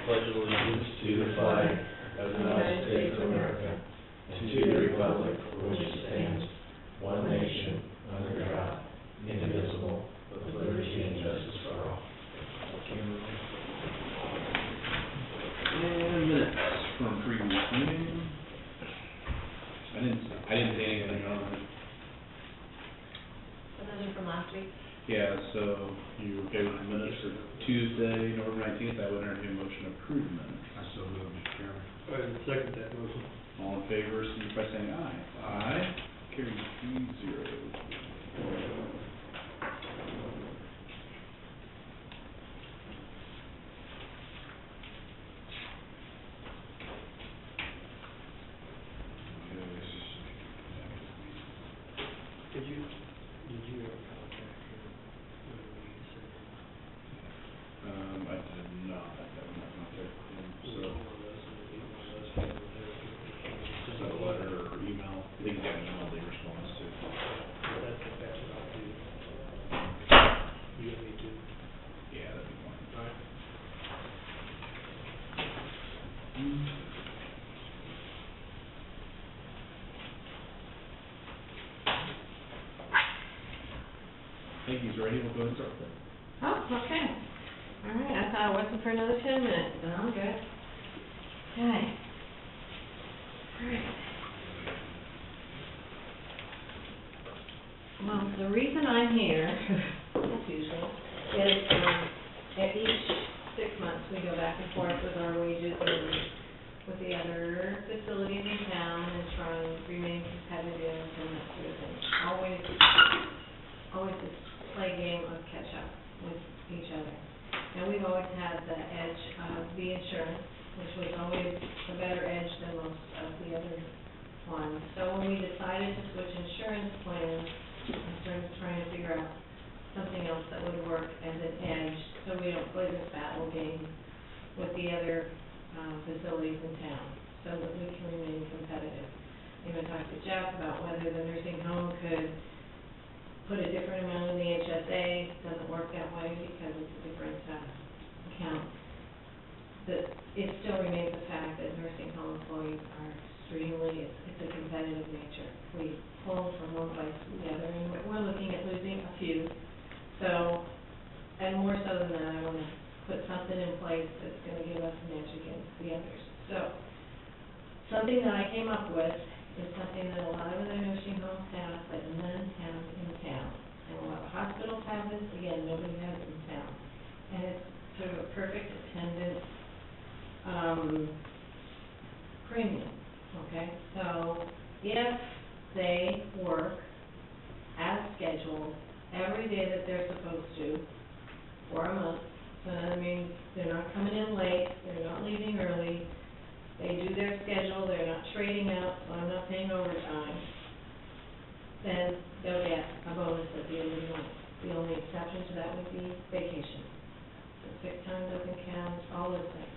pledge allegiance to the flag of the United States of America and to the republic for which it stands, one nation, under God, indivisible, with liberty and justice for all. And minutes from previous meeting. I didn't see anything on it. So those are from last week? Yeah, so you okay with the minutes for Tuesday, November 19th? I would entertain a motion to approve the minutes. I so move, Mr. Chairman. I second that motion. All in favor, signify by saying aye. Aye. Carried 3-0. Did you ever contact her when we said I did not. I have not contacted him, so is that a letter or email? They can get an email they respond to. that's the best I'll do. You and me too. Yeah, that'd be fine. All right. I think he's ready. We'll go ahead and start with it. Oh, okay. All right, I thought it wasn't for another 10 minutes, but I'm good. Okay. All right. Well, the reason I'm here, as usual, is at each 6 months we go back and forth with our wages and with the other facilities in town and try and remain competitive and that sort of thing. Always this play game of catch up with each other. And we've always had the edge of the insurance, which was always a better edge than most of the other ones. So when we decided to switch insurance plans, I started trying to figure out something else that would work as an edge so we don't play this battle game with the other facilities in town so that we can remain competitive. Even talked to Jeff about whether the nursing home could put a different amount in the HSA. Doesn't work that way because it's a different account. But it still remains the fact that nursing home employees are extremely, it's a competitive nature. We pull from one place to the other, and we're looking at losing a few. So, and more so than that, I want to put something in place that's going to give us an edge against the others. So, something that I came up with is something that a lot of other nursing homes have, but none have in town. And what hospitals have is, again, nobody has it in town. And it's sort of a perfect attendance premium, okay? So if they work as scheduled every day that they're supposed to for a month, so that means they're not coming in late, they're not leaving early, they do their schedule, they're not trading out, so I'm not paying overtime, then they'll get a bonus at the end of the month. The only exception to that would be vacation. So sick time doesn't count, all those things.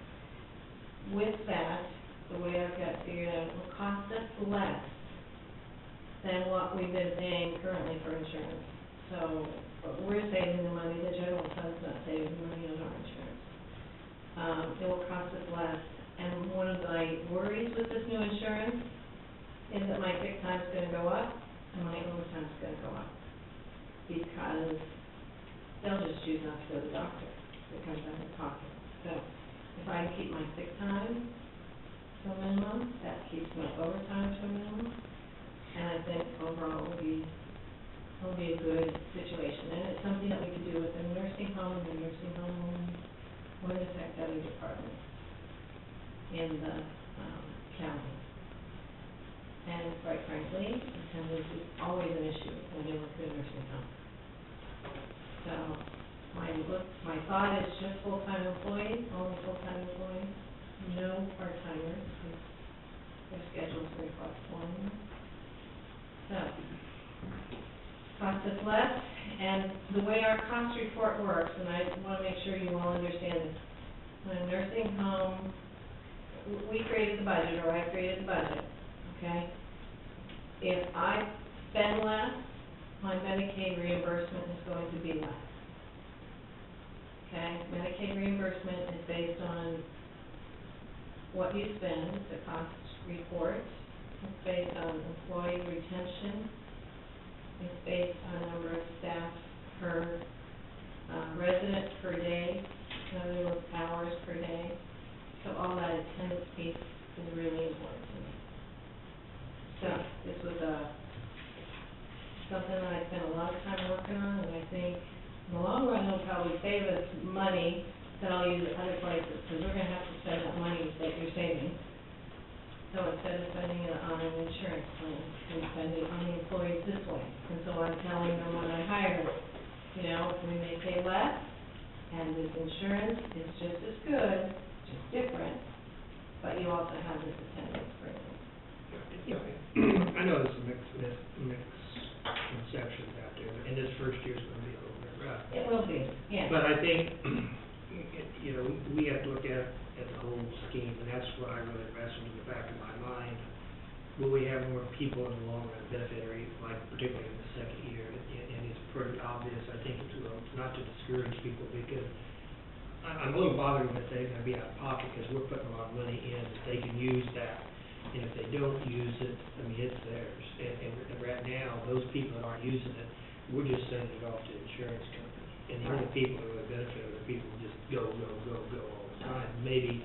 With that, the way I've got figured out, it will cost us less than what we've been paying currently for insurance. So we're saving the money, the general fund's not saving the money on our insurance. It will cost us less. And one of my worries with this new insurance is that my sick time's going to go up and my overtime's going to go up because they'll just choose not to go to the doctor because I'm in pocket. So if I keep my sick time to a minimum, that keeps my overtime to a minimum, and I think overall it'll be a good situation. And it's something that we could do with the nursing home, and the nursing home wouldn't affect other departments in the county. And quite frankly, attendance is always an issue when you look at a nursing home. So my thought is just full-time employees, only full-time employees, no part-timers, because their schedule's very flexible. So, cost us less, and the way our cost report works, and I want to make sure you all understand this, when a nursing home, we created the budget, or I created the budget, okay? If I spend less, my Medicaid reimbursement is going to be less. Okay, Medicaid reimbursement is based on what you spend, the cost report. It's based on employee retention. It's based on number of staff per resident per day, in other words, hours per day. So all that attendance piece is really important to me. So this was something that I spent a lot of time working on, and I think in the long run it'll probably save us money that I'll use at other places, because we're gonna have to spend that money that you're saving. So instead of spending it on an insurance plan, we spend it on the employees this way. And so I'm telling them when I hire them, you know, we may pay less, and this insurance is just as good, just different, but you also have this attendance premium. I know there's some misconceptions out there, and this first year's gonna be a little bit rough. It will be, yeah. But I think, you know, we have to look at the whole scheme, and that's what I really wrestled in the back of my mind. Will we have more people in the long run beneficiary, like particularly in the second year? And it's pretty obvious, I think, it will, not to discourage people, because I'm a little bothered that they're gonna be out of pocket, because we're putting a lot of money in, that they can use that. And if they don't use it, I mean, it's theirs. And right now, those people that aren't using it, we're just sending it off to the insurance company. And the only people that really benefit are the people who just go all the time. Maybe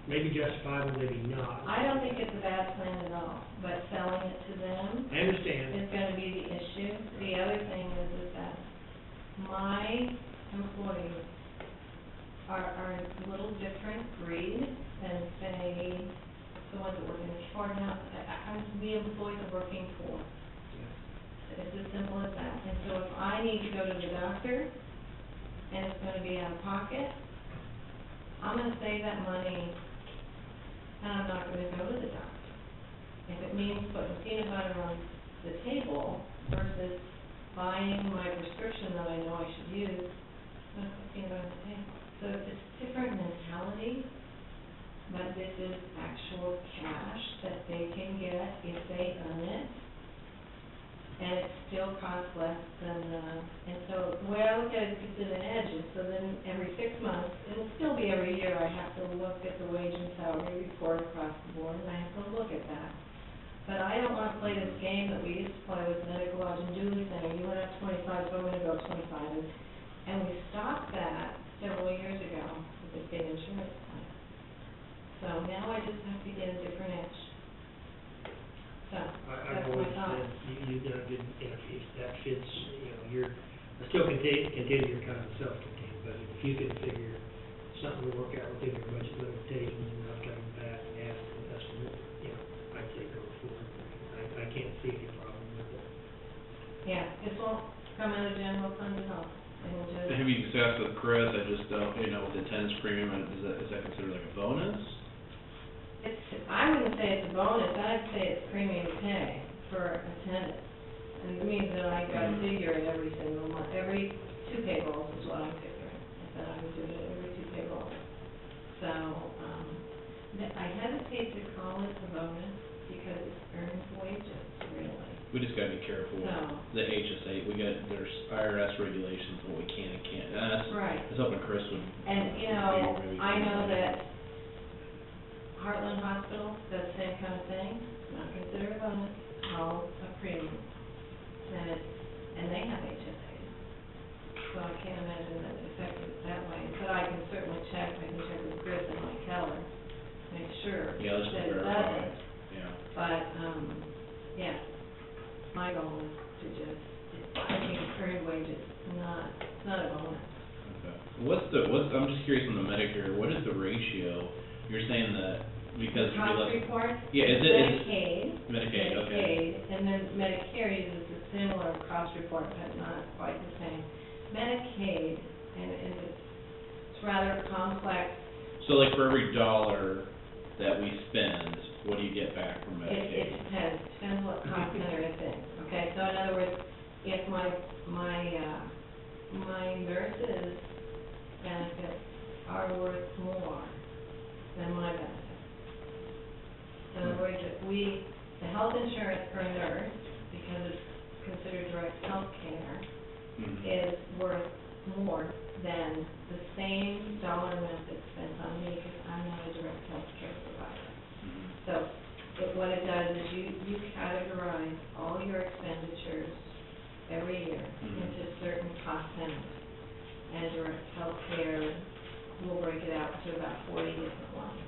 justifiable, maybe not. I don't think it's a bad plan at all, but selling it to them I understand. is gonna be the issue. The other thing is that my employees are a little different breed than, say, the ones that work in the courthouse. The employees are working for. It's as simple as that. And so if I need to go to the doctor, and it's gonna be out of pocket, I'm gonna save that money, and I'm not gonna go to the doctor. If it means putting peanut butter on the table versus buying my prescription that I know I should use, I'm gonna put peanut butter on the table. So it's different mentality, but this is actual cash that they can get if they earn it. And it still costs less than, and so the way I look at it, it's an edge, is so then every 6 months, it'll still be every year, I have to look at the wage and salary report across the board, and I have to look at that. But I don't wanna play this game that we used to play with Medical Lodge and Julie Center, you went up 25, so I'm gonna go 25, and we stopped that several years ago with the state insurance plan. So now I just have to get a different edge. So, I've that's my always thought. said, you done a good, if that fits, you know, you're, I still continue, you're kind of self-contained, but if you can figure something to work out within your budget limitations and not coming back and asking us for more, you know, I'd say go forward. I can't see any problem with it. Yeah, this won't come out of general fund at all. It'll just, Have you discussed with Chris, I just don't, you know, with the attendance premium, is that considered like a bonus? I wouldn't say it's a bonus, I'd say it's premium pay for attendance. And it means that I gotta figure it every single month, every 2 payrolls is what I'm figuring. I said I would do it every 2 payrolls. So, I hesitate to call it a bonus because it's earned wages, really. We just gotta be careful. No. The HSA, there's IRS regulations, what we can and can't, and that's, Right. that's something Chris would. And, you know, I know that Heartland Hospital does the same kind of thing, it's not considered a bonus, it's called a premium. And they have HSAs, so I can't imagine that it's affected that way. But I can certainly check with Chris and Mike Keller, make sure Yeah, let's that it verify. doesn't. Yeah. But, yeah, my goal is to just, I think earned wages, it's not a bonus. Okay. I'm just curious on the Medicare, what is the ratio? You're saying that because it'd be Cost less. report? Yeah, is it? Medicaid. Okay. Medicaid, and then Medicare uses a similar cost report, but not quite the same. Medicaid, and it's rather complex. So like for every dollar that we spend, what do you get back from It Medicaid? depends what cost center it's in, okay? So in other words, if my nurses' benefits are worth more than my benefits. In other words, if the health insurance per nurse, because it's considered direct health care, Mhm. is worth more than the same dollar amount that's spent on me, because I'm not a direct health care provider. So, what it does is you categorize all your expenditures every year into certain cost centers. And direct health care, we'll break it out to about 40 different ones.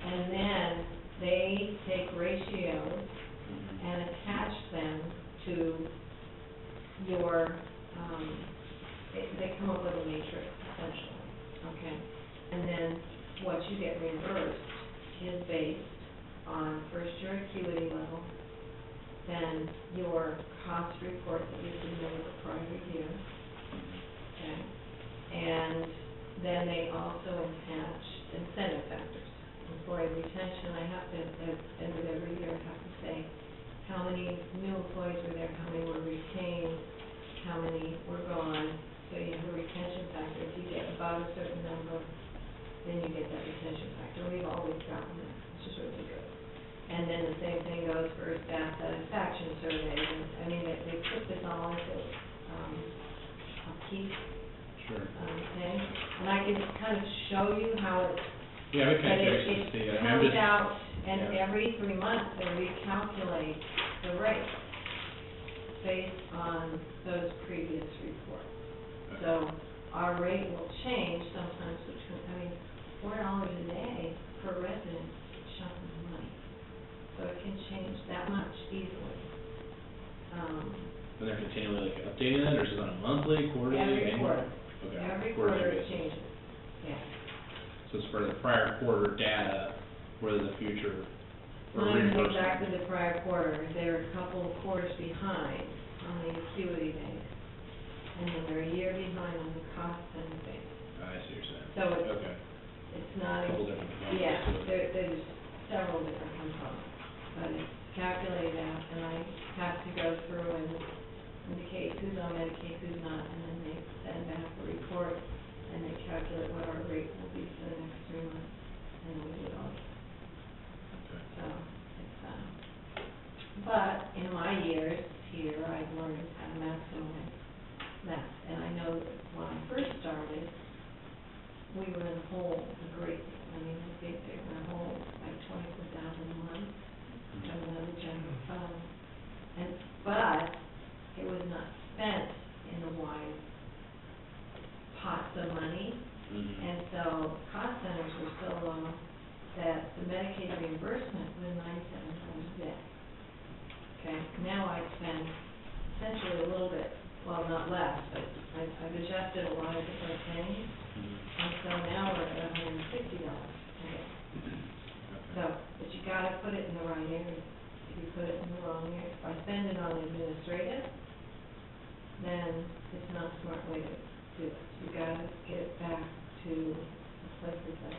And then they take ratios and attach them to your, they come up with a matrix essentially, okay? And then what you get reimbursed is based on first your acuity level, then your cost report that you submitted the prior year, okay? And then they also attach incentive factors. Employee retention, I have to, at the end of every year, I have to say how many new employees were there, how many were retained, how many were gone. So you have a retention factor. If you get about a certain number, then you get that retention factor. We've always gotten that, which is really good. And then the same thing goes for staff satisfaction surveys. And, I mean, they put this all into a piece thing. And I can kind of show you how it's, Yeah, we but can actually see it. I mean, I'm comes just, out, and yeah. every 3 months they recalculate the rate based on those previous reports. So our rate will change sometimes between, I mean, $4 a day per resident is a chunk of money. So it can change that much easily. and they're continually like updating that, or is it on a monthly, quarterly, Every annual? quarter. Okay. Every Quarterly quarter it basis. changes, yeah. So it's for the prior quarter data, whether the future or Not even reimbursement. exactly the prior quarter, they're a couple of quarters behind on the acuity base, and then they're a year behind on the cost center base. I see what you're saying. So Okay. it's not, Couple different components yeah, to it. there's several different components, but it's calculated out, and I have to go through and indicate who's on Medicaid, who's not, and then they send back a report, and they calculate what our rate will be for the next 3 months, and we do it all. Okay. So, it's, but in my years here, I've learned how to maximize that. And I know that when I first started, we were in the hole a great deal. I mean, I think they were in the hole like $24,000 a month from another general fund. But it was not spent in the wide pots of money. And so cost centers were so low that the Medicaid reimbursement was $97 a day. Okay, now I spend essentially a little bit, well, not less, but I've adjusted a lot of different things, and so now we're at $160 a day. So, but you gotta put it in the right area. If you put it in the wrong area, if I spend it on administrative, then it's not a smart way to do it. You gotta get it back to the places that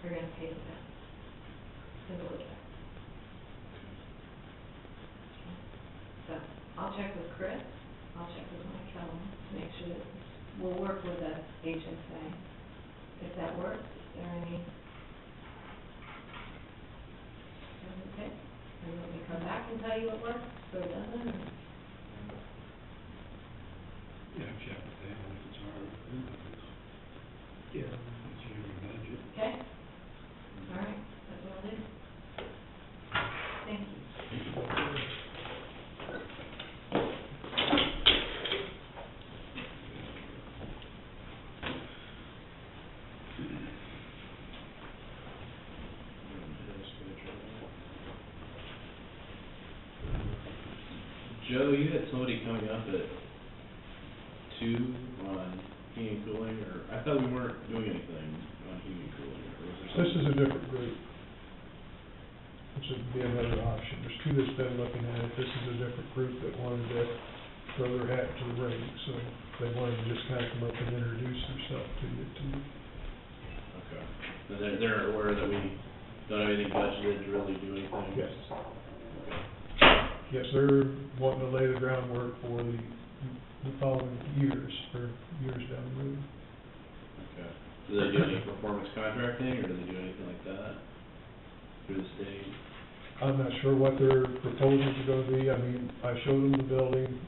are gonna pay the best. Simple as that. So, I'll check with Chris, I'll check with Mike Kellum to make sure that we'll work with the HSA. If that works, is there any? Okay, are you want me to come back and tell you it works, so it doesn't, or? Yeah, check with them, if it's our, Yeah. it's your budget. Okay, all right, that's what I'll do. Thank you. Joe, you had somebody coming up at 2 on heating and cooling, or I thought we weren't doing anything on heating and cooling, or was there This something? is a different group. This would be another option. There's two that's been looking at it. This is a different group that wanted to throw their hat to the ring, so they wanted to just kind of come up and introduce themselves to you. Okay. And they're aware that we don't have anything budgeted to really do anything? Yes. Okay. Yes, they're wanting to lay the groundwork for the following years, or years down the road. Okay. Do they do any performance contracting, or do they do anything like that through the state? I'm not sure what their proposals are gonna be. I mean, I showed them the building,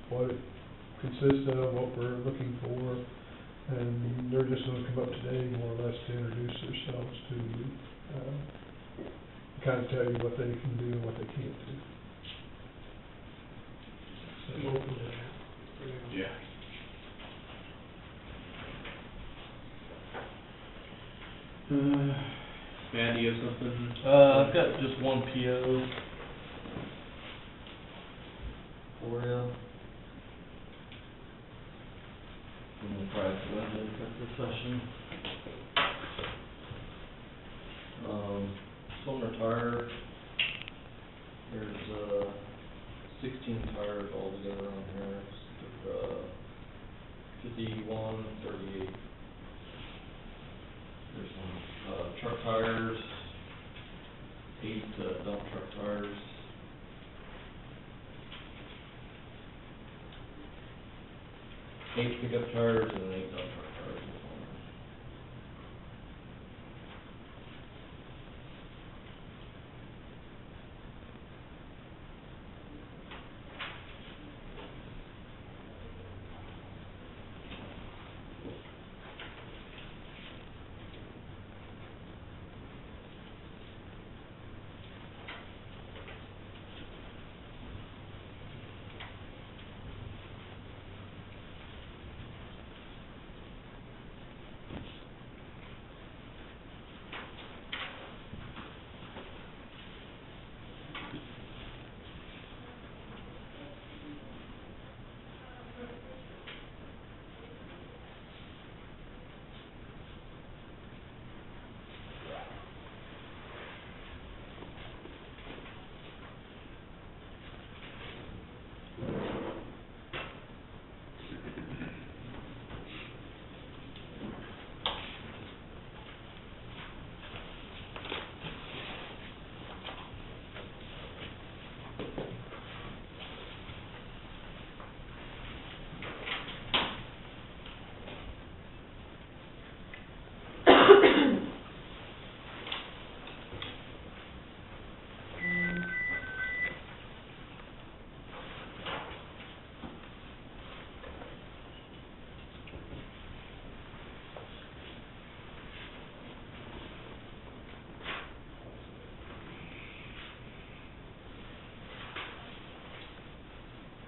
consists of, what we're looking for, and they're just gonna come up today more or less to introduce themselves to you, kind of tell you what they can do and what they can't do. I'm So, open to that. for now. Yeah. Matt, do you have something? I've got just one PO for you. And we'll probably go into executive session. Sumner Tire, there's, 16 tires altogether on here, it's, 5138. There's some, truck tires, 8, dump truck tires. 8 pickup tires and 8 dump truck tires.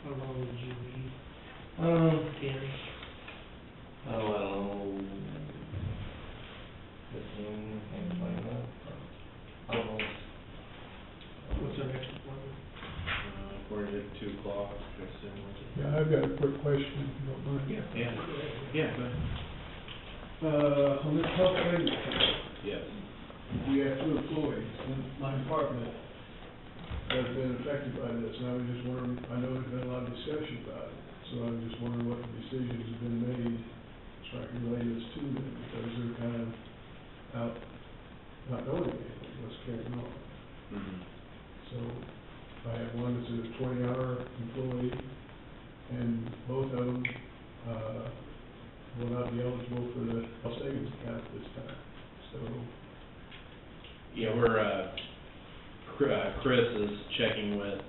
How long would you need, Danny? I don't know, 15, maybe 20 minutes, I don't know. What's our next appointment? According to 2 o'clock, I assume, was it? yeah, I've got a quick question, if you don't mind. Yeah. Go ahead. Yeah, go ahead. On this health savings account, Yes. we have 2 employees, and my department has been affected by this, and I was just wondering, I know there's been a lot of discussion about it, so I'm just wondering what decisions have been made, so I can relay this to them, because they're kind of out, not knowing anything, what's carrying on. Mm-hmm. So, I have one that's a 20-hour employee, and both of them, will not be eligible for the health savings account this time, so. Yeah, we're, Chris is checking with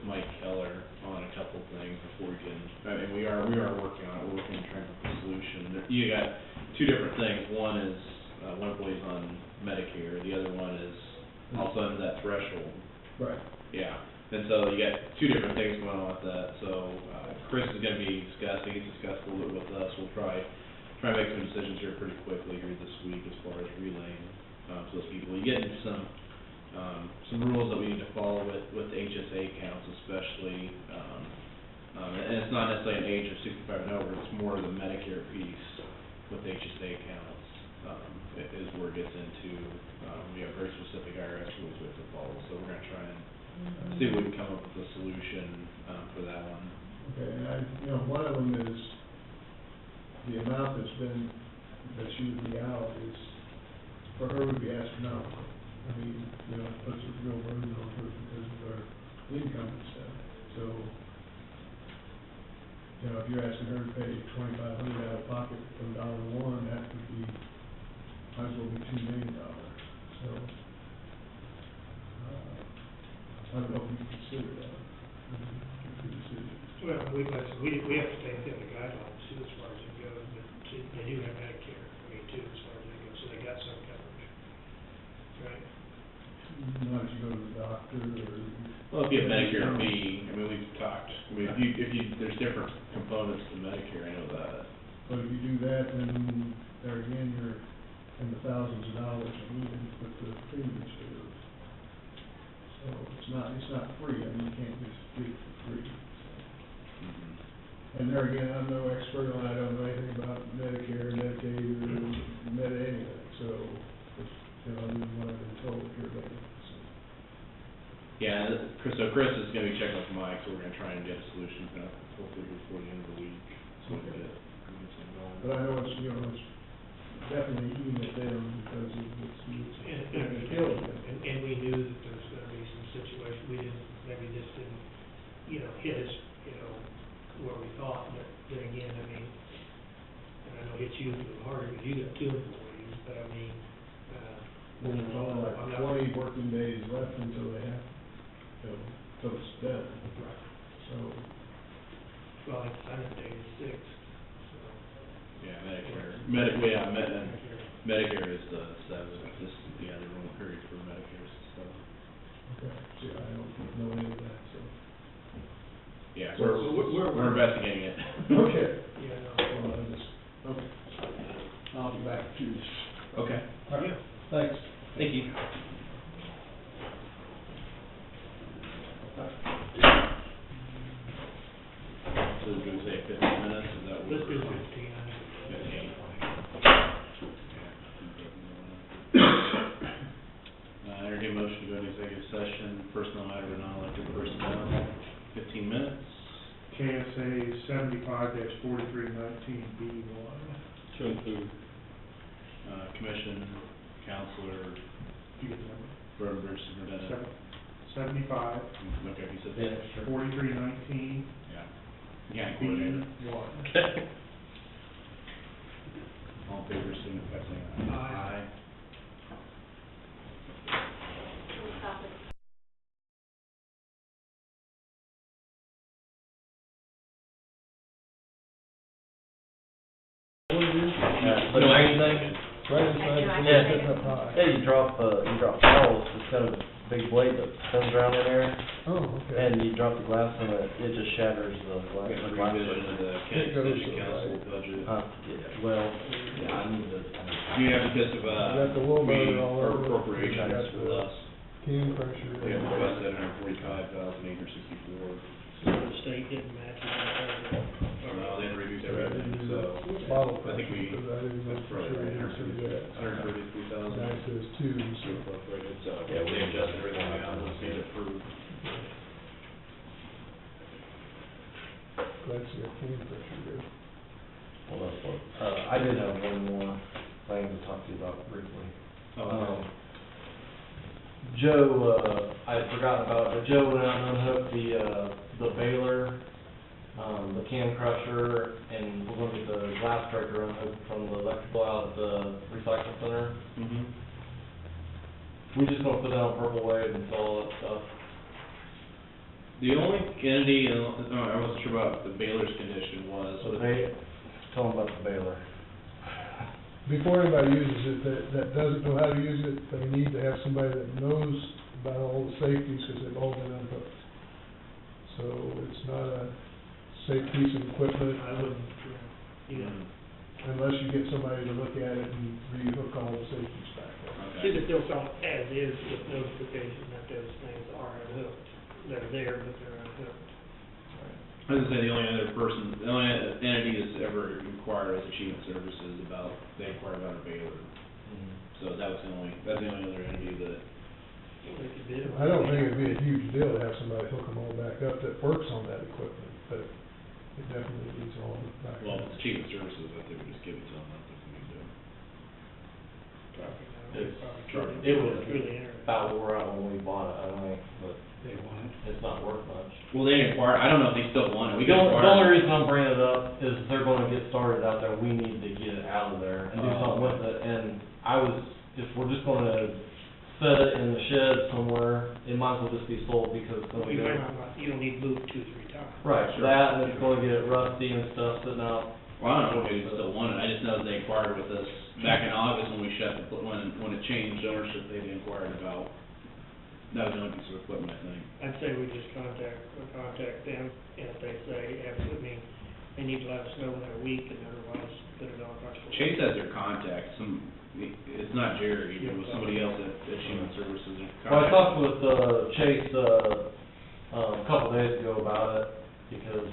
Mike Keller on a couple things before we can, I mean, we are working on it, we're working to try and find a solution. You got 2 different things, one is, one employee's on Medicare, the other one is also under that threshold. Right. Yeah, and so you got 2 different things going on with that, so, Chris is gonna be discussing, he's discussed a little bit with us, we'll try and make some decisions here pretty quickly here this week as far as relaying, to those people. You get into some rules that we need to follow with the HSA accounts especially, and it's not necessarily an age of 65 and over, it's more of the Medicare piece with HSA accounts, is where it gets into, we have very specific IRS rules we have to follow, so we're gonna try and see if we can come up with a solution, for that one. Okay, and one of them is, the amount that's been, that she would be out is, for her would be astronomical. I mean, it puts a real burden on her because of her income and stuff. So, if you're asking her to pay $2,500 out of pocket from $1, that would be, might as well be $2 million. So, I don't know if you consider that. Good decision. Well, we have to stay within the guidelines too, as far as it goes, but they do have Medicare, too, as far as it goes, so they got some coverage. Right? Not if you go to the doctor or. Well, if you have Medicare B, I mean, we've talked, I mean, if you, there's different components to Medicare, I know that. But if you do that, then there again, you're in the thousands of dollars a year with the premiums for those. So it's not free, I mean, you can't just get it for free. And there again, I'm no expert on, I don't know anything about Medicare, Medicaid, or Medi anything, so, it's, you know, other than what I've been told here lately, so. Yeah, Chris is gonna be checking with Mike, so we're gonna try and get a solution, hopefully before the end of the week, so we can get some going. But I know it's, you know, it's definitely eating it down because it's killing it. And we knew that there was gonna be some situation, we didn't, maybe this didn't, you know, hit us, you know, where we thought, but then again, I mean, and I know it hits you a little harder because you got 2 employees, but I mean, Well, there's only like 20 working days left until they have, you know, till it's done. Right. So, Well, I think day is 6, so. Yeah, Medicare is the 7th, this, the enrollment period for Medicare is the 7th. okay, see, I don't know any of that, so. Yeah, So we're investigating it. Okay. Yeah, no. Well, I just, okay. I'll be back Tuesday. Okay, All right, thanks. thank you. So do we say 15 minutes, is that what? Let's do 15. 15. Entertain motion to go into executive session, personnel matter with non-elected personnel, 15 minutes. KSA 75-4319B1. So moved. Commission, counselor, You get the number? road and bridge superintendent. 75, Okay, you said Yeah, that? sure. 4319, Yeah. County coordinator. B1. Okay. All in favor, signify by saying aye. Aye. But the main thing, Right inside, the Yeah. sitting up high. yeah, you drop shells, it's kind of a big blade that spins around in there, Oh, okay. and you drop the glass in it, it just shatters the glass. We got the a glass revision of the It county goes extension to the council right. budget. yeah, well, yeah, I need to. Yeah, because of, Got the wheel motor all our over it. appropriations Got with the us. Can pressure. We have about 745,864. So the state didn't match it. No, they reduced everything, so Bottle I think pressure, we, because I didn't know that's for right, sure you said that. 133,000. Now it says 2, so. Appropriated, so Yeah, they adjusted everything out, we'll see it approved. Glad to see a can pressure there. Well, that's what, I did have one more thing to talk to you about briefly. Joe, I had forgotten about it, but Joe went out and unhooked the baler, the can crusher, and we're gonna get the glass breaker unhooked from the electrical out at the recycling center. Mm-hmm. We just gonna put down Purple Wave and sell all that stuff. The only entity, I wasn't sure about the Baylor's condition was. Tell them about the baler. Before anybody uses it, that doesn't know how to use it, they need to have somebody that knows about all the safeties, because they've all been unhooked. So it's not a safe piece of equipment. I wouldn't, Unless you get somebody to look at it and re-hook all the safeties back up. see, Okay. but they'll sell as is with notification that those things are unhooked. They're there, but they're unhooked. I was gonna say, the only entity that's ever inquired is Achievement Services about, they inquired about a Baylor. So that's the only other entity that, They could bid on I don't it. think it'd be a huge deal to have somebody hook them all back up that works on that equipment, but it definitely needs all hooked back well, up. if it's Achievement Services, I think we just give it to them, I don't think we need to. Probably not. It's- Probably it was really interesting. about where we're at when we bought it, I think, but They want it. it's not worth much. Well, they inquired, I don't know if they still want it, we The can only, inquire. the only reason I'm bringing it up is they're gonna get started out there, we need to get it out of there and do something with it, and we're just gonna set it in the shed somewhere, it might as well just be sold because it's gonna You go. might not, you don't need to move 2 or 3 times. Right, Sure. that, and it's gonna get rusty and stuff sitting out. Well, I don't know if they still want it, I just know that they inquired with us back in August when we shut the, when it changed ownership, they inquired about, that was the only piece of equipment, I think. I'd say we just contact them, and if they say, absolutely, they need to let us know within a week, and otherwise put it on possible. Chase has their contact, it's not Jerry, it was somebody else at Human Services. Well, I talked with, Chase, a couple days ago about it, because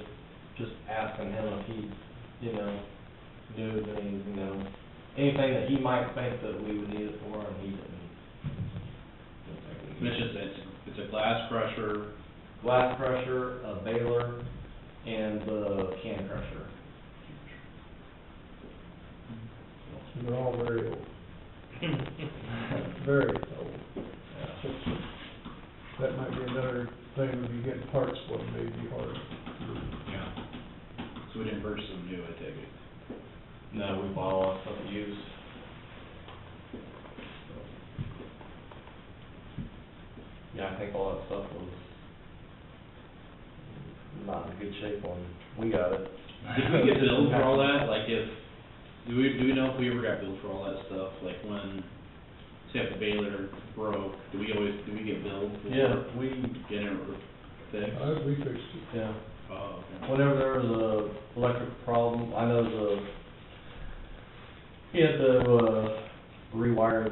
just asking him if he, you know, knew any, you know, anything that he might think that we would need it for, and he didn't. And it's just, it's a glass crusher, Glass crusher, a baler, and the can crusher. They're all very old, very old. That might be another thing, when you get parts for them, may be hard. yeah. So we didn't purchase them new, I take it. No, we bought all that stuff used. Yeah, I think all that stuff was not in good shape when we got it. Did we get billed for all that, like if, do we know if we ever got billed for all that stuff, like when, say if the baler broke, do we get billed for? Yeah, we, Getting it fixed? We fixed it. yeah, Oh, okay. whenever there was a electric problem, I know he had to, rewire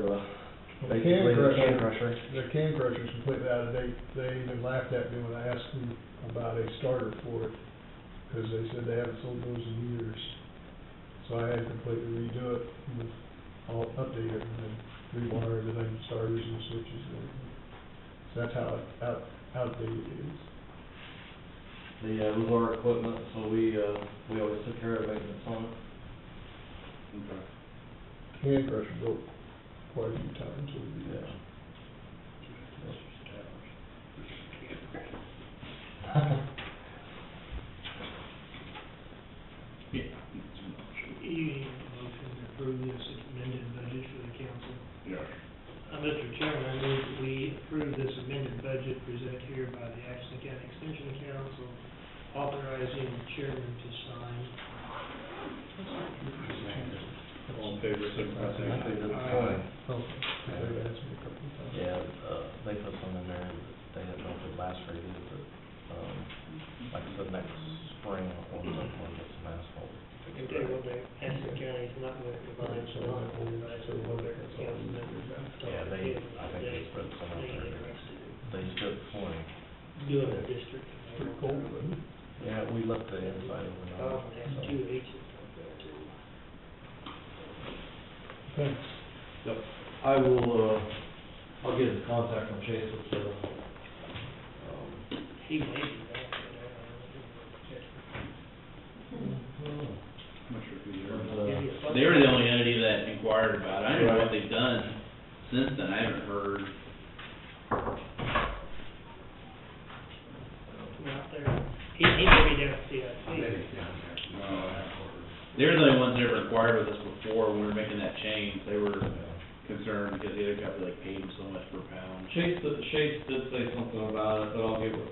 basically the can crusher. The can crusher's completely out of date. They even laughed at me when I asked them about a starter for it, because they said they haven't sold those in years. So I had to completely redo it, and I'll update it, and then rewire everything, starters and switches and everything. So that's how outdated it is. It was our equipment, so we always took care of maintenance on it. Okay. Can crusher broke quite a few times over the years. Yeah. You need a motion to approve this amended budget for the council. Yeah. Mr. Chairman, I move that we approve this amended budget presented here by the Atchison County Extension Council, authorizing the chairman to sign. All in favor, signify by saying I think aye. that's fine. Okay, they've asked me a couple of times. Yeah, they put some in there, they didn't know if it'd last very good, but, like I said, next spring, I'll get some asphalt. I can tell you one thing, Atchison County is not going to combine, so not going to combine, so one of their council members. Yeah, I think they spread some out They there. interested They stood 20. in doing a district. Pretty cold, isn't it? Yeah, we left the inside of it. Oh, and has 2 H's up there too. Thanks. Yep, I will, I'll get his contact from Chase with the, He may be back I'm not sure who they are. the, They were the only entity that inquired about it. I don't know what they've done since then. I haven't heard. out there. He may be down at CIC. They're the only ones that ever inquired with us before when we were making that change. They were concerned because the other company like paid them so much per pound. Chase did say something about it, but I'll get with,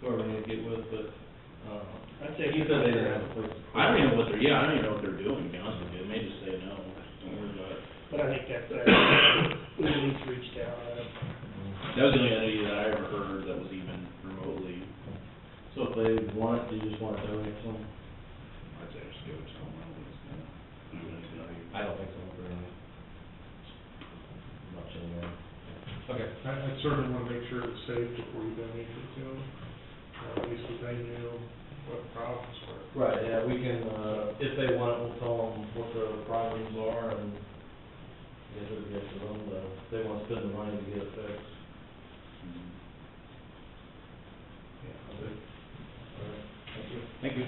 whoever I need to get with, but, I'd say he said they didn't have a place. I don't even know what they're, I don't even know what they're doing, to be honest with you. They may just say no. Don't worry about it. But I think that's, we at least reached out. That was the only entity that I ever heard that was even remotely. So if they want it, do you just want to donate some? I'd say just give it to them. I don't think so, very much anymore. Okay. I certainly want to make sure it's safe before you donate it to them. At least if they knew what the problems were. Right, yeah, we can, if they want it, we'll tell them what the problems are and if it gets to them, but if they want to spend the money to get it fixed. Yeah, I'll do. All right, thank you. Thank you.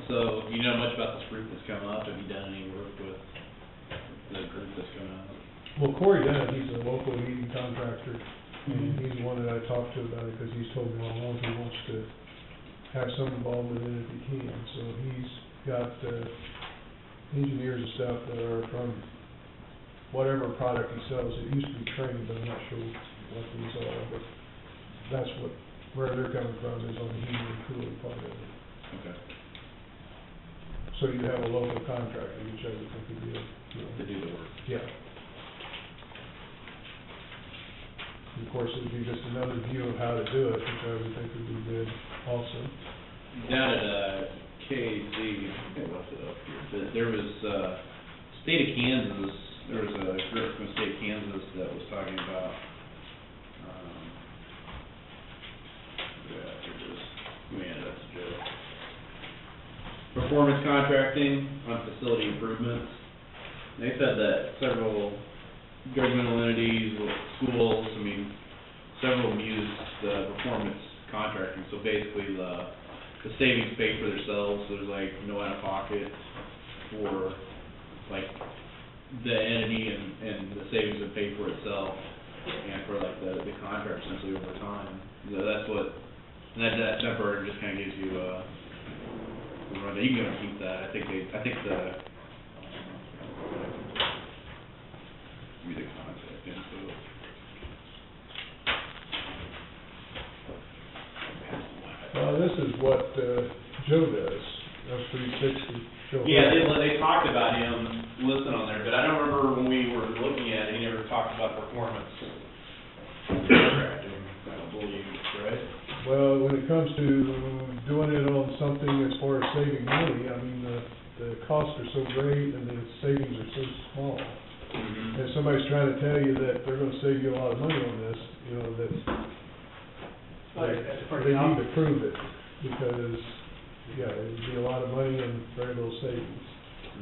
So, you know much about this group that's come up? Have you done any work with the group that's come up? Well, Corey Dunn, he's a local heating contractor, and he's the one that I talked to about it, because he's told me all along he wants to have some involvement in it if he can. So he's got, engineers and stuff that are from whatever product he sells. It used to be Trane, but I'm not sure what these are, but that's where they're coming from, is on the heating and cooling part of it. Okay. So you have a local contractor, which I would think would be, To do the work. yeah. And of course, it would be just another view of how to do it, which I would think would be good also. Down at, KC, I think I left it up here, but there was, state of Kansas, there was a group from the state of Kansas that was talking about, yeah, here it is, man, that's Joe. Performance contracting on facility improvements. They said that several governmental entities, schools, I mean, several have used the performance contracting, so basically the savings pay for themselves, so there's like no out-of-pocket for, like, the entity and the savings would pay for itself, and for like the contract essentially over time. So that's what, and that part just kinda gives you, you can go and keep that, I think the, give me the contact info. This is what, Joe does, that's 360. Joe Yeah, Hurd. they talked about him listed on there, but I don't remember when we were looking at it, he never talked about performance contracting, I don't believe, right? Well, when it comes to doing it on something as far as saving money, I mean, the costs are so great and the savings are so small. Mm-hmm. If somebody's trying to tell you that they're gonna save you a lot of money on this, you know, that they need to prove it, because, yeah, it'd be a lot of money and very little savings.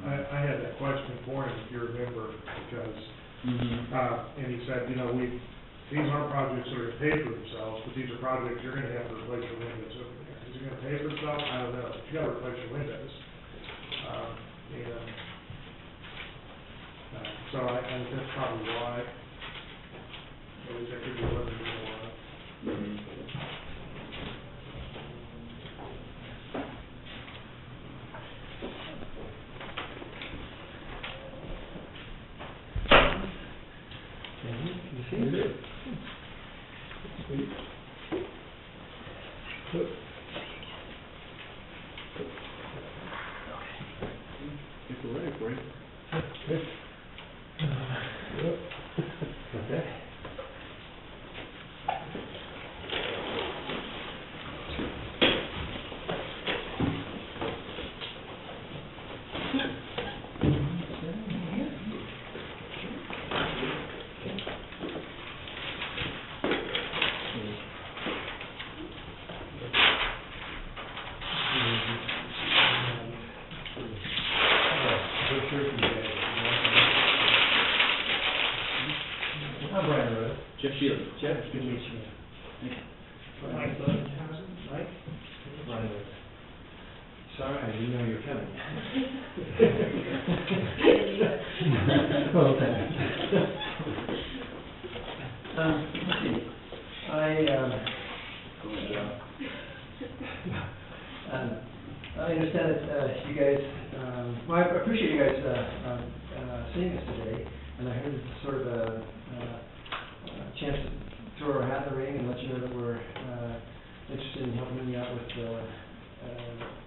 I had that question for him, if you remember, because, Mm-hmm. and he said, you know, these aren't projects that are gonna pay for themselves, but these are projects you're gonna have to replace your windows over there. Is it gonna pay for itself? I don't know, but you gotta replace your windows. So I think that's probably why, at least that could be one reason why. Mm-hmm. You see? You did. Sweet. Good. If we're ready for you. Okay. Yep. Okay. I'm Brian Rhodes. Jeff Shealy. Jeff, good to meet you. Mike Budenhausen, Mike? Brian Rhodes. Sorry, I didn't know you were coming. Well, thanks. Let's see. I understand that you guys, well, I appreciate you guys seeing us today, and I heard it's sort of a chance to throw our hat in the ring and let you know that we're interested in helping you out with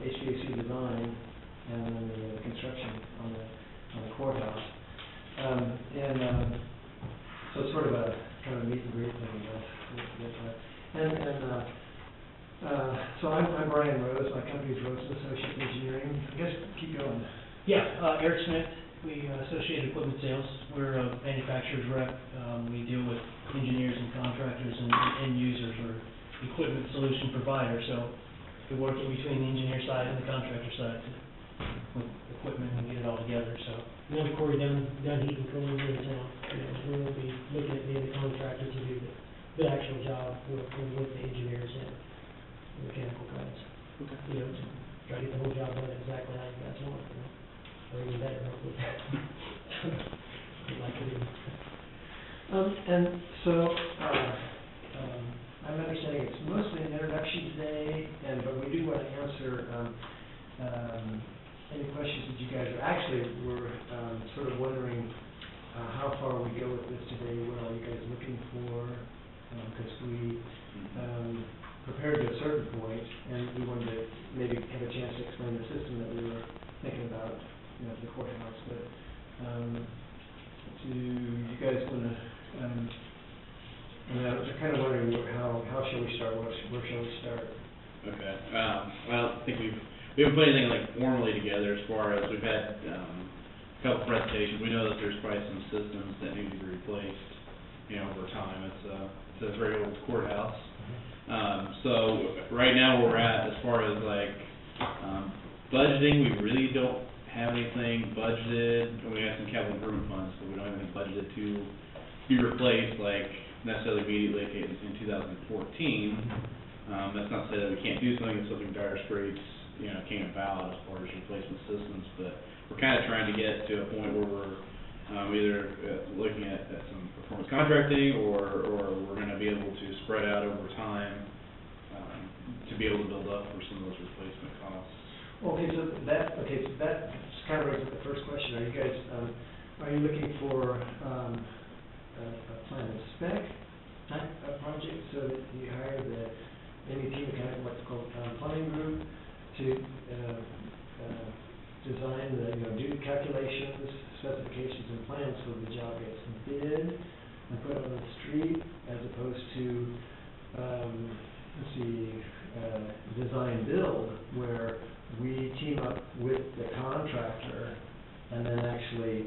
HVAC design and then the construction on the courthouse. So it's sort of a kind of meet and greet thing, I guess. So I'm Brian Rose. My company is Rose Associates Engineering. I guess keep going. Yeah, Eric Smith, we Associated Equipment Sales. We're a manufacturer's rep. We deal with engineers and contractors and end users. We're equipment solution provider, so we work in between the engineer side and the contractor side with equipment and get it all together, so. And then Corey Dunn Heat and Cooling in town. We'll be looking at being the contractor to do the actual job with the engineers and the mechanical guys. Okay. You know, try to get the whole job done exactly how you guys want, you know, or even better, hopefully. We'd like to do. And so, I'm understanding it's mostly an introduction today, but we do want to answer, any questions that you guys were sort of wondering, how far we go with this today, what are you guys looking for? Because we, prepared to a certain point, and we wanted to maybe have a chance to explain the system that we were thinking about, you know, to the courthouse, but, do you guys want to, I was kind of wondering how shall we start, where shall we start? Okay, well, I think we haven't put anything like formally together as far as we've had, a couple presentations. We know that there's probably some systems that need to be replaced, you know, over time. It's a very old courthouse. So right now where we're at, as far as like, budgeting, we really don't have anything budgeted. We have some capital improvement funds, but we don't have anything budgeted to be replaced, like, necessarily immediately in 2014. That's not to say that we can't do something if something dire straits, you know, came about as far as replacement systems, but we're kind of trying to get to a point where we're either looking at some performance contracting, or we're going to be able to spread out over time to be able to build up for some of those replacement costs. Okay, so that kind of raises the first question. Are you guys, are you looking for a plan of spec type of project, so that you hire the MEP, kind of what's called planning group, to design the, you know, do calculations, specifications, and plans so the job gets bid and put on the street, as opposed to, design build, where we team up with the contractor and then actually,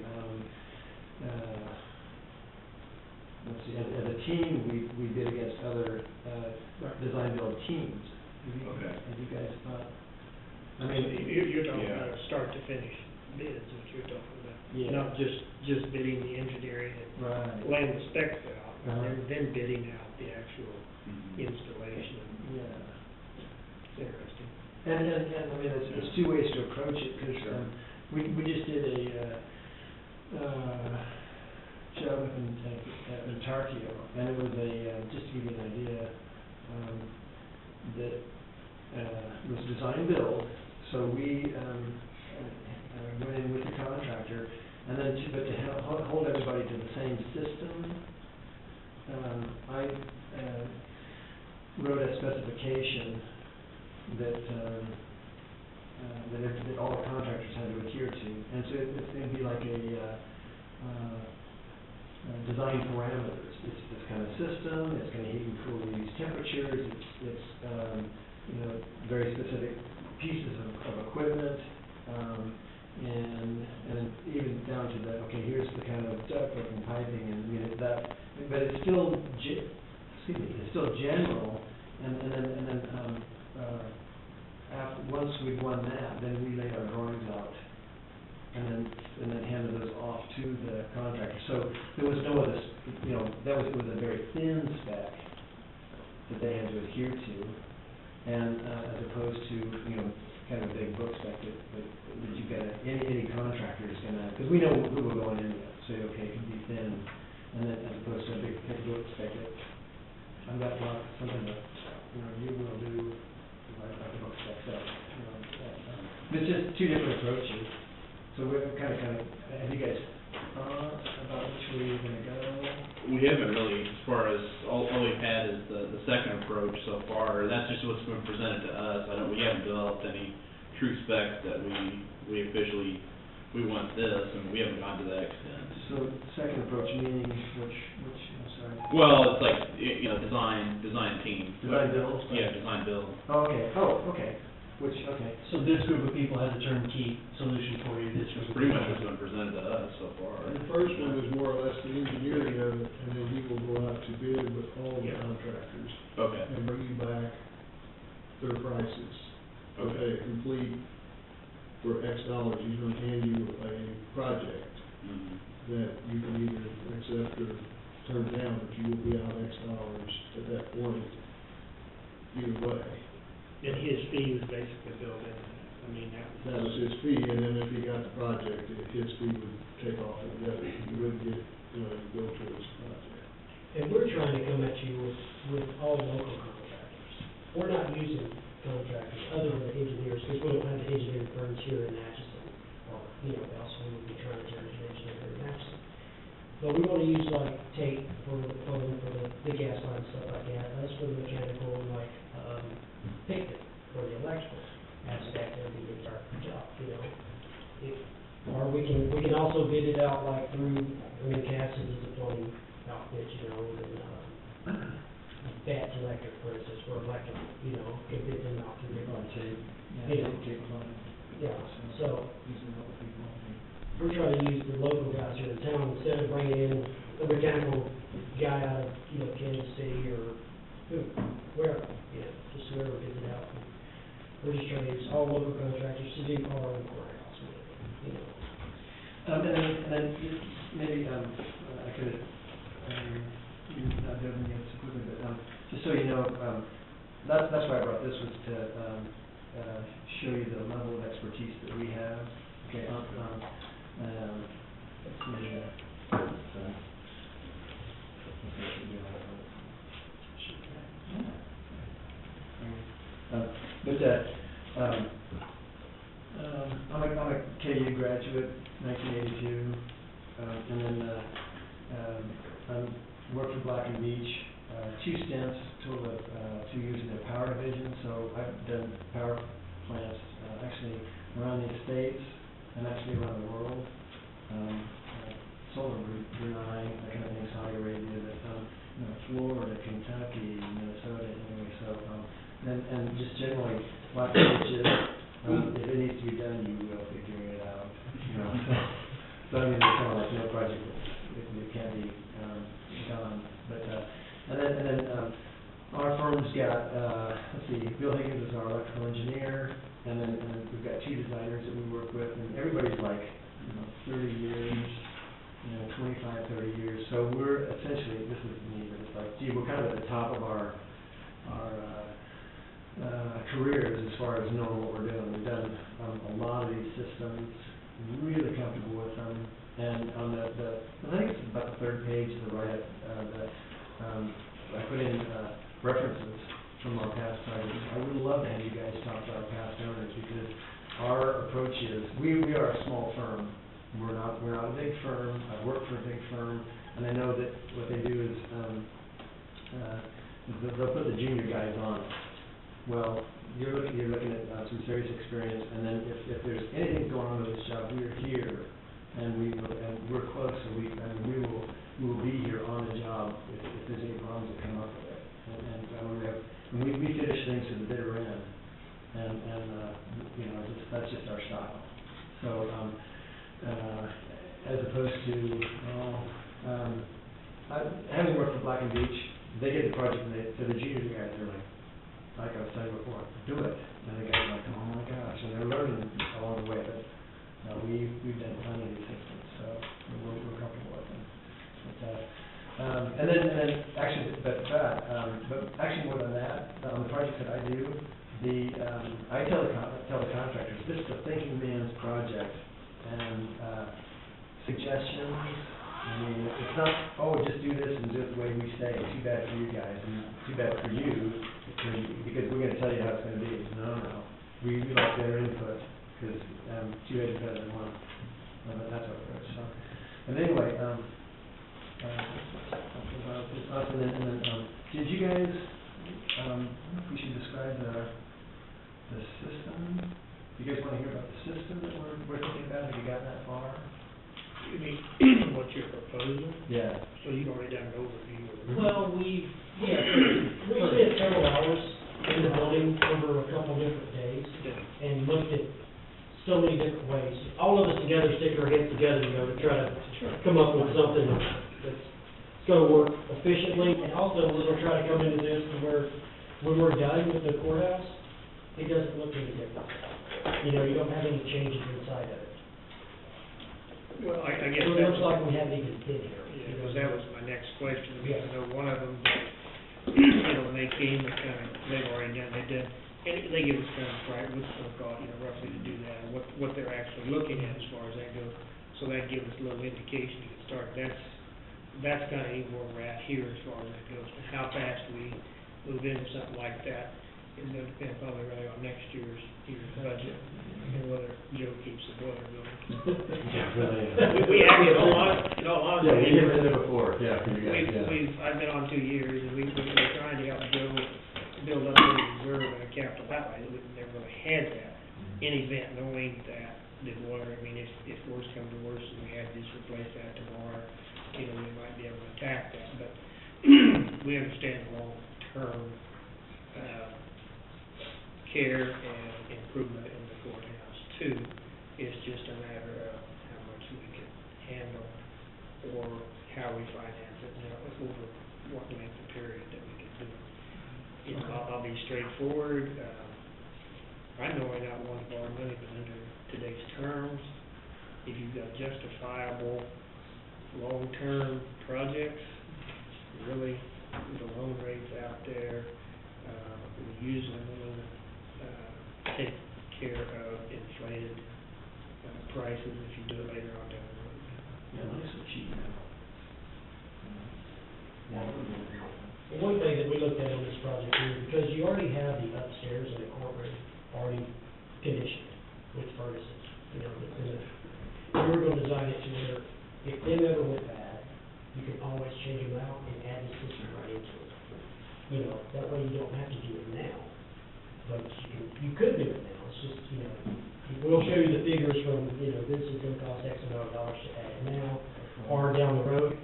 as a team, we bid against other design build teams. Okay. Have you guys thought? I So mean, you're talking Yeah. about start to finish bids, is what you're talking about. Yeah. Not just bidding the engineering and right. laying the specs out, Uh-huh. and then bidding out the actual Mhm. installation. Yeah. It's interesting. And I mean, there's two ways to approach it, because we just did a job up in Ontario, and it was just to give you an idea, that was design build. So we went in with the contractor, and then to hold everybody to the same system, I wrote a specification that all the contractors had to adhere to, and so it's going to be like a design parameters. It's this kind of system. It's going to heat and cool these temperatures. It's you know, very specific pieces of equipment, and even down to the, okay, here's the kind of ductwork and piping, and you know that, but it's still it's still general, and then after, once we've won that, then we laid our drawings out, and then handed those off to the contractor. So there was no other, you know, it was a very thin spec that they had to adhere to, and as opposed to, you know, kind of a big book spec that you got any contractor is gonna, because we know who we're going in with, so okay, it can be thin, and then as opposed to a big book spec that I've got something that, you know, you will do. It's just two different approaches. So we're kind of, have you guys thought about which way you're gonna go? We haven't really, as far as, all we've had is the second approach so far. That's just what's been presented to us. We haven't developed any true specs that we officially, we want this, and we haven't gone to that extent. So second approach meaning which, I'm sorry? Well, it's like, you know, design team. Design build? Yeah, design build. Oh, okay. Okay. So this group of people has a turnkey solution for you, this It's group of pretty much people- what's been presented to us so far. And the first one is more or less the engineering of it, and then he will go out to bid with all the contractors Okay, and bring you back their prices. Okay, complete for X dollars, he's gonna hand you a project mhm, that you can either accept or turn down, but you will be out X dollars at that point, either way. And his fee was basically built in. I mean, That was his fee, and then if he got the project, his fee would take off of the other, he wouldn't get, go towards the project. And we're trying to come at you with all local contractors. We're not using contractors other than engineers, because we don't have the engineering firms here in Atchison, or, else we would be trying to turn an engineer here in Atchison. But we want to use like Tate for the phone, for the gas line, stuff like that, us for the mechanical, and like, Picton for the electrical aspect of the entire job, Or we can also bid it out like through, Cass's is a plumbing outfit, and, Bat Electric, for instance, for electric, can bid them out through their budget. Yeah, so, we're trying to use the local guys here in town instead of bringing in a mechanical guy out of, Kansas City or wherever, just whoever bids it out. We're just trying to use all local contractors to do our own courthouse, And then maybe, I could, not delving in so quickly, but, just so you know, that's why I brought this, was to, show you the level of expertise that we have. Okay, let's see, I'm a KU graduate, 1982, and then I worked for Black and Beach, 2 stints, total of 2 years in their power division. So I've done power plants actually around the States and actually around the world. Solar Brunei, that kind of thing, Saudi Arabia, Florida, Kentucky, Minnesota, anyway. So and just generally, Black and Beach is, if it needs to be done, you will figure it out. So I mean, it's kind of like no project that can't be done. But and then our firm's got let's see, Bill Higgins is our electrical engineer, and then we've got 2 designers that we work with, and everybody's like 30 years, 25, 30 years. So we're essentially, this is neat, but it's like, gee, we're kind of at the top of our careers as far as knowing what we're doing. We've done a lot of these systems, really comfortable with them. And on I think it's about the 3rd page to the right, I put in references from our past projects. I would love to have you guys talk to our past owners, because our approach is, we are a small firm. We're not a big firm. I've worked for a big firm, and I know that what they do is they'll put the junior guys on. Well, you're looking at some serious experience, and then if there's anything going on with this job, we're here, and we're close, so we will be here on the job if there's any problems that come up with it. And we finish things to the bitter end, and that's just our style. So as opposed to having worked for Black and Beach, they get the project, and to the junior guys, they're like I was saying before, do it. And the guys are like, oh my gosh, and they're learning along the way. But we've done plenty of these systems, so we're comfortable with them. And then actually, but actually more than that, on the projects that I do, I tell the contractors, this is a thinking man's project, and suggestions. I mean, it's not, just do this and do it the way we say. Too bad for you guys, and too bad for you, because we're going to tell you how it's going to be. No. We like their input, because 2 heads is better than 1. But that's our approach. So, and anyway, did you guys, I don't know if we should describe the system. Do you guys want to hear about the system that we're thinking about? Have you gotten that far? You mean, what you're proposing? Yeah. So you've already done an overview of it? Well, we spent several hours in the building over a couple different days and looked at so many different ways. All of us together stick our heads together, to try to come up with something that's going to work efficiently. And also, we're going to try to come into this to where, when we're done with the courthouse, it doesn't look any different. You don't have any changes inside of it. Well, I guess It that's... looks like we haven't even been here. Yeah, because that was my next question. Yeah. I know one of them, when they came, they've already done, they did And they give us kind of, right, what's it gonna cost, roughly to do that, and what they're actually looking at as far as that goes. So that gives us a little indication to get started. That's kind of where we're at here as far as that goes. And how fast we move into something like that is gonna depend probably really on next year's budget, and whether Joe keeps the boiler going. Yeah, really. We actually, in all honesty. Yeah, we never did it before, yeah, for you guys, yeah. I've been on 2 years, and we've been trying to help Joe build up a reserve and a capital outlay. We never really had that in event, knowing that the boiler, I mean, if worse comes to worse and we had to just replace that tomorrow, we might be able to attack that. But we understand the long-term care and improvement in the courthouse too. It's just a matter of how much we can handle or how we finance it, over what length of period that we can do it. I'll be straightforward. I know we're not one to borrow money, but under today's terms, if you've got justifiable long-term projects, really, the loan rates out there, we usually will take care of inflated prices if you do it later on down the road. Yeah, money's so cheap now. One thing that we looked at on this project here, because you already have the upstairs and the courtroom already conditioned with furnaces, we were gonna design it to where if them ever went bad, you can always change them out and add the system right into it. That way you don't have to do it now, but you could do it now, it's just, we'll show you the figures from, this is gonna cost X amount of dollars to add it now, or down the road,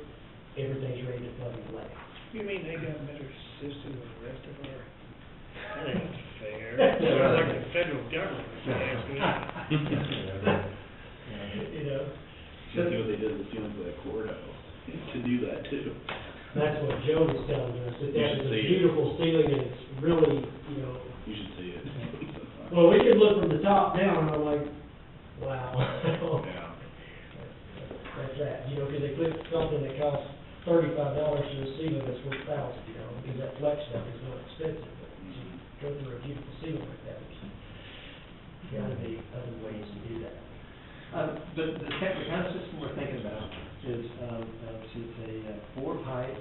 everything's ready to plug and play. You mean they got a better system than the rest of our, that ain't fair. They're like the federal government, if you ask me. Just see what they did with the ceilings of that courthouse, to do that too. That's what Joe was telling us, that You that should is a see it. beautiful ceiling and it's really, You should see it. well, we could look from the top down and I'm like, wow. Yeah. That's that, because they put something that costs $35 to the ceiling that's worth thousands, because that flex stuff is not expensive, but to go through a beautiful ceiling like that, there's gotta be other ways to do that. The kind of system we're thinking about is, it's a four-pipe,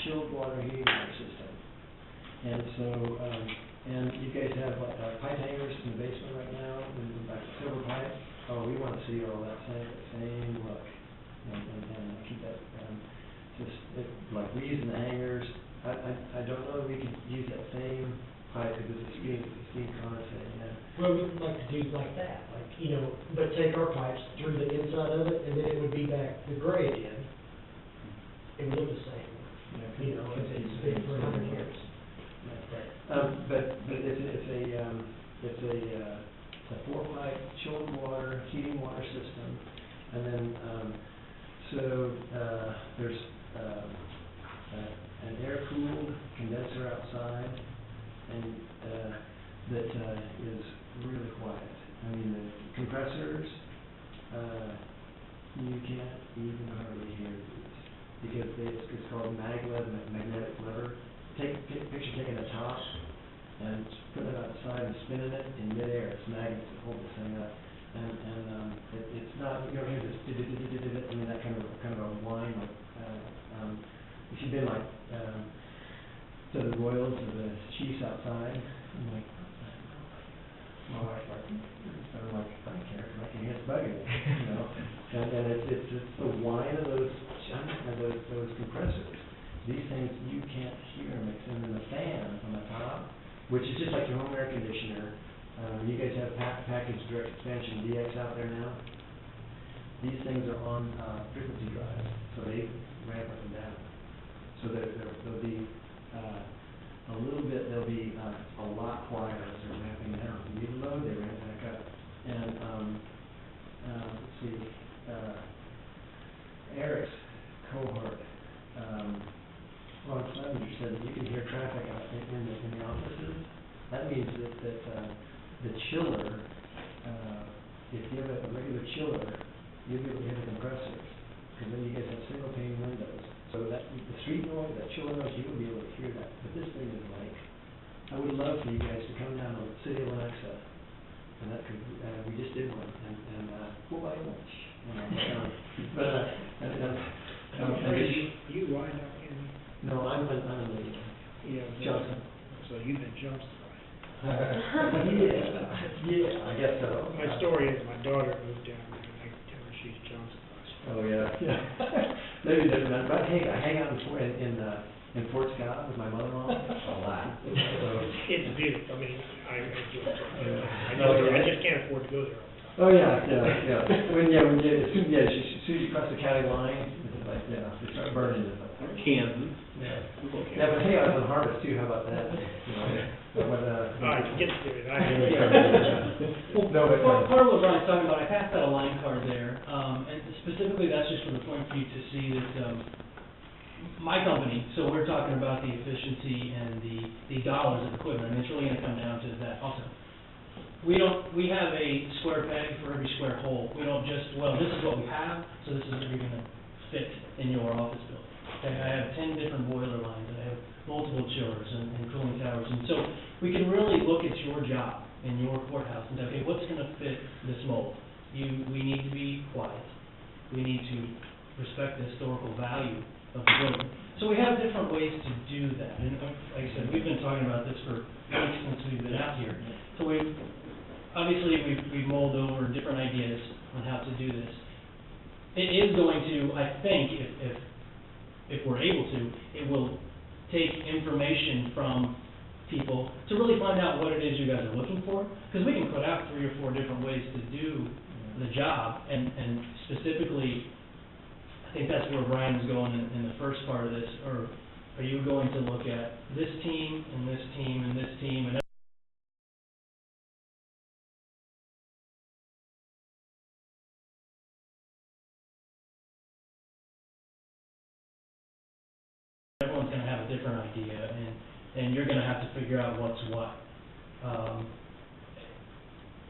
chilled water heating water system. And so, and you guys have pipe hangers in the basement right now, and like silver pipe. Oh, we want to see all that same look, and keep that, like we use in the hangers. I don't know if we could use that same pipe because it's steam condensate, yeah. Well, we'd like to do like that, but take our pipes through the inside of it, and then it would be back the gray again. It would look the same, it's been for 100 years. But it's a four-pipe chilled water, heating water system, and then, there's, an air-cooled condenser outside, and, that, is really quiet. I mean, the compressors, you can't even hardly hear these, because it's called maglev, magnetic lever. Picture taking a top and putting it outside and spinning it in midair. It's magnets that hold this thing up, and it's not, you don't hear this, I mean, that kind of a whine. If you've been to the Royals or the Chiefs outside, I'm like, my wife's like, I'm like, I don't care, I can hear it's bugging me, and it's the whine of those compressors. These things, you can't hear mixing, and then the fan on the top, which is just like your home air conditioner. You guys have packaged direct expansion DX out there now. These things are on frequency drives, so they ramp up and down. So they'll be they'll be a lot quieter as they're ramping down. If you need low, they ramp back up. And let's see, Eric's cohort, Ron Clevenger said that you can hear traffic out in the offices. That means that the chiller, if you have a regular chiller, you'll be able to hear the compressors, because then you guys have single pane windows. So that the street noise, that chiller noise, you will be able to hear that. But this thing is like I would love for you guys to come down to the city of Lenexa, and that could, we just did one, and we'll buy lunch, you know, but, You wind up in, no, I'm in the, Johnson. so you've been Johnson. Yeah, I guess so. My story is my daughter moved down there, and I tell her she's Johnson. Oh, yeah, yeah. Maybe different, but hey, I hang out in Fort Scott with my mother-in-law a lot. So, It's beautiful, I mean, I enjoy it. No, yeah. I just can't afford to go there all the time. oh, yeah. As soon as you cross the county line, it's like, they start burning. It's like, Kansas. Yeah, but hey, I was on Harvest too, how about that? You know, but, All right, get to it, Well, No, but, part of what Brian's talking about, I passed out a line card there, and specifically, that's just for the point for you to see that, my company, so we're talking about the efficiency and the dollars of equipment, and it's really gonna come down to that also. We have a square peg for every square hole. We don't just, well, this is what we have, so this is what you're gonna fit in your office building. Okay, I have 10 different boiler lines, I have multiple chillers and cooling towers, and so we can really look at your job in your courthouse and say, okay, what's gonna fit this mold? We need to be quiet. We need to respect the historical value of the building. So we have different ways to do that, and like I said, we've been talking about this for weeks since we've been out here. So we've mulled over different ideas on how to do this. It is going to, I think, if we're able to, it will take information from people to really find out what it is you guys are looking for, because we can put out 3 or 4 different ways to do the job, and specifically, I think that's where Brian's going in the first part of this, or are you going to look at this team, and this team, and this team, and everyone's gonna have a different idea, and you're gonna have to figure out what's what.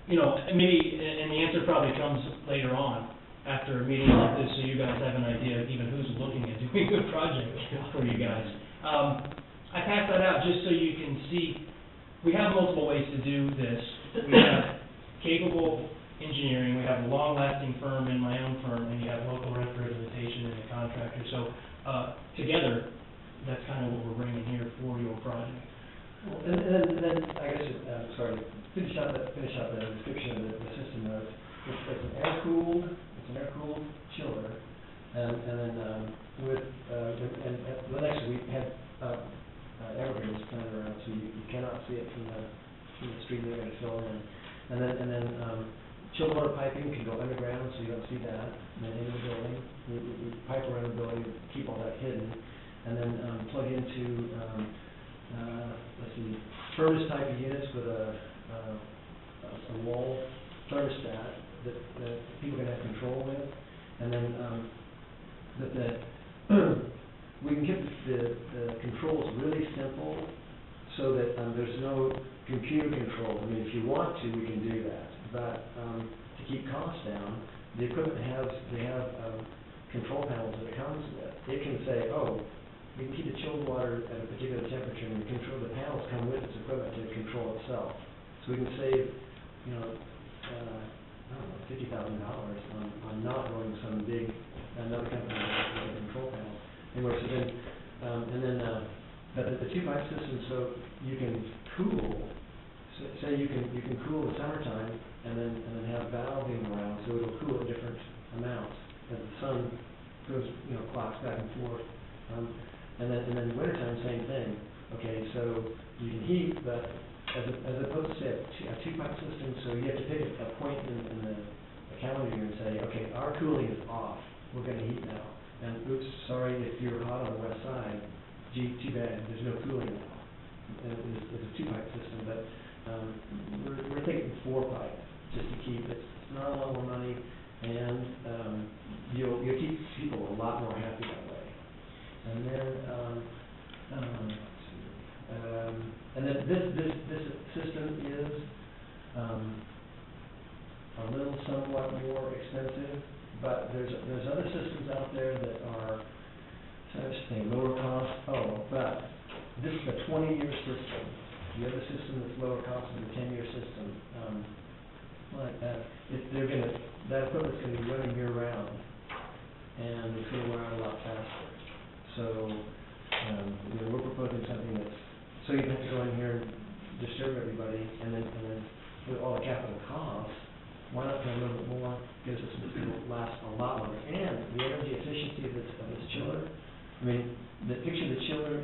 Maybe, and the answer probably comes later on, after a meeting like this, so you guys have an idea of even who's looking at doing a project for you guys. I pass that out just so you can see, we have multiple ways to do this. We have capable engineering, we have a long-lasting firm in my own firm, and you have local representation in the contractor. So, together, that's kind of what we're bringing here for your project. And then, I guess, finish out the description of the system notes. It's an air-cooled chiller, and then with Lenexa we had evergreens planted around, so you cannot see it from the street they're going to fill in, and then chilled water piping can go underground, so you don't see that, and then into the building, you pipe around the building, keep all that hidden, and then plug into furnace type of units with a wall thermostat that people can have control with, and then we can keep the controls really simple so that there's no computer control. I mean, if you want to, we can do that, but to keep costs down, the equipment have control panels that it comes with. It can say, oh, we can keep the chilled water at a particular temperature, and the panels come with its equipment to control itself. So we can save, $50,000 on not running some big, another company with a control panel. Anyway, so then, but the 2-pipe system, so you can cool, say you can cool in the summertime, and then have valving around, so it'll cool at different amounts as the sun goes, clocks back and forth. And then wintertime, same thing. Okay, so you can heat, but as opposed to say a 2-pipe system, so you have to pick a point in the calendar year and say, okay, our cooling is off. We're going to heat now. And oops, sorry if you're hot on the west side. Gee, too bad. There's no cooling now. And it's a 2-pipe system, but we're thinking 4-pipe just to keep it. It's not a lot more money, and you'll keep people a lot more happy that way. And then this system is a little somewhat more expensive, but there's other systems out there that are, so I just think, lower cost. Oh, but this is a 20-year system, The other system that's lower cost is a 10-year system. That equipment's gonna be running year-round, and it's gonna wear out a lot faster. So, we're proposing something that's, so you don't have to go in here and disturb everybody, and then with all the capital costs, why not pay a little bit more, gives us, it's gonna last a lot longer. And the energy efficiency of this chiller, I mean, the picture of the chiller,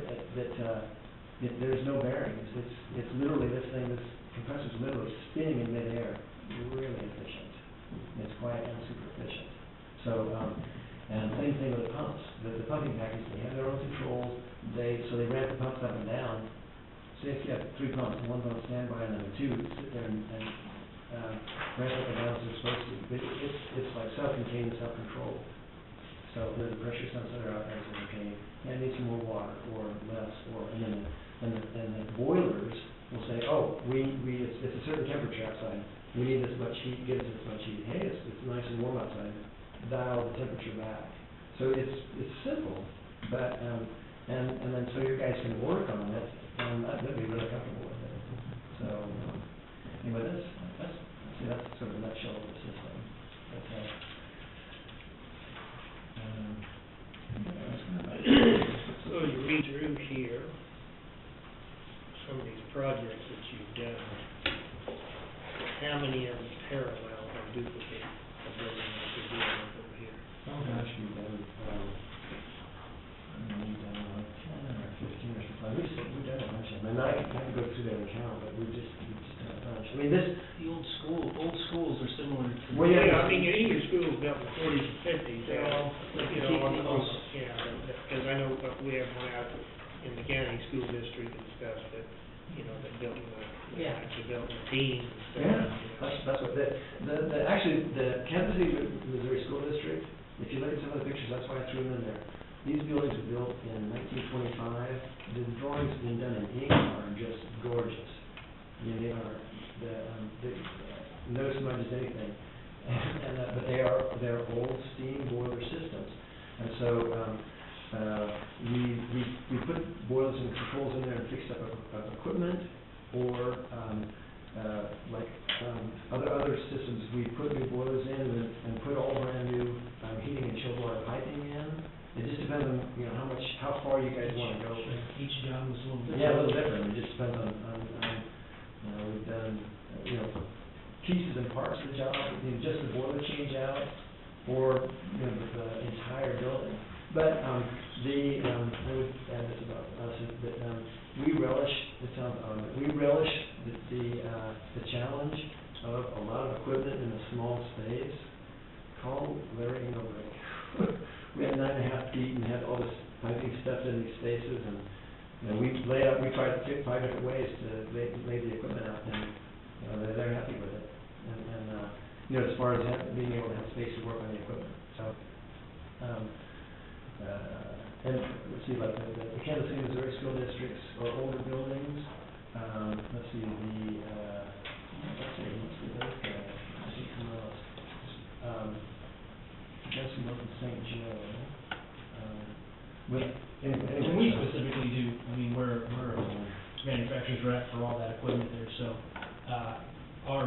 there's no bearings. It's literally, this compressor's literally spinning in midair, really efficient. It's quiet and super efficient. So, and same thing with the pumps. The pumping package, they have their own controls. They ramp the pumps up and down. So if you have 3 pumps, one on standby and then 2 sit there and ramp up and down as they're supposed to. But it's like self-contained, self-controlled. So the pressure sensor out there says, okay, I need some more water or less, and the boilers will say, oh, it's a certain temperature outside. We need this much heat, give us this much heat. Hey, it's nice and warm outside. Dial the temperature back. So it's simple, but and then so your guys can work on it, and they'll be really comfortable with it. So anyway, that's sort of a nutshell of the system. So you read through here, some of these projects that you've done, how many of them parallel or duplicate the building that you're doing over here? Oh gosh, we've done, we've done like 10 or 15 or something. We've done a bunch of them, and I can go through that and count, but we've just done a bunch. I mean, The old schools are similar to. Well, yeah. I mean, your schools built in the 40s and 50s, because I know we have one out in the county school district and stuff that, that built in actually built in the teens and stuff. Yeah, that's what actually, the Kansas City, Missouri School District, if you look at some of the pictures, that's why I threw them in there. These buildings were built in 1925. The drawings being done in ink are just gorgeous. They are, no smudge as anything. But they're old steam boiler systems. And so, we put boilers and controls in there and fixed up equipment, or other systems, we put new boilers in and put all brand new heating and chilled water piping in. It just depends on how far you guys want to go. Each job was a little different. Yeah, a little different. It just depends on we've done pieces and parts of the job, just the boiler change out, or the entire building. But I would add this about us is that we relish. It sounds odd, but we relish the challenge of a lot of equipment in a small space. Call Larry Engelbrich. We had 9.5 feet and had all this piping stuff in these spaces, and we tried 5 different ways to lay the equipment out, and they're happy with it. And as far as being able to have space to work on the equipment. So, and let's see, like the Kansas City, Missouri school districts or older buildings. Let's see, let's see those guys. I think who else? Jesse Milton St. Joe. And we specifically do, we're manufacturers rep for all that equipment there, so, our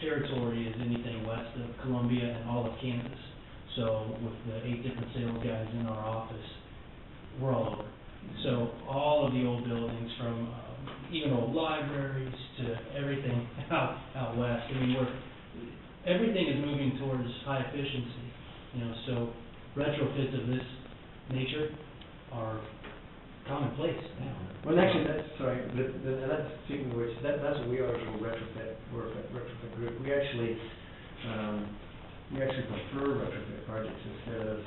territory is anything west of Columbia and all of Kansas. So with the 8 different sales guys in our office, we're all over. So all of the old buildings from, even old libraries to everything out west, everything is moving towards high efficiency. So retrofits of this nature are commonplace now. Well, actually, that's speaking of which, that's what we are as a retrofit. We're a retrofit group. We actually prefer retrofit projects instead of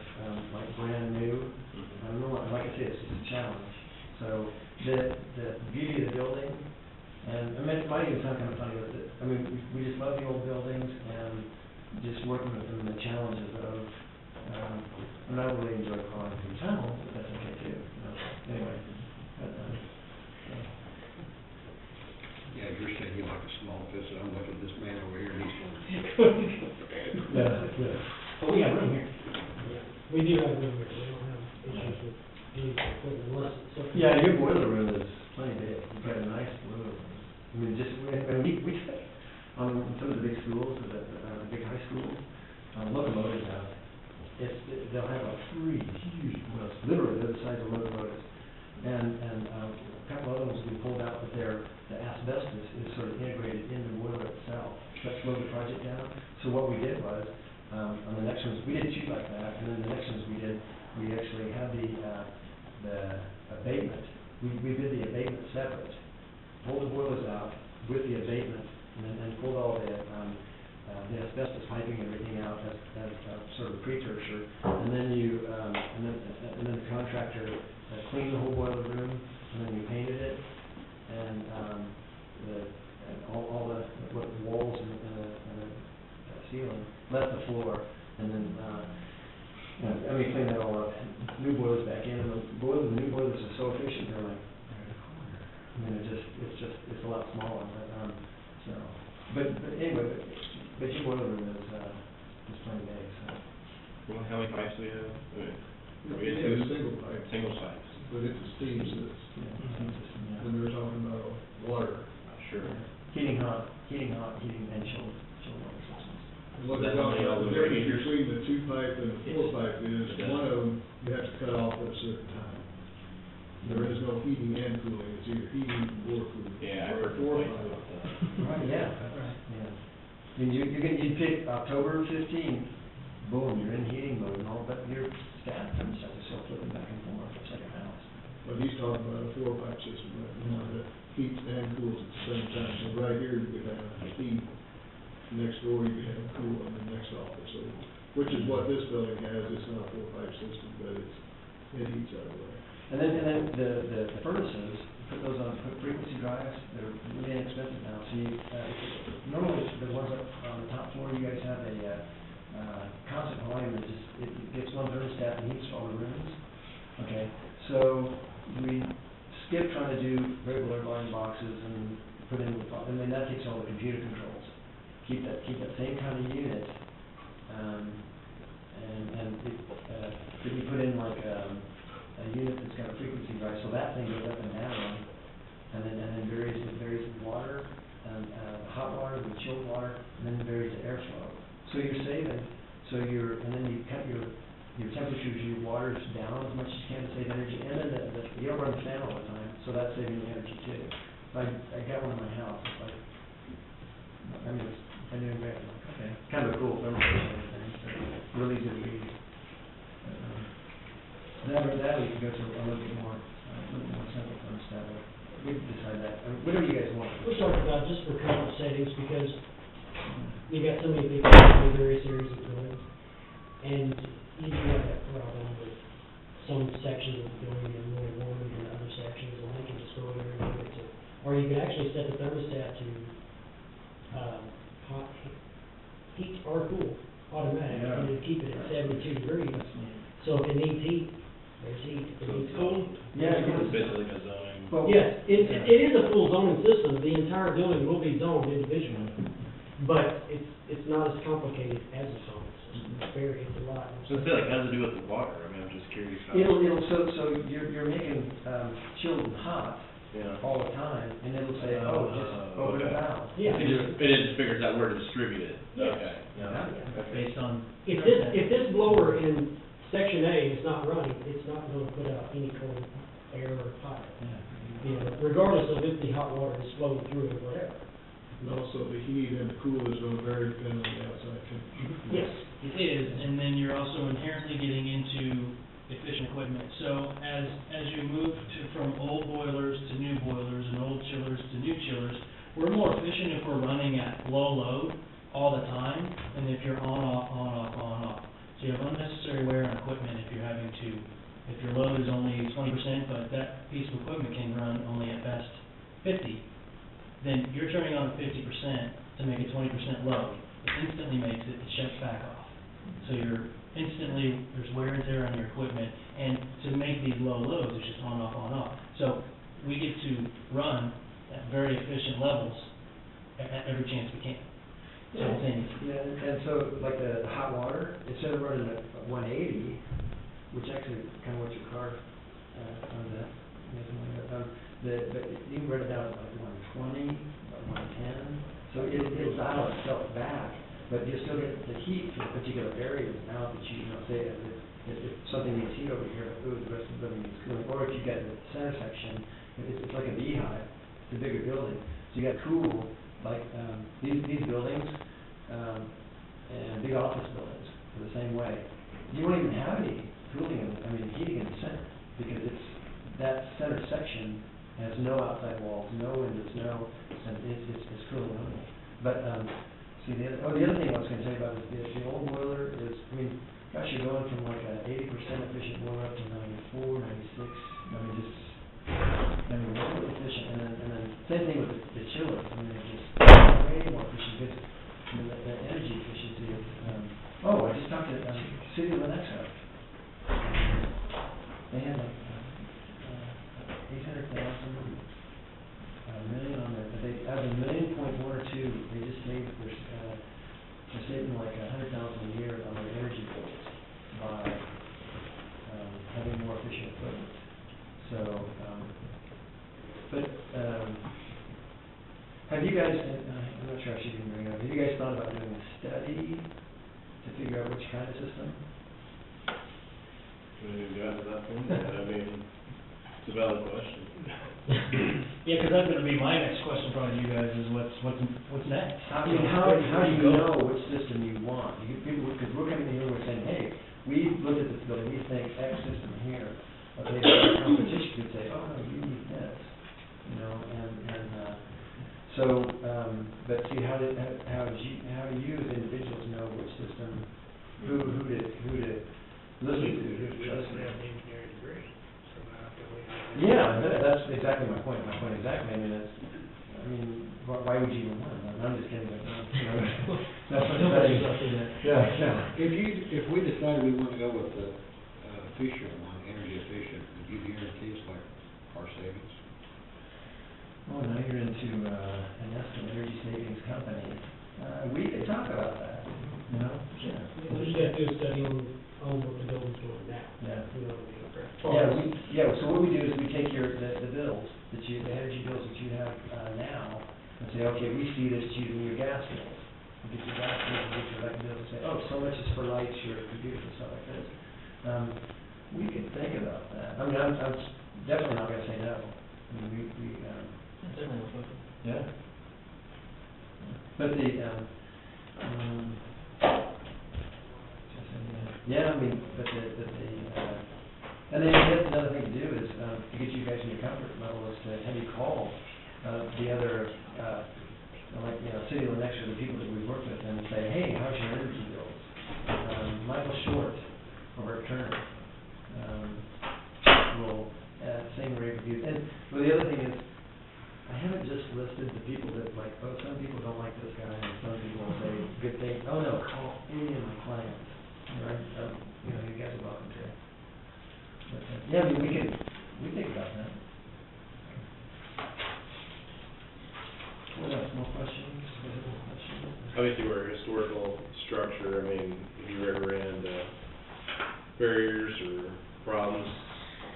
like brand new. I don't know, like I said, it's just a challenge. So the beauty of the building, and it might even sound kind of funny with it. We just love the old buildings and just working with them, the challenges of. And I really enjoy calling through tunnels, but that's okay too. Anyway. Yeah, you're saying you like a small office, and I'm looking at this man over here, and he's going. Yeah. But we have room here. Yeah, we do have room here, we don't have issues with using equipment unless it's something. Yeah, your boiler room is plenty big. You've got a nice boiler room. I mean, just, and we on some of the big schools, the big high schools, locomotives have, they'll have like 3 huge boilers, literally they're the size of locomotives. And a couple of them have been pulled out, but the asbestos is sort of integrated in the boiler itself. That slowed the project down. So what we did was, on the next ones, we didn't shoot like that, and then the next ones we actually had the abatement. We did the abatement separate, pulled the boilers out with the abatement, and pulled all the asbestos piping and everything out as sort of precursor. And then and then the contractor cleaned the whole boiler room, and then you painted it, and all the walls and the ceiling, left the floor, and then cleaned that all up. New boilers back in, and the new boilers are so efficient. They're like, I mean, it's a lot smaller, but anyway, but your boiler room is plenty big, so. Well, how many pipes do we have? We have a single pipe, Single pipes. but it's a steam system. Yeah. When we were talking about water, Sure. Heating, heating and chilled water systems. and what Is that they're talking how about, many the difference radiators? between the 2-pipe and the 4-pipe is, Yeah. one of them, you have to cut off at a certain time. There is no heating and cooling, it's either heating or cooling. Yeah, I've Or a heard complaints 4-pipe. about that. Right, yeah, Right. yeah. I mean, you'd pick October 15th, boom, you're in heating mode and all, but your staff thermostat is still flipping back and forth, it's like a house. But he's talking about a 4-pipe system, right, now that heats and cools at the same time. So right here, you could have heat, next door you could have cool in the next office, so, which is what this building has, it's not a 4-pipe system, but it heats out of the way. And then the furnaces, put those on frequency drives, they're really inexpensive now, so you, normally the ones up on the top floor, you guys have a constant volume that just, it gets one thermostat and heats all the rooms. Okay, so we skip trying to do regular volume boxes and put in, and then that takes all the computer controls. Keep that same kind of unit, and if you put in like a unit that's got a frequency drive, so that thing goes up and down, and then varies the water, and hot water, the chilled water, and then varies the airflow. So you're saving, and then you cut your temperatures, your water's down as much as you can to save energy, and then you don't run the fan all the time, so that's saving the energy too. I got one in my house, it's like, I mean, I'm doing great, I'm like, okay, kind of a cool thermostat and everything, so really easy to use. That we can go to a little bit more simple thermostat, we can decide that, whatever you guys want. We're talking about just for comfort settings, because you got so many people in various areas of the building, and you do have that problem with some sections of the building being really warm than other sections, and they can just go in there and do it to, or you can actually set the thermostat to, hot, heat or cool, automatic, Yeah. and then keep it at 72 degrees. That's neat. So if it needs heat, there's heat. If it needs cool, Yeah, It's basically a zoning. Well, yes, it is a full zoning system, the entire building will be zoned individually, but it's not as complicated as a zoning system, it's a lot. So I feel like, how does it do with the water? I mean, I'm just curious how. So you're making, chilled and hot Yeah. all the time, and it'll say, just open a okay. valve. Yeah. It just figures out where to distribute it. Yes. Okay. Yeah. Based on. If this blower in section A is not running, it's not gonna put out any cold air or hot, you know, regardless of if the hot water is flowing through or whatever. And also the heat and the cool is going to vary depending on the outside temperature. Yes. It is, and then you're also inherently getting into efficient equipment. So as you move from old boilers to new boilers and old chillers to new chillers, we're more efficient if we're running at low load all the time than if you're on, off. So you have unnecessary wear on equipment if you're having to, if your load is only 20%, but that piece of equipment can run only at best 50, then you're turning on 50% to make a 20% load. It instantly makes it shuts back off. So you're instantly, there's wear and tear on your equipment, and to make these low loads, it's just on, off. So we get to run at very efficient levels at every chance we can. Simultaneously. Yeah, and so like the hot water, instead of running at 180, which actually kind of what your car runs at, but you can rent it out at like 120, 110, so it'll dial itself back, but you still get the heat for particular areas now that you know, say if something needs heat over here, but the rest of the building needs cooling, or if you got the center section, it's like a beehive, it's a bigger building, so you got cool, like, these buildings, and big office buildings are the same way. You won't even have any cooling, heating in the center, because that center section has no outside walls, no windows, and it's cooling only. But, see, the other thing I was gonna tell you about is the old boiler is, gosh, you're going from like a 80% efficient boiler up to 94, 96, really efficient, and then same thing with the chillers, they're just way more efficient, because, the energy efficiency is, I just talked to, City of Lenexa. They had like, 800,000, $1 million on there, but they, out of $1.1 or $2 million, they just saved, they're saving like $100,000 a year on their energy bills by, having more efficient equipment. So, have you guys, I'm not sure I should even bring it up, have you guys thought about doing a study to figure out which kind of system? We've gotten to that point, it's a valid question. Yeah, because that's gonna be my next question probably to you guys, is what's next? How do you know which system you want? Because we're coming in here, we're saying, hey, we looked at this building, we think X system here. Okay, so our competition could say, oh, no, you need this, but see, how do you as individuals know which system, who to listen to, who to We trust? doesn't have an engineering degree, so now we Yeah, that's exactly my point. Why would you even want it? I'm just kidding. If we decided we want to go with the efficient one, energy efficient, would you guarantee us like our savings? Well, now you're into an energy savings company. We could talk about that, Sure. We just have to do a study on what the building's doing now. Yeah. You know what I mean? So what we do is we take the bills, the energy bills that you have now, and say, okay, we see this using your gas bills. We get your gas bills, we get your electric bills, and say, oh, so much is for lights, your computers, and stuff like this. We could think about that. I'm definitely not gonna say no. Certainly no problem. Yeah. But and then another thing to do is, to get you guys in your comfort level, is to have you call, the other, City of Lenexa, the people that we've worked with, and say, hey, how's your energy bills? Michael Short over at Turner, will, same rate reviews. And, the other thing is, I haven't just listed the people that some people don't like this guy, and some people will say good things. Oh no, call any of my clients. You guys are welcome to. But, we think about that. What else? More questions? Obviously, we're a historical structure. Have you ever ran into barriers or problems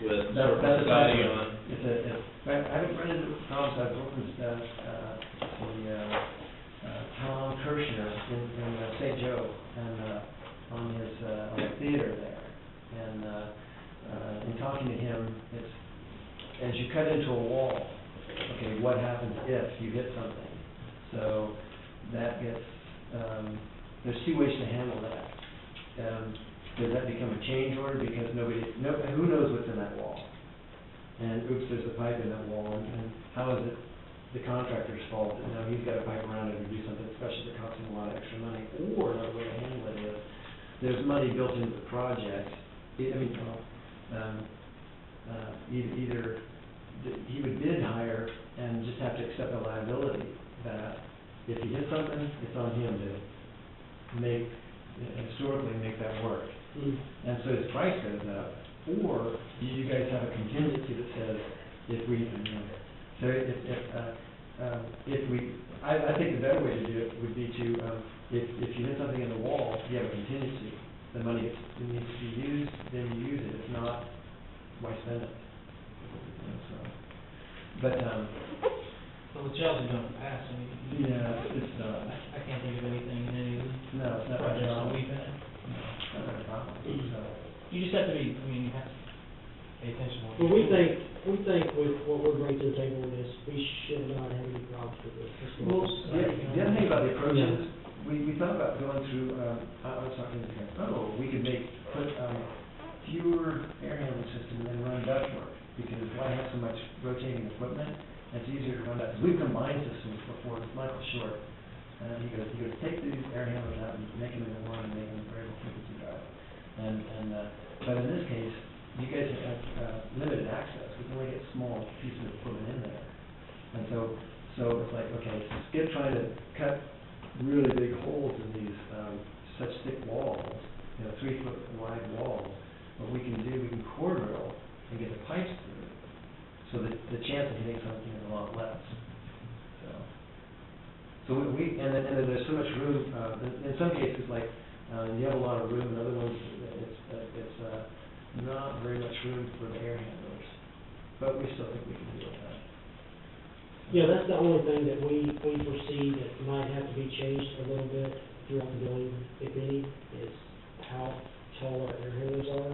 with society on? I haven't run into problems. I've worked with Tom Kirshner in St. Joe, and on the theater there, and in talking to him, it's as you cut into a wall. Okay, what happens if you hit something? So that gets there's two ways to handle that. Does that become a change order because who knows what's in that wall? And oops, there's a pipe in that wall, and how is it the contractor's fault that now he's got to pipe around it or do something special that costs him a lot of extra money? Or another way to handle it is there's money built into the project. Either he would bid higher and just have to accept the liability that if he hits something, it's on him to historically make that work. And so his price goes up. Or you guys have a contingency that says if we, I think the better way to do it would be to, if you hit something in the wall, you have a contingency. The money needs to be used, then you use it. If not, why spend it? But, Well, the jobs are done in the past, I mean, yeah, it's, I can't think of anything in any of the no, it's not my projects that problem. we've had. It's not my problem, so. You just have to be, I mean, you have to pay attention to what Well, you're doing. we think with what we're bringing to the table in this, we should not have any problems with this. Well, the other thing about the approach is, we thought about going through, I was talking to the guy, we could put, fewer air handling systems and then run ductwork, because why have so much rotating equipment? And it's easier to run that, because we've combined systems before, with Michael Short, he goes, take these air handlers out and make them into one and make them variable frequency drive. But in this case, you guys have, limited access, we can only get small pieces of equipment in there. And so it's like, okay, skip trying to cut really big holes in these, such thick walls, 3-foot wide walls. What we can do, we can core drill and get the pipes through, so that the chance of hitting something is a lot less. So and then there's so much room, in some cases, like, you have a lot of room, in other ones, it's not very much room for the air handlers, but we still think we can deal with that. Yeah, that's the only thing that we foresee that might have to be changed a little bit throughout the building, if any, is how tall our air handlers are.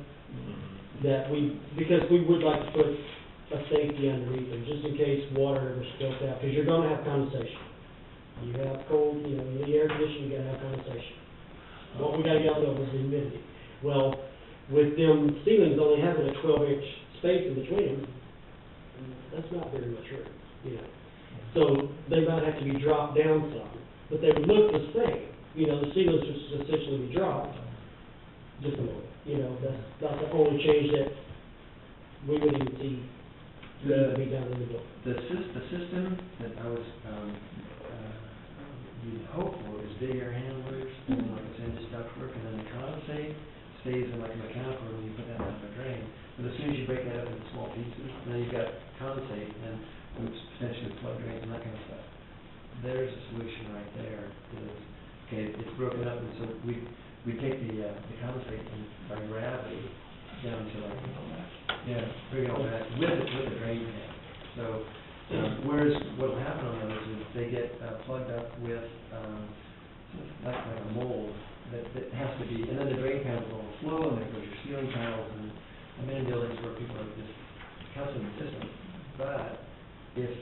Because we would like to put a safety underneath them, just in case water ever spills out, because you're gonna have condensation. You have cold, in the air conditioning, you gotta have condensation. What we gotta get out of is the humidity. Well, with them ceilings only having a 12-inch space in between them, that's not very much room, So they might have to be dropped down some, but they would look the same. The ceilings would essentially be dropped just a little. That's the only change that we would even see need to be done in the building. The system that I was, you'd hope for is big air handlers, and like I said, just ductwork, and then the condensate stays in like a mechanical room, you put that down the drain. But as soon as you break that up into small pieces, then you've got condensate, and potentially flood drains and that kind of stuff. There's a solution right there. It's broken up, and so we take the condensate and by gravity down to like, bring it all back with the drain pan. So, whereas what'll happen on those is they get plugged up with like a mold that has to be, and then the drain pan will overflow, and there goes your ceiling tiles, and I'm in buildings where people are just counseling the system. But if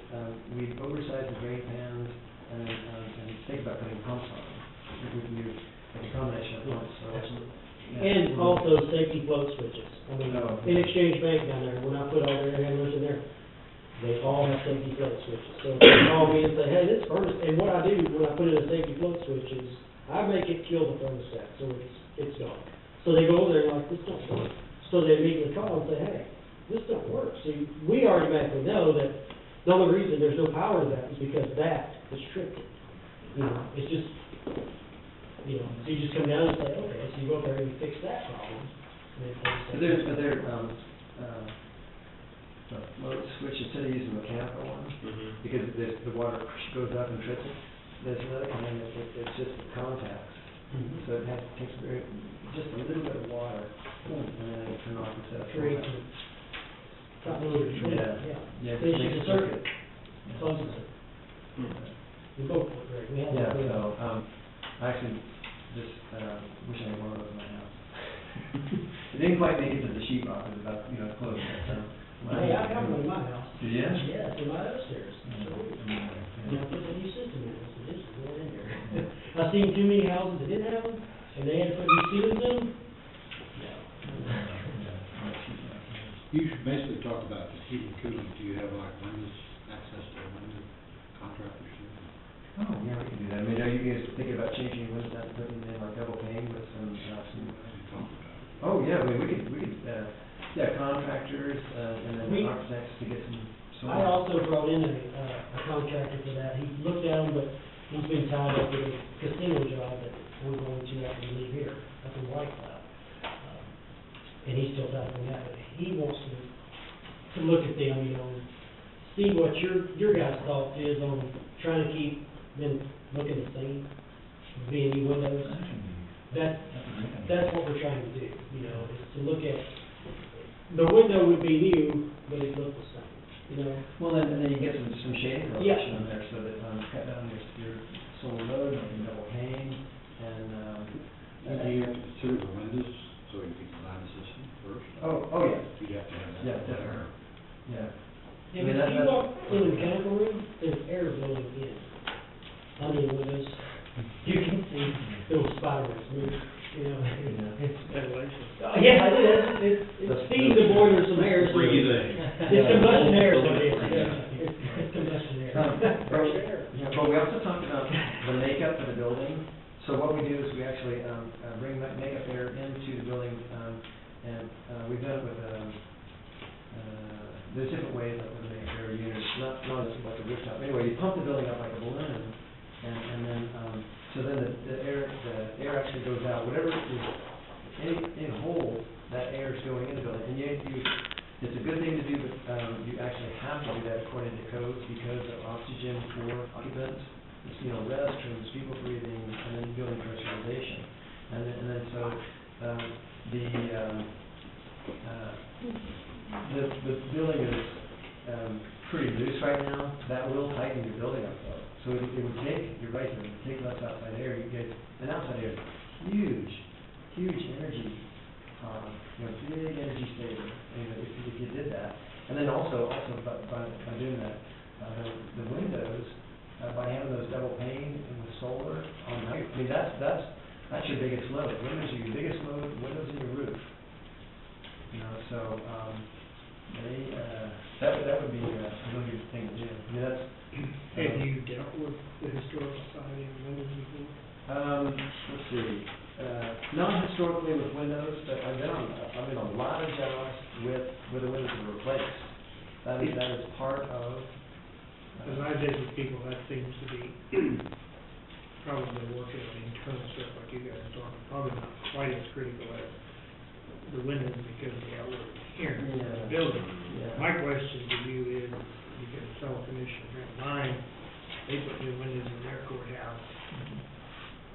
we oversize the drain pans and think about putting pumps on them, we can use like a combination of pumps. So And also safety float switches. In Exchange Bank down there, when I put all their air handlers in there, they all have safety float switches. So if they call me and say, hey, this furnace, and what I do when I put in a safety float switch is, I make it kill the thermostat, so it's gone. So they go over there and like, this don't work. So they immediately call and say, hey, this don't work. See, we automatically know that the only reason there's no power to that is because that is tripped. It's just, so you just come down and say, okay, so you go up there and you fix that problem. But they're float switch, instead of using mechanical ones, because the water goes up and trips it, there's another kind that it's just contacts. So it takes just a little bit of water, and then it turn off instead of Create throwing it. Yeah. It makes a circuit. Closes it. We both work great. We have I actually just wish I had one of those in my house. It didn't quite make it to the sheet rock, it was about, close. Hey, I have one in my house. Did you? Yes, in my upstairs. And I put a new system in it, so this is going in there. I've seen too many houses that didn't have them, and they had to put new ceilings in them. You basically talked about the heating and cooling. Do you have like windows, access to window contractors? Oh, yeah, we can do that. I mean, are you guys thinking about changing your windows out, putting in like double pane with some, oh, yeah, we could, contractors, and then architects to get some. I also brought in a contractor for that. He looked at them, but he's been tied up with a casino job that we're going to after we leave here, up in White Cloud. And he's still tied up on that, but he wants to look at them, see what your guys' thought is on trying to keep them looking the same, being new windows. That's what we're trying to do, is to look at, the window would be new, but it looked the same, Well, then you shading for Yeah. option in there, so that, cut down your solar load, you can double pane, and, Do you have to consider the windows, so you can design the system first? oh, yeah, You'd have to have that. yeah, definitely, yeah. And if you walk in the mechanical room, there's air blowing in. Under the windows, you can see little spirals move, you know. It's, Ventilation. yeah, it is, it's feeding the boiler some air, so. Breathing. It's combustion air, is what it is, yeah, it's combustion air. Fresh air. Yeah, but we also talked about the makeup of the building. So what we do is we actually, bring makeup air into the building, and, we've done it with, there's different ways that we make air units, not as like a rooftop. Anyway, you pump the building up like a balloon, and then, so then the air actually goes out, whatever is, any hole, that air is going in the building. And it's a good thing to do, but, you actually have to do that according to codes because of oxygen for occupants. It's, restrooms, people breathing, and then building pressurization. And then so, the building is, pretty loose right now. That will tighten your building up though. So it would take, you're right, it would take less outside air. You get, an outside air is huge energy, big energy saver, if you did that. And then also by doing that, the windows, by having those double pane and the solar on night, I mean, that's your biggest load. Windows are your biggest load, windows in your roof. So, that would be a really good thing to do. I mean, that's. Have you dealt with the historical society and windows before? Let's see, not historically with windows, but I've been on a lot of jobs where the windows are replaced. That is part of. As I visit people, that seems to be probably working on internal stuff like you guys are talking, probably not quite as critical as the windows because of the outward appearance of the building. Yeah. My question to you is, because a fellow commissioner friend of mine, they put new windows in their courthouse,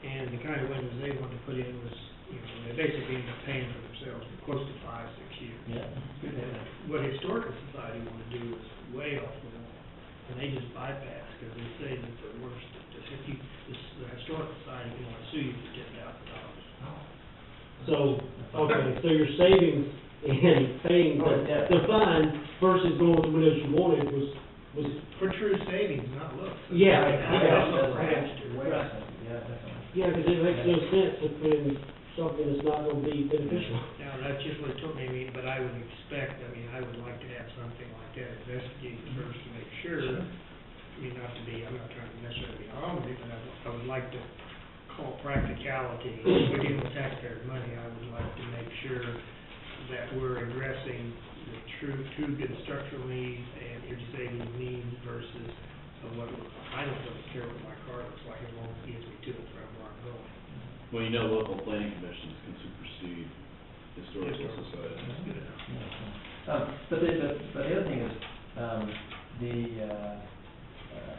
and the kind of windows they wanted to put in was, they basically ended up paying for themselves for close to 5-6 years. Yeah, good to have. What Historical Society wanted to do was way off the wall, and they just bypass, because they say that the worst, the Historical Society can only sue you for $10,000. So, okay, so your savings in paying the fine versus going with the windows you wanted was. For true savings, not looks. Yeah. Yeah, definitely. Yeah, because it makes no sense to put in something that's not gonna be beneficial. Now, that's just what it took me, but I would expect, I would like to have something like that investigated first to make sure. I'm not trying to necessarily be wrong with it, but I would like to call practicality. If we're dealing with taxpayers' money, I would like to make sure that we're addressing the true good structural needs and energy saving needs versus I don't really care what my car looks like as long as it gets me to and from where I'm going. Well, local planning commissions can supersede historical societies. That's good enough. But the other thing is,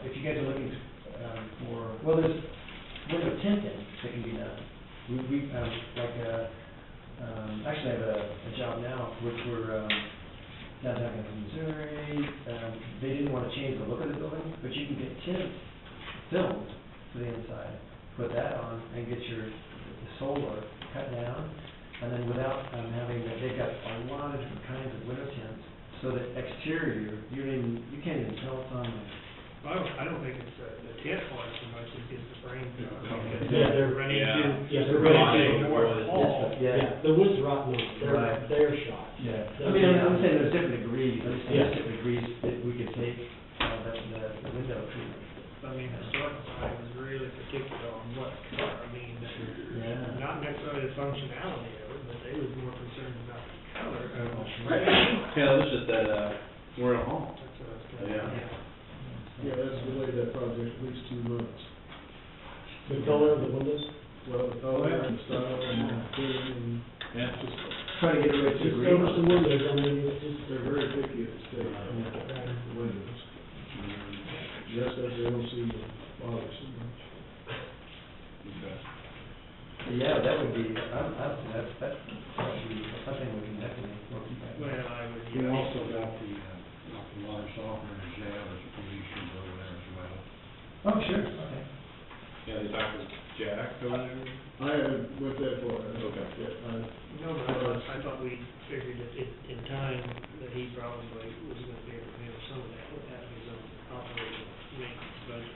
if you guys are looking there's window tinting that can be done. We actually have a job now, which we're, downtown in Missouri. They didn't want to change the look of the building, but you can get tint filmed to the inside, put that on, and get the solar cut down, and then without having that, they've got a lot of different kinds of window tints, so that exterior, you can't even tell it's on there. I don't think it's the tint part so much as it's the frame. Yeah, they're running Yeah. they're running into Wood. a wall. Yeah. The wood's rotten, Right. they're shot. Yeah. I mean, I'm saying there's different degrees, Yeah. different degrees that we could take, the window treatment. The historical side was really particular on what color, Yeah. not necessarily the functionality of it, but they was more concerned about the color. Yeah, it was just that, we're at home. That's what I was saying. Yeah. Yeah, that's delayed that project at least 2 months. The color of the windows? Well, the color and style and clearing Yeah. and just, Try to get rid of Just the over some green. windows, it's just. they're very picky at the state, the windows. Yes, they don't see the bother so much. Okay. Yeah, that would be, that would be something we can definitely look at. Well, I would, You also got the water softener, a gel, or some pollution or whatever as well. Oh, sure, okay. Yeah, they talked with Jack over there. I haven't went that far. Okay. Yeah, No, but I thought we figured that in time, that he probably was gonna be able to handle some of that without his own operating maintenance budget.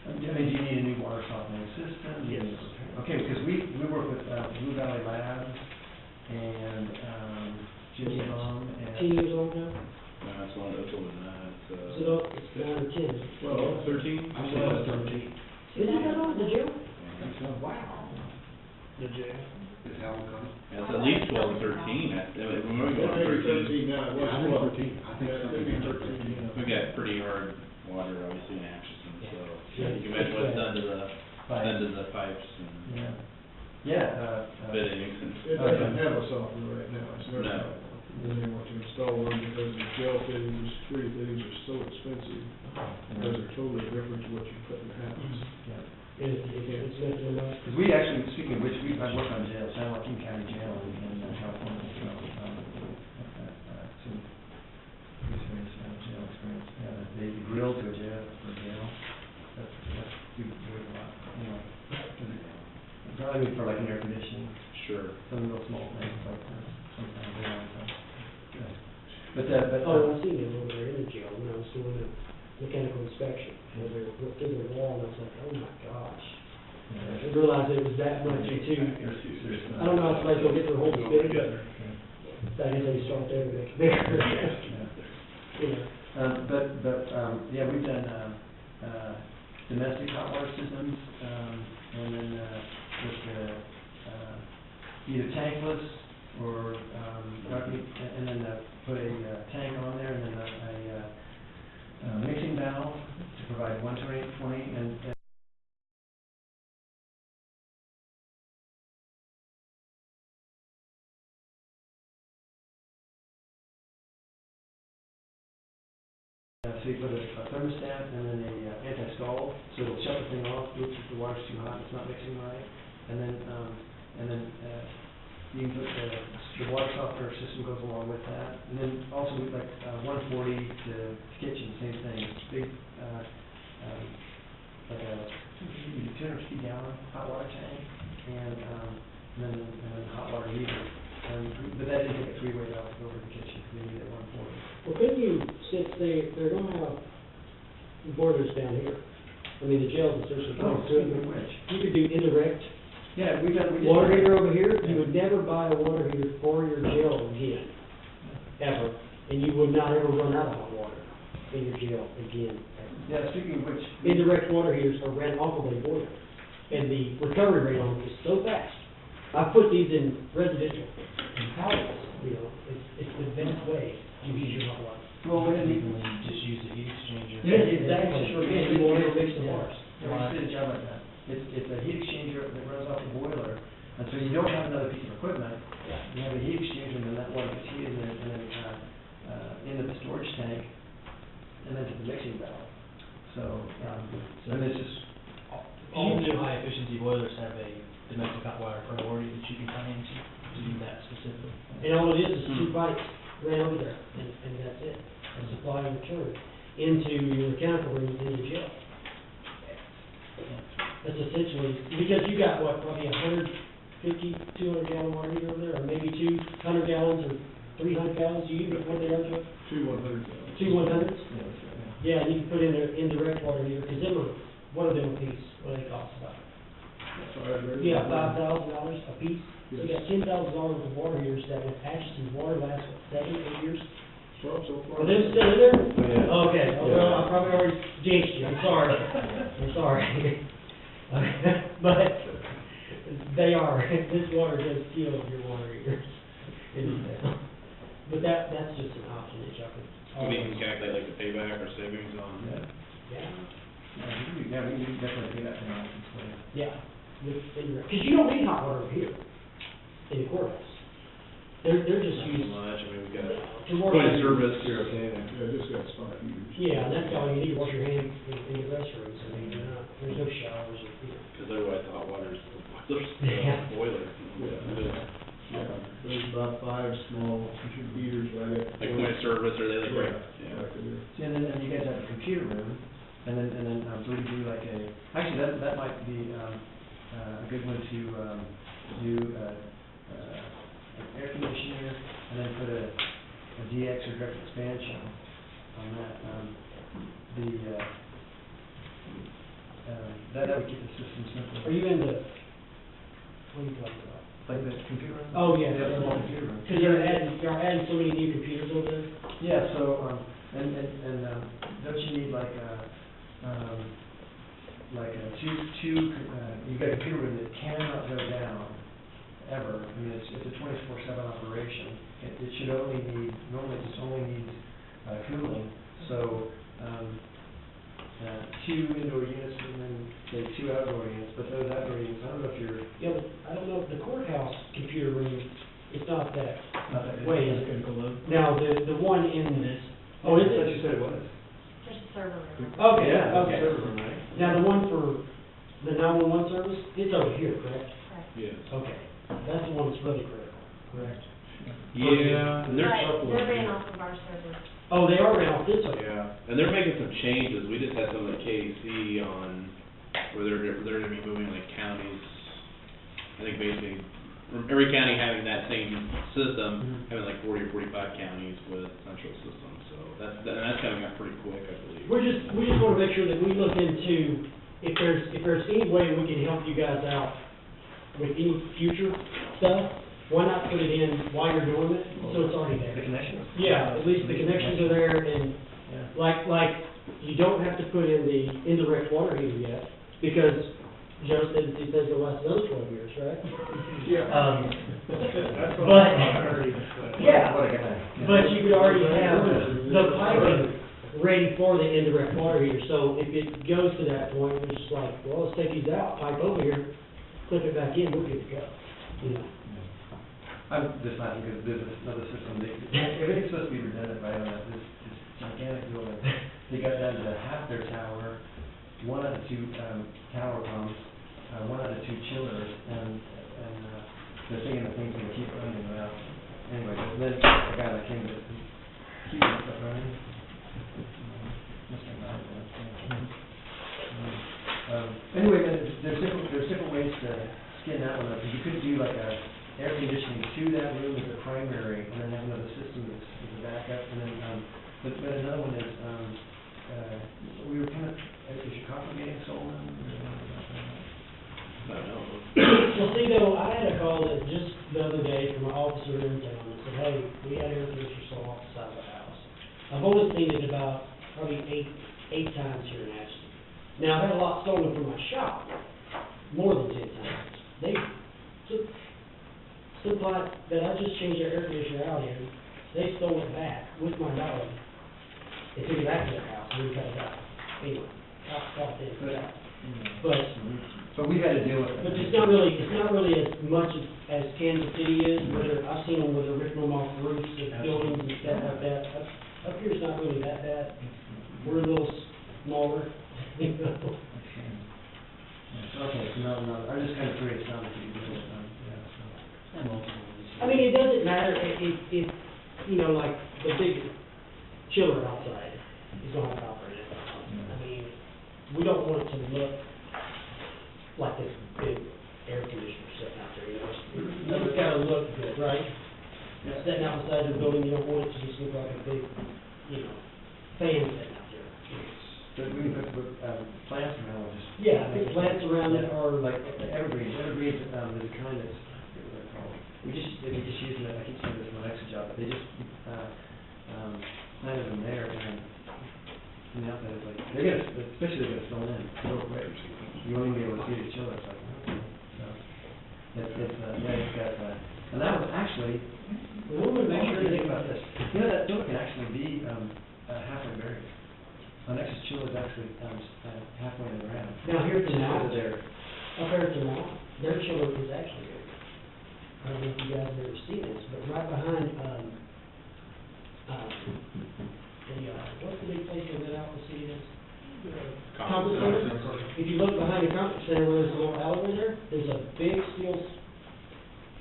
I mean, do you need a new water softening system? Do you need- Yes. Okay, because we work with, Blue Valley Labs and, Jimmy Hum and. 10 years old now? No, that's one, that's older than that, Is it up, it's 9 or 10? Well, 13? I say it's 13. Is that that old, the jail? Wow. The jail. Is how it comes? Yeah, it's at least 12 or 13, when we go I on think 13. 13 now, it was Yeah, I think 12. 13. I think Yeah, something maybe like 13, yeah. We got pretty hard water, obviously, in Atchison, so Yeah. you can imagine what's done to the, Pipes. done to the pipes and Yeah. Yeah, fittings and. It doesn't have a softener right now, it's never No. had one. And they want to install one because the gel fittings, free fittings are so expensive, because they're totally different to what you put in the house. yeah. And it's nothing about. Because we actually, speaking of which, I've worked on jail, San Joaquin County Jail in California, so, some experience, jail experience. Yeah, the grill to a jail, for jail, that's, we do it a lot, anyway. Probably for like an air conditioning, Sure. some real small things like that, sometimes, yeah, so. Yeah. But, Oh, I seen them over there in the jail when I was doing a mechanical inspection, and they were through the wall, and I was like, oh my gosh. I didn't realize it was that much too. I don't know how somebody's gonna get their whole spin, but I guess they start there and make it bigger. Yeah. Yeah, we've done, domestic hot water systems, and then, with the, either tankless or, and then, put a tank on there, and then a mixing valve to provide 120, and so you put a thermostat and then a anti-scald, so it'll shut the thing off, oops, if the water's too hot, it's not mixing right. And then you can put the water softener system goes along with that. And then also with like 140 to kitchen, same thing, big, like a 250 gallon hot water tank and then hot water heater. But that didn't take a three-way out to go over the kitchen, because they need it 140. Well, couldn't you, since they're gonna have boilers down here, I mean, the jail's essentially going to it, Which? you could do indirect Yeah, we just. water heater over here, you would never buy a water heater for your jail again, ever, and you would not ever run out of hot water in your jail again. Yeah, speaking of which. Indirect water heaters are ran off of a boiler, and the recovery rate on them is so fast. I put these in residential houses, you know, it's the best way to use your hot water. Well, we didn't even. Just use the heat exchanger. Yes, exactly, sure, and you won't ever mix the waters. Yeah, we did a job like that. It's a heat exchanger that runs off the boiler, and so you don't have another piece of equipment. You have a heat exchanger, and then that water gets heated, and then into the storage tank, and then to the mixing valve. So, and it's just. All new high efficiency boilers have a domestic hot water priority that you can tie into to do that specifically. And all it is two pipes right over there, and that's it. And supply and return into your mechanical rooms in your jail. That's essentially, because you got what, probably 150, 200 gallon water heater over there, or maybe 200 gallons or 300 gallons, you use, what they are, Joe? 2 100 gallons. 2 100s? Yeah, and you can put in an indirect water heater, because them are, one of them a piece, what do they cost about? Yeah, $5,000 a piece. So you got $10,000 worth of water heaters that with Atchison's water lasts, what, 7, 8 years? Well, so far. Are they still in there? Yeah. Okay, well, I probably already jinxed you, I'm sorry. I'm sorry. But they are, this water does kill your water heaters in town. But that's just an option that y'all could. We can calculate like the payback or savings on. Yeah. Yeah. We can definitely do that for now. Yeah, because you don't need hot water over here in the courthouse. They're just Not used much, I mean, we got to work. point of service, you're okay then. Yeah, just got spot heaters. Yeah, and that's all you need to wash your hands in the restrooms. I mean, there's no showers or, you know. Cause otherwise the hot water's, Yeah. boiler. Yeah, there's about 5 small heaters right at. Like point of service, are they like, right? Yeah, Yeah. See, and then you guys have a computer room, and then, so we do like actually, that might be, a good one to, do, an air conditioner, and then put a DX or direct expansion on that. That would keep the system simple. Are you in the, what are you talking about? Like the computer room? Oh, yeah. Yeah, the small computer room. Because you're adding so many new computers over there? Yeah, so, and don't you need like a you got a computer room that cannot go down, ever. I mean, it's a 24/7 operation. It should normally it just only needs, cooling. So, 2 indoor units and then, say, 2 outdoor units, but those outdoor units, I don't know if you're, Yeah, but I don't know, the courthouse computer room, it's not that not that. way, is it? Now, the one in this, Oh, is I thought it? you said it was. There's a server room. Okay, Yeah, okay. server room, right? Now, the one for the 911 service, it's over here, correct? Correct. Yes. Okay, that's the one that's really critical, correct? Yeah, and they're Right, they're ran off of our server. Oh, they are ran off this way? Yeah, and they're making some changes. We just had some of the KC on, where they're gonna be moving like counties. I think basically, from every county having that same system, having like 40 or 45 counties with central system. So that's coming up pretty quick, I believe. We just wanna make sure that we look into, if there's any way we can help you guys out with any future stuff, why not put it in while you're doing it, so it's already there? The connections? Yeah, at least the connections are there, and Yeah. like, you don't have to put in the indirect water heater yet, because Joe said he says it'll last another 12 years, right? Yeah. That's what But- I'm already. Yeah. What a guy. But you could already have the piping ready for the indirect water heater, so if it goes to that point, we're just like, well, let's take these out, pipe over here, clip it back in, we're good to go, you know? I'm just laughing because there's another system, everything's supposed to be redundant, right, on that, this gigantic building. They got down to half their tower, 1 out of 2, tower pumps, 1 out of 2 chillers, and they're thinking the thing's gonna keep running without, anyway, but then the guy that came to, keep it up running. Mr. Knight, anyway, there's different ways to skin that one up, because you could do like a air conditioning to that room as a primary, and then have another system that's a backup, and then, but another one is, we were kind of, is your copper getting stolen? I don't know. Well, see, though, I had a call that just the other day from an officer in town that said, hey, we had air conditioners stolen off the side of the house. I've only seen it about probably eight times here in Ashton. Now, I've had a lot stolen from my shop, more than 10 times. They took supply that I just changed their air conditioner out in, they stole it back with my dog. They took it back to their house, and we cut it out. Anyway, caught them for that. But But we had to deal with it. But it's not really as much as Kansas City is, where I've seen them where they're ripping them off roofs of buildings and stuff like that. Up here it's not really that bad. We're a little smaller. Okay, so no, I'm just kind of curious, now that you do it, yeah, so. I mean, it doesn't matter if, you know, like the big chiller outside is gonna have copper in it. I mean, we don't want it to look like this big air conditioner sitting out there, you know? It's gotta look good, right? Yeah. Sitting outside the building, you don't want it to just look like a big, you know, fan sitting out there. But we can put, plants around it, just. Yeah, put plants around it or Like evergreens, there's a kind that's, I forget what they're called. We just using it, I keep saying this in my next job, but they just, planted them there and now they're like, they're gonna, especially they're gonna fill in real quick. You won't even be able to see the chiller, it's like, okay, so. It's got, and that was actually, we want to make sure think about this. You know, that chiller can actually be, halfway buried. Our next chiller is actually, halfway in the ground. Now, here's the Just now, over there. up here at the now, their chiller is actually big. I don't know if you guys have ever seen this, but right behind, what's the big place where that Alpha City is? Conference center. If you look behind the conference center where there's a little alleyway there, there's a big steel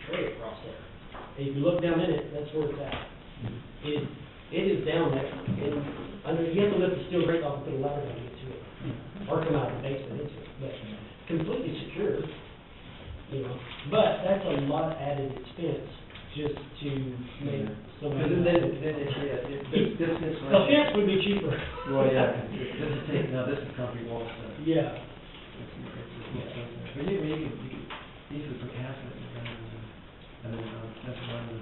tray across there. And if you look down in it, that's where it's at. It is down there, and under, you lift the steel grate off and put a ladder down to get to it, or come out of the basement into it, but completely secure, you know. But that's a lot of added expense just to make somebody. Because then it's, yeah, this is. The fence would be cheaper. Well, yeah, 'cause this is taking, no, this is concrete wall stuff. Yeah. But you can easily put half of it, and then, that's one of the.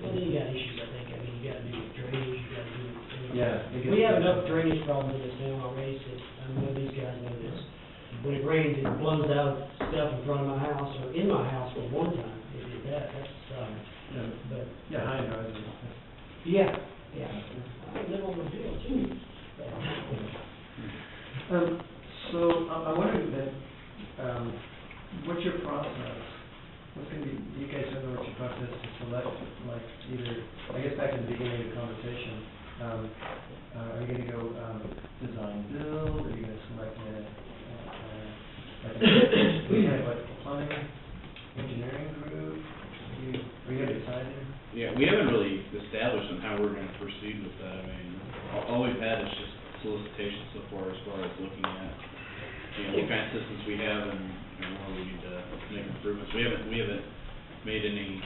Well, then you got issues, I think, I mean, you gotta do with drainage, you gotta do with. Yeah. We have enough drainage problems in this town already, so I know these guys know this. When it rains, it blows out stuff in front of my house, or in my house for one time, it did that, that's, but. Yeah, high rise. Yeah, yeah. I live on the hill too. So, I wondered that, what's your process? What's gonna be, you guys don't know what your process to select, like, either, I guess back in the beginning of the conversation, are you gonna go, design build, are you gonna select like a plumbing, engineering group? Are you gonna decide? Yeah, we haven't really established on how we're gonna proceed with that. I mean, all we've had is just solicitation so far as looking at, you know, what kind of systems we have and, you know, where we need to make improvements. We haven't made any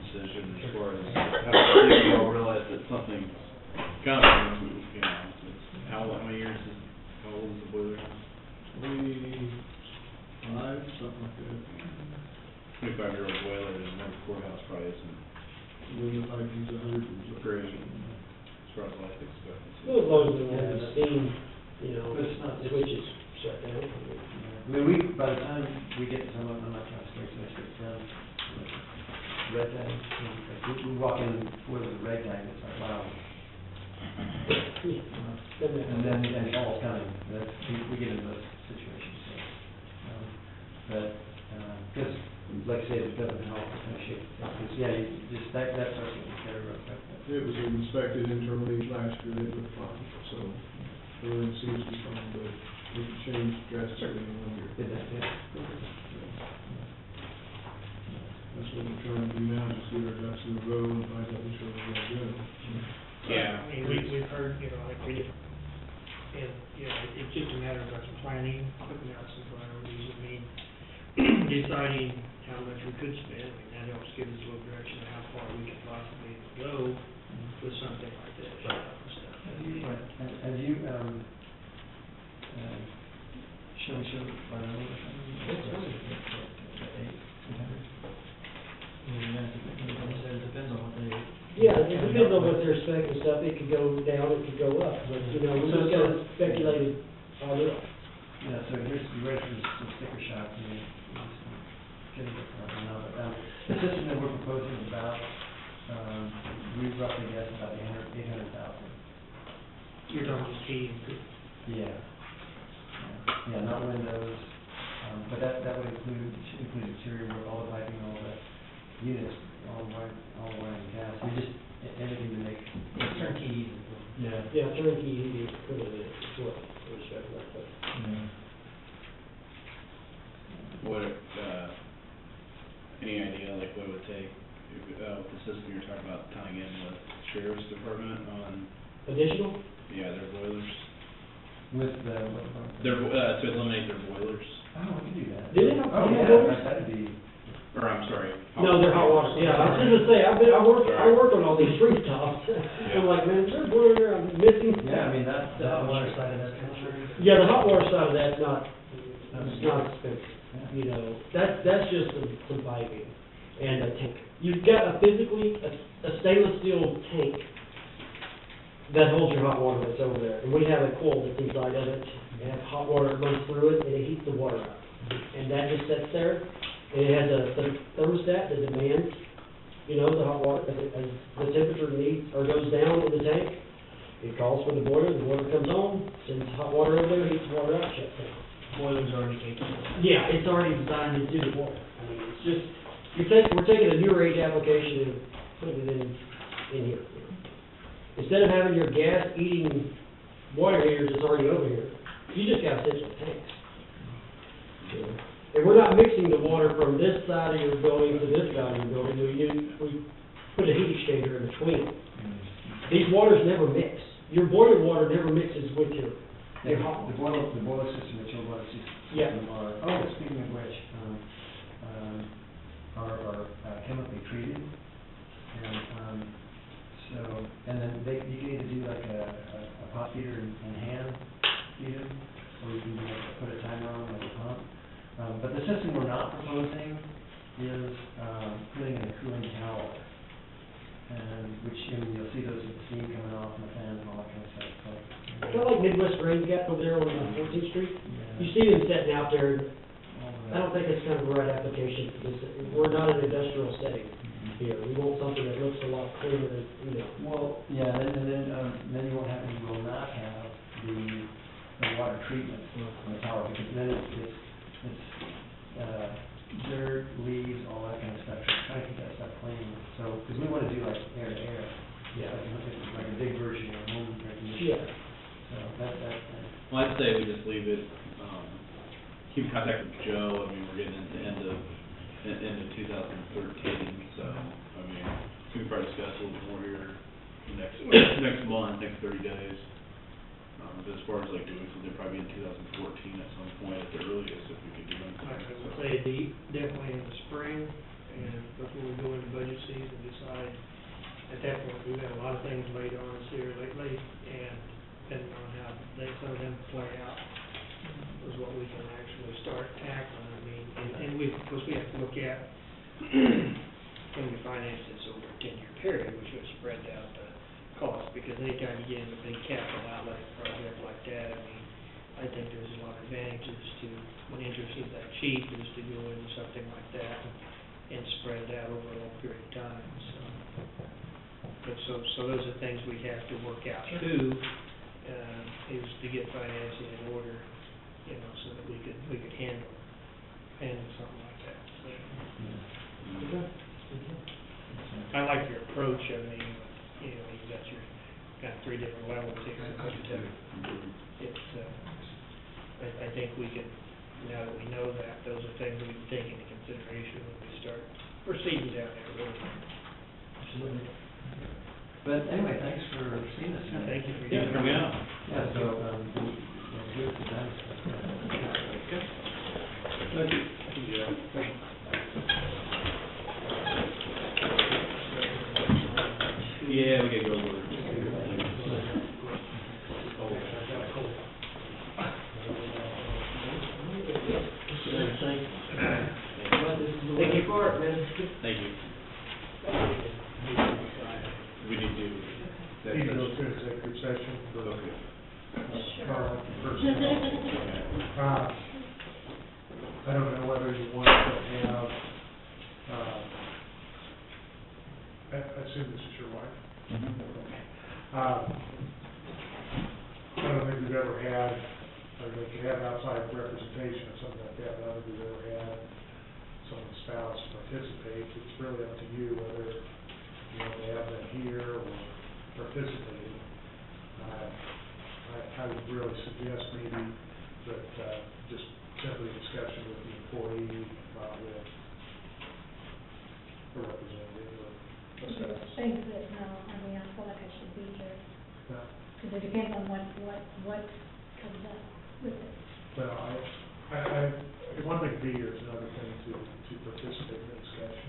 decision as far as how we all realize that something's coming, you know, it's, how many years is, how old is the boiler now? 25, something like that. 25-year-old boiler in another courthouse probably isn't When the pipe is 100 years old. great as far as life expectancy. Well, as long as we have the steam, you know, But it's not- switches shut down. I mean, by the time we get to some of them, I'm not trying to scare too much, but, red tag, you know, like, we walk in with a red tag, it's like, wow. And then fall's coming, that's, we get into those situations, so. But, because, like I said, it doesn't help, it's kind of shape, because, yeah, you just, that's something you gotta respect that. It was inspected internally last year, it was fine, so everything seems to be fine, but it could change drastically in 1 year. Did that, yeah. That's what we're trying to do now, just get our ducks in a row and find out which way we're gonna go. Yeah. I mean, we've heard, you know, like, and, you know, it's just a matter of some planning, putting out some priorities, I mean, deciding how much we could spend, I mean, that helps give us a little direction of how far we could possibly go with something like this, you know, and stuff. Have you, show by number or something? Depends on what they. Yeah, it depends on what they're spec and stuff, it could go down, it could go up, but, you know, we just gotta speculate on it. Yeah, so here's, you ready for some sticker shock, and get it, now, but, the system that we're proposing is about, we roughly guess about 800,000. You're talking about heating. Yeah. Yeah, not windows, but that would include interior work, all the piping, all the units, all wiring gas, we just, everything to make. Turnkey. Yeah. Yeah, turnkey, equivalent, is what we're expecting, but. What, any idea, like, what it would take, with the system you're talking about tying in with sheriff's department on, Additional? yeah, their boilers? With the, what? Their, to eliminate their boilers, Oh, we can do that. Do they have Oh, hot yeah, boilers? that'd be, or I'm sorry. No, they're hot water, yeah, I was just gonna say, I work on all these rooftops, I'm like, man, is there a boiler there I'm missing? yeah, I mean, that's. The hot water side of that country. Yeah, the hot water side of that's not expensive, you know, that's just some piping and a tank. You've got a stainless steel tank that holds your hot water that's over there, and we have a coil that's inside of it, and hot water runs through it, and it heats the water up. And that just sits there, and it has a thermostat that demands, you know, the hot water, as the temperature needs, or goes down in the tank, it calls for the water comes on, sends hot water over there, heats the water up, shuts down. Boiler's already capable. Yeah, it's already designed to do the water. I mean, it's just, we're taking a new rate application and putting it in here. Instead of having your gas eating water heaters that's already over here, you just got central tanks. And we're not mixing the water from this side of your building to this side of your building, we put a heat exchanger in between. These waters never mix. your boiler water never mixes with your hot. The boiler system, the chilled water system Yeah. are, oh, speaking of which, are chemically treated. And, and then you can either do like a pot heater and hand heat them, or you can do put a timer on like a pump. But the system we're not proposing is, putting in a cooling tower. And which, you'll see those steam coming off and the fans and all that kind of stuff, so. Kind of like Midwest Grain Gap over there on 14th Street. You see them sitting out there. I don't think it's kind of the right application for this. We're not in an industrial setting here. We want something that looks a lot cleaner than, Well, yeah, and then you won't have, you will not have the water treatment on the tower, because then it's dirt, leaves, all that kind of stuff, trying to keep that stuff clean. So, because we want to do like air to air, like a big version of home air conditioning. Yeah. So that. Well, I'd say we just leave it, keep in contact with Joe. I mean, we're getting into end of 2013, so, I mean, we can probably discuss a little bit more here next month, next 30 days. But as far as like doing something, probably in 2014 at some point at the earliest, if we could do anything. I would say definitely in the spring, and before we go into budget season, decide, at that point, we've got a lot of things laid on us here lately, and depending on how some of them play out, is what we can actually start tackling. I mean, and of course, we have to look at, when we finance this over a 10-year period, we should spread out the cost, because anytime you get into a big capital outlay project like that, I mean, I think there's a lot of advantages to, when interest is that cheap, is to go into something like that and spread it out over a long period of time, so. But so those are things we have to work out too, is to get financing in order, so that we could handle something like that, so. I like your approach. I mean, you've got your kind of three different levels here. It's, I think we can, now that we know that, those are things we can take into consideration when we start proceeding down that road. Absolutely. But anyway, thanks for seeing us. Thank you for coming out. Yeah, so, good to time. Okay. Thank you. Yeah, we gotta go over. Thank you for it, man. Thank you. We need to. Need to go to executive session for Okay. personnel. I don't know whether you want to have, I assume this is your wife? Okay. I don't think we've ever had, or they can have outside representation or something like that, but I don't think we've ever had someone's spouse participate. It's really up to you whether you want to have them here or participating. I would really suggest maybe that just simply discussion with the employee, not with a representative or a spouse. Things that, no, I mean, I feel like I should be here, Yeah. because it depends on what comes up with it. Well, one thing to be here is another thing to participate in the discussion.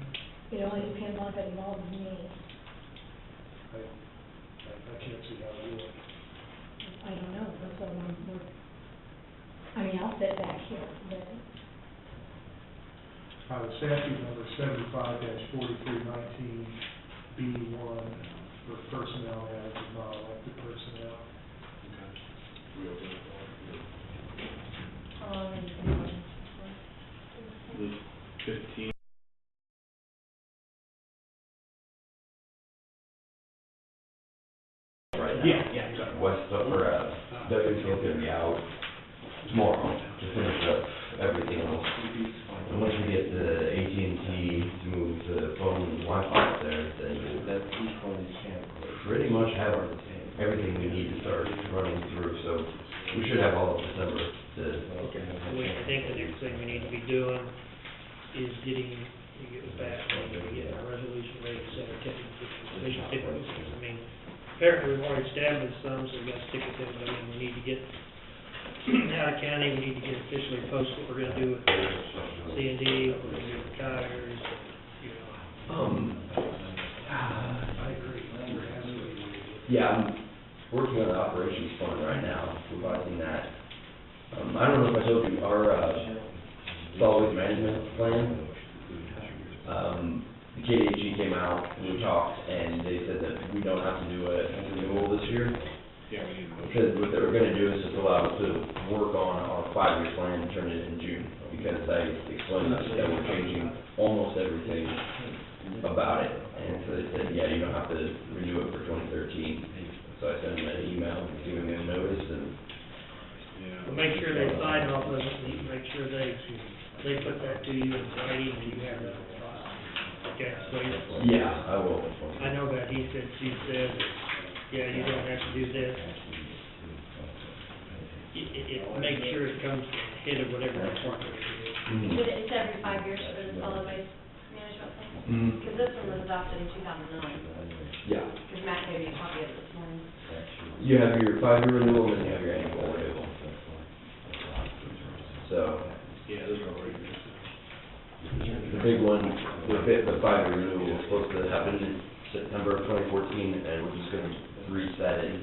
It only depends on if it involves me. I can't see how it would. I don't know, that's what I mean, I'll sit back here, but The statute number 75-4319 B1 for personnel as of non-elected personnel. We open it for Luke 15. Right now. Yeah, sorry. West, or, Doug's gonna be out tomorrow to finish up everything else. And once we get the AT&T to move the phone and Wi-Fi up there, then That's each one of these cameras. pretty much have everything we need to start running through, so we should have all of December to. I think the next thing we need to be doing is getting back, get our resolution ready to set our typical, I mean, apparently we've already established some, so we gotta stick with it, but I mean, we need to get out of county, we need to get officially post what we're gonna do with C and D, what we're gonna do with tires, you know. I agree. Yeah, I'm working on the operations fund right now, revising that. I don't know if I told you, our, solid waste management plan, the KDHE came out, and we talked, and they said that we don't have to do a renewal this year. Yeah, we need to. Because what they were gonna do is just allow us to work on our 5-year plan and turn it in June, because I explained that we're changing almost everything about it. And so they said, yeah, you don't have to renew it for 2013. So I sent them an email giving them notice, and Well, make sure they sign off of it, and you make sure they put that to you in writing, and you have that on file. Okay, so yeah, I will. I know that he said, yeah, you don't have to do this. Make sure it comes ahead of whatever department it is. Mhm. But it's every 5 years for the solid waste management plan? Mhm. Because this one was adopted in 2009, Yeah. because Matt gave me a copy of it this morning. You have your 5-year renewal, and then you have your annual renewal. So, Yeah, those are already. the big one, the 5-year renewal was supposed to happen in September of 2014, and we're just gonna reset it,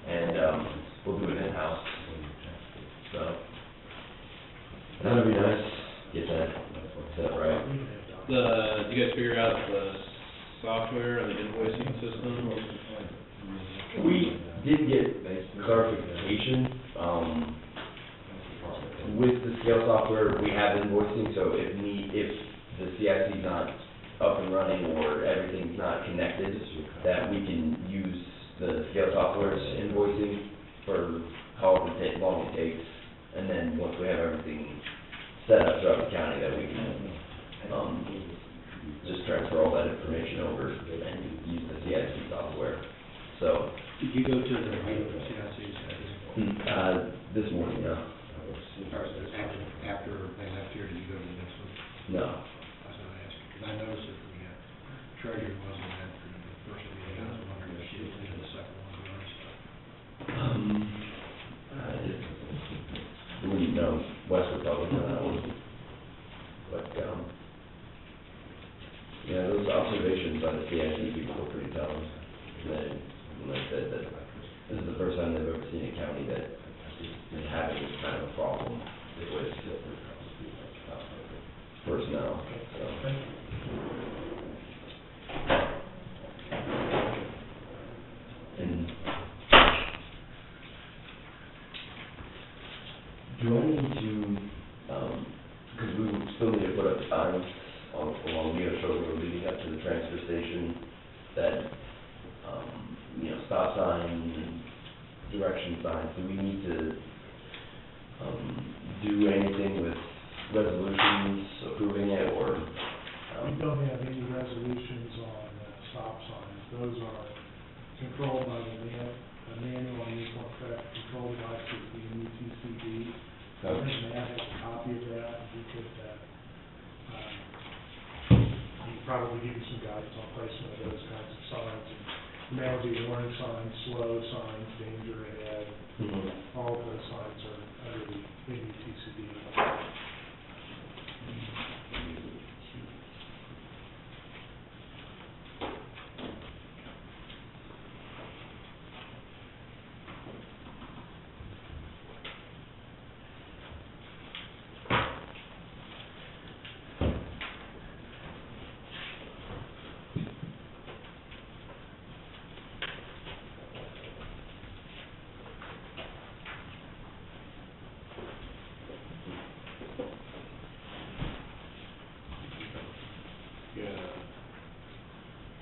and, we'll do it in-house. So, that'd be nice, get that set right. Did you guys figure out the software and the invoicing system? We did get clarification, with the scale software, we have invoicing, so if the CIC is not up and running or everything's not connected, that we can use the scale software's invoicing for however long it takes, and then once we have everything set up throughout the county, that we can, just transfer all that information over and use the CIC software, so. Did you go to the meeting with CIC? This morning, no. After they left here, did you go to the next one? No. I was gonna ask, because I noticed that the treasurer wasn't at the first meeting, I was wondering if she was in the second one, or I wouldn't know, West Republic on that one. But, yeah, those observations by the CIC people were pretty telling. When they said that this is the first time they've ever seen a county that is having this kind of a problem with personnel, so. And do I need to, because we still need to put up signs along Neosho Road leading up to the transfer station that, stop signs and direction signs, do we need to, do anything with resolutions approving it, or? We don't have any resolutions on stop signs. Those are controlled by the manual on uniform traffic control devices, the MUTCD. I think Matt has a copy of that, and he could, he could probably give you some guidance on placement of those kinds of signs. And that would be warning signs, slow signs, danger ahead. Mm-hmm. All of those signs are under the MUTCD.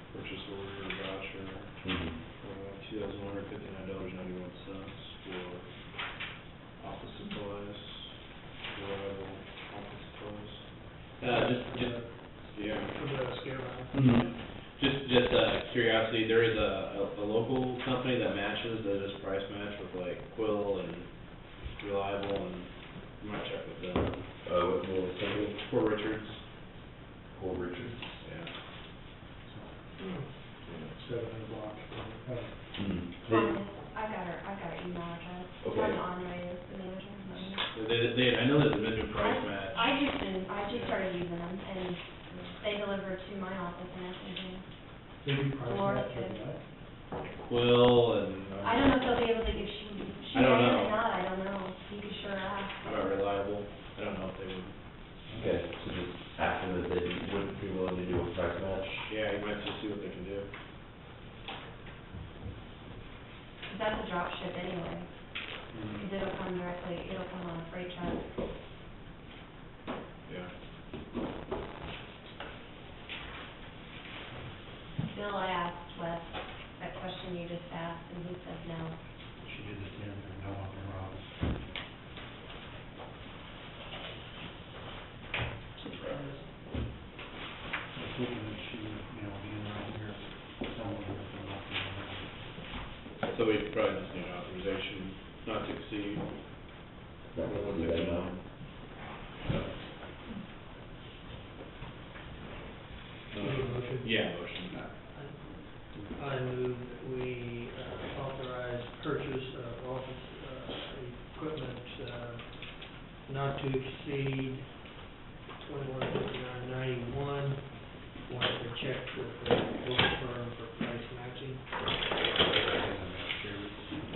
Purchase order voucher for $2,159.91 for office supplies, reliable office supplies. Yeah. For the scale out. Mm-hmm. Just curiosity, there is a local company that matches, that does price match with like Quill and Reliable, and you might check with them. What's the name of the company? Fort Richards. Paul Richards. Yeah. 700 block. Mm-hmm. Talking to Andre, the manager. I know there's a minimum price match. I just started using them, and they deliver to my office and everything. Laura's good. Will and. I don't know if they'll be able to give, she I don't may know. or not, I don't know. You could sure ask. About reliable, I don't know if they would. Okay, so just ask them if they would be willing to do a price match. Yeah, you might just see what they can do. 'Cause that's a drop ship anyway. 'Cause it'll come on a freight truck. Yeah. Bill, I asked Wes that question you just asked, and he said no. She did the 10, and no one wrong. Surprise. I was hoping that she would, be around here, someone would come up and, So we probably just need authorization not to exceed. Not gonna do that now. Yeah, motion. I move that we authorize purchase of office equipment not to exceed $21,5991. Want to check with the book firm for price matching.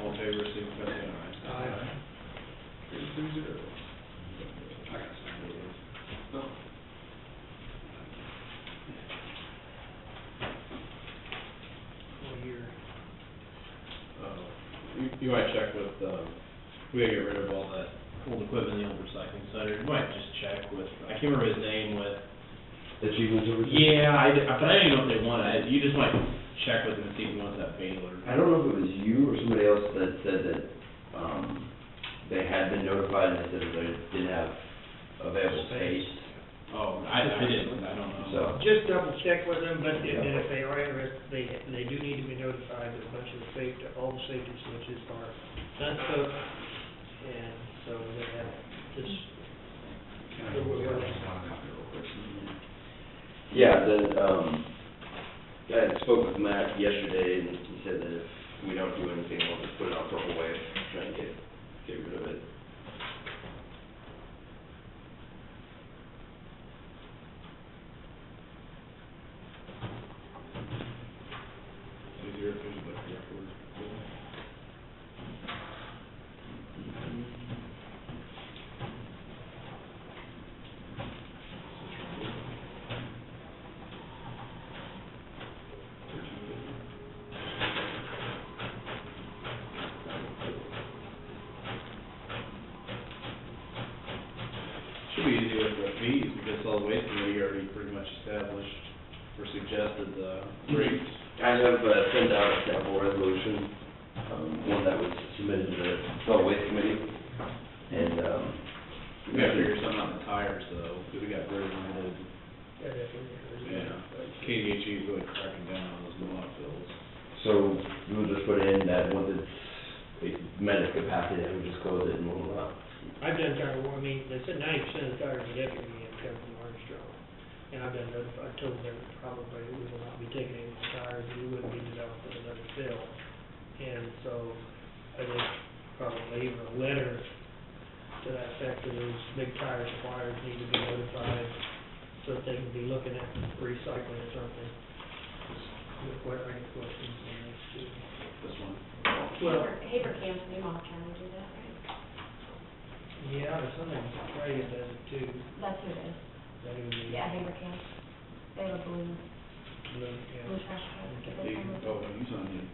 All in favor, signify by saying aye. Aye. 3-0. I got some of those. No. Year. You might check with, we gotta get rid of all that old equipment in the old recycling center. You might just check with, I can't remember his name with. The chief was over there? Yeah, but I don't even know if they want it. You just might check with him and see if he wants that baler. I don't know if it was you or somebody else that said that, they had been notified and they said that they didn't have available space. Oh, I didn't, I don't know. So, Just double check with them, but if they are interested, they do need to be notified that a bunch of all the safety switches are unhooked, and so they have just. Can I go over this one copy real quick? yeah, I spoke with Matt yesterday and he said that if we don't do anything, we'll just put it on Purple Wave, trying to get rid of it. Easier if there's like record. Should be easy with the fees, because solid waste committee already pretty much established or suggested the rates. I have sent out a sample resolution, one that was submitted to the solid waste committee, and, We gotta figure something out in the tires though, because we got very limited, yeah. KDHE is really cracking down on those no-knock bills. so we'll just put in that once it's met its capacity, then we'll just close it and we'll, I've done tire war, they said 90% of the tires in Deputy come from Armstrong. And I've been notified, I told them probably we will not be taking any more tires, we wouldn't be developing another fill. And so I think probably even a letter to that effect, that those big tire suppliers need to be notified so that they can be looking at recycling or something. What are your questions on this too? This one. Well, Habercam, Newmont County do that, right? yeah, there's something, Trey does it too. That's who it is. That would be- Yeah, Habercam. They have a blue Yeah. trash can. that Oh, they come with. you signed these.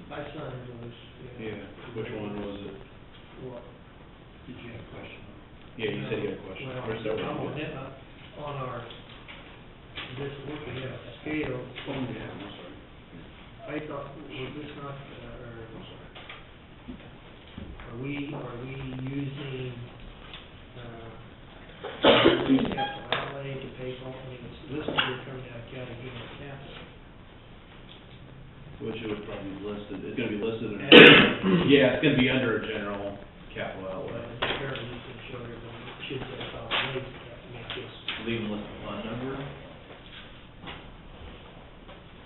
My son was, Yeah, which one was it? What? Did you have a question? Yeah, you said you had a question. Well, Or several. on our, this looking at scale, Oh, yeah, I'm sorry. I thought, was this not, I'm sorry. Are we using, capital outlay to pay for, it's listed here coming out of county human capital. Which it would probably be listed, it's gonna be listed in, yeah, it's gonna be under a general capital outlay. Apparently, you can show everyone, it should say solid waste, that make this. Leave and list the fund number.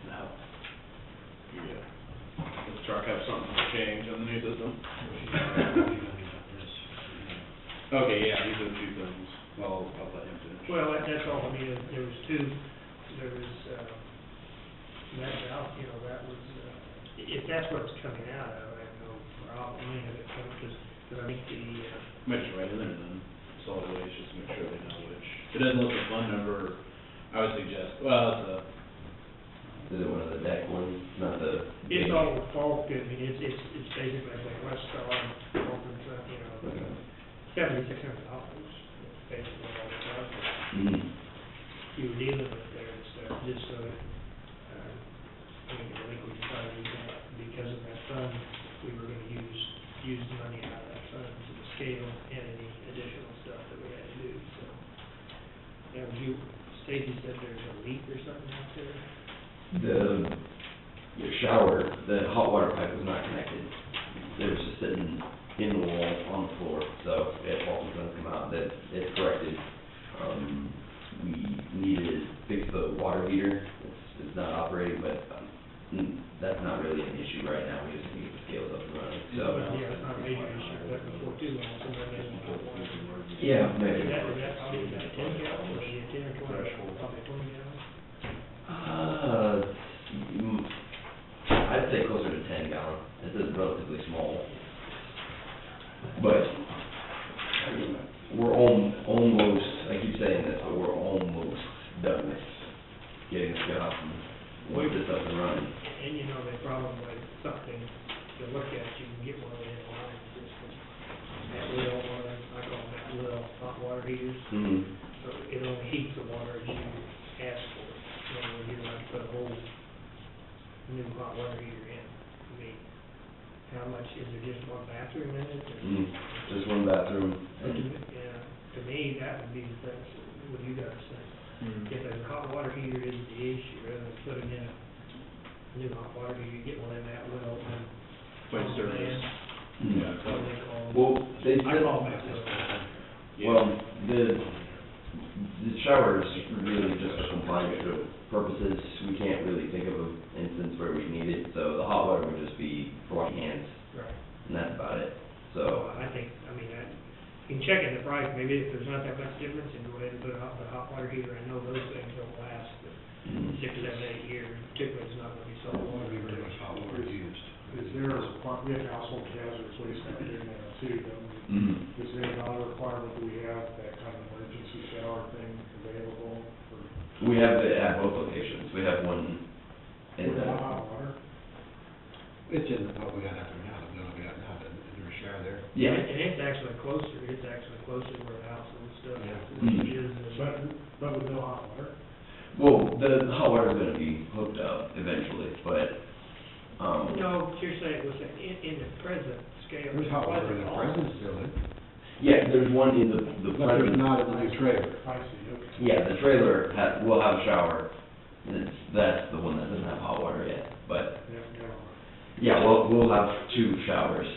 No. Yeah. Let's try to have something change on the new system. know, I mean, there was two, there was, that valve, you know, that was, if that's what it's coming out of, I have no problem, I mean, if it comes, because I think the, Might just write in there then, solid waste, just to make sure they know which. If it doesn't look a fund number, I would suggest, well, it's a, Is it one of the deck ones, not the? it's all fault, I mean, it's basically like West Star, fault and stuff, you know, but $7,600, basically all the stuff Mm. you were dealing with there and stuff, just so, I mean, I think we decided that because of that fund, we were gonna use the money out of that fund to the scale and any additional stuff that we had to do, so. Now, Stacy said there's a leak or something out there? The shower, the hot water pipe was not connected. It was just sitting in the wall on the floor, so it all was gonna come out, that it's corrected. We needed to fix the water heater, it's not operating, but, that's not really an issue right now, we just need to get the scales up and running, so. Yeah, it's not a major issue, but before too long, somebody has hot water. Yeah, maybe. Is that probably about 10 gallons, or is it 10 or 20? Probably 20 gallons. I'd say closer to 10 gallon, this is relatively small. But, we're almost, I keep saying this, but we're almost done with getting this job and once this up and running. And you know, they probably something to look at, you can get one of them online, just that little one, I call them that little hot water heaters. Mm-hmm. So it only heats the water as you ask for it, you know, you don't have to put a whole new hot water heater in. I mean, how much, is there just one bathroom in it? or- Mm-hmm. Just one bathroom. Yeah, to me, that would be the thing, what do you guys think? If a hot water heater is the issue, rather than putting in a new hot water heater, you get one in that well and. point service. Mhm. Yeah, What do they call them? Well, they I said, call them that. well, the shower is really just for compliance purposes. We can't really think of an instance where we need it, so the hot water would just be for washing hands, Right. and that's about it. So So, I think, I mean, you can check in the price, maybe if there's not that much difference, and go ahead and put the hot water heater. I know those things don't last mm, 6, 7, 8 years, particularly it's not gonna be salt water. Very much hot water used. Is there a requirement, we have household hazardous waste out there now too, don't we? mm. Is there not a requirement that we have that kind of emergency shower thing available for? We have it at both locations. We have one in the, Without hot water? It's in what we got after now, the building we got now, is there a shower there? yeah. And it's actually closer to where the household stuff Yeah. is. But with no hot water? Well, the hot water's gonna be hooked up eventually, but, No, but you're saying, was in the present scale. There's hot water in the present building, yeah, there's one in the but there's present. not in the new trailer. I see, okay. Yeah, the trailer will have a shower. That's the one that doesn't have hot water yet, but, Yeah, never mind. yeah, we'll have 2 showers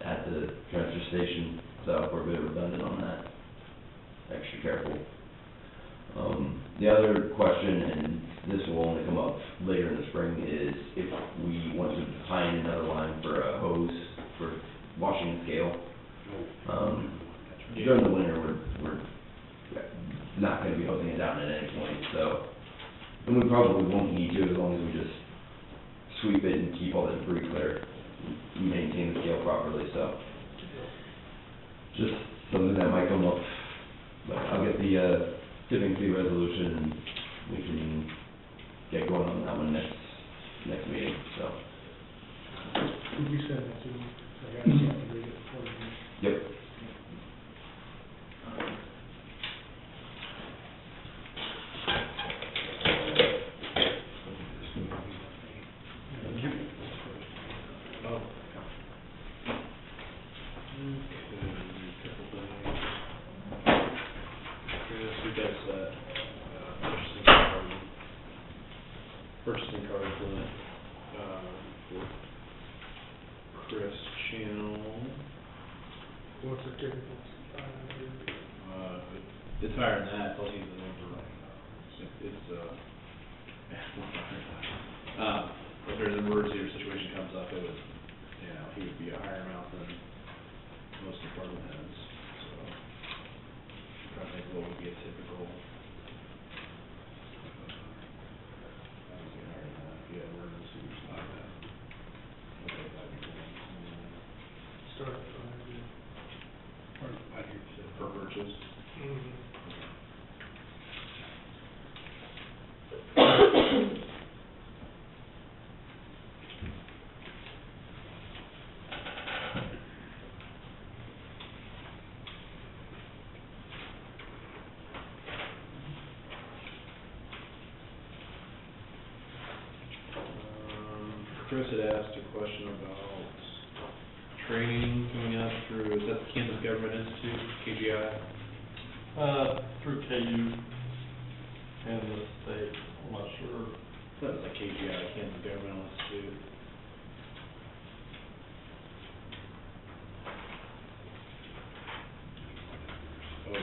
at the transfer station, so we're a bit redundant on that. Extra careful. The other question, and this will only come up later in the spring, is if we want to tie in another line for a hose for washing the scale. During the winter, we're not gonna be hosing it down at any point, so, and we probably won't need to, as long as we just sweep it and keep all the debris clear, and maintain the scale properly, so. Just something that might come up, but I'll get the, tipping fee resolution, and we can get going on that one next meeting, so. Could you send that to me? I got something to read it before you. Yep. Oh. Okay, couple things. Chris, we got that, purchasing card limit, for Chris Channel. What's the typical? It's higher than that, plus he's an over, if there's an emergency or situation comes up, it would, you know, he would be a higher amount than most department heads, so. Trying to think what would be a typical. switches? Chris had asked a question about training coming up through, is that the Kansas Government Institute, KGI? Through KU and the state, I'm not sure. That was like KGI, Kansas Governmental Institute. Oh, yeah.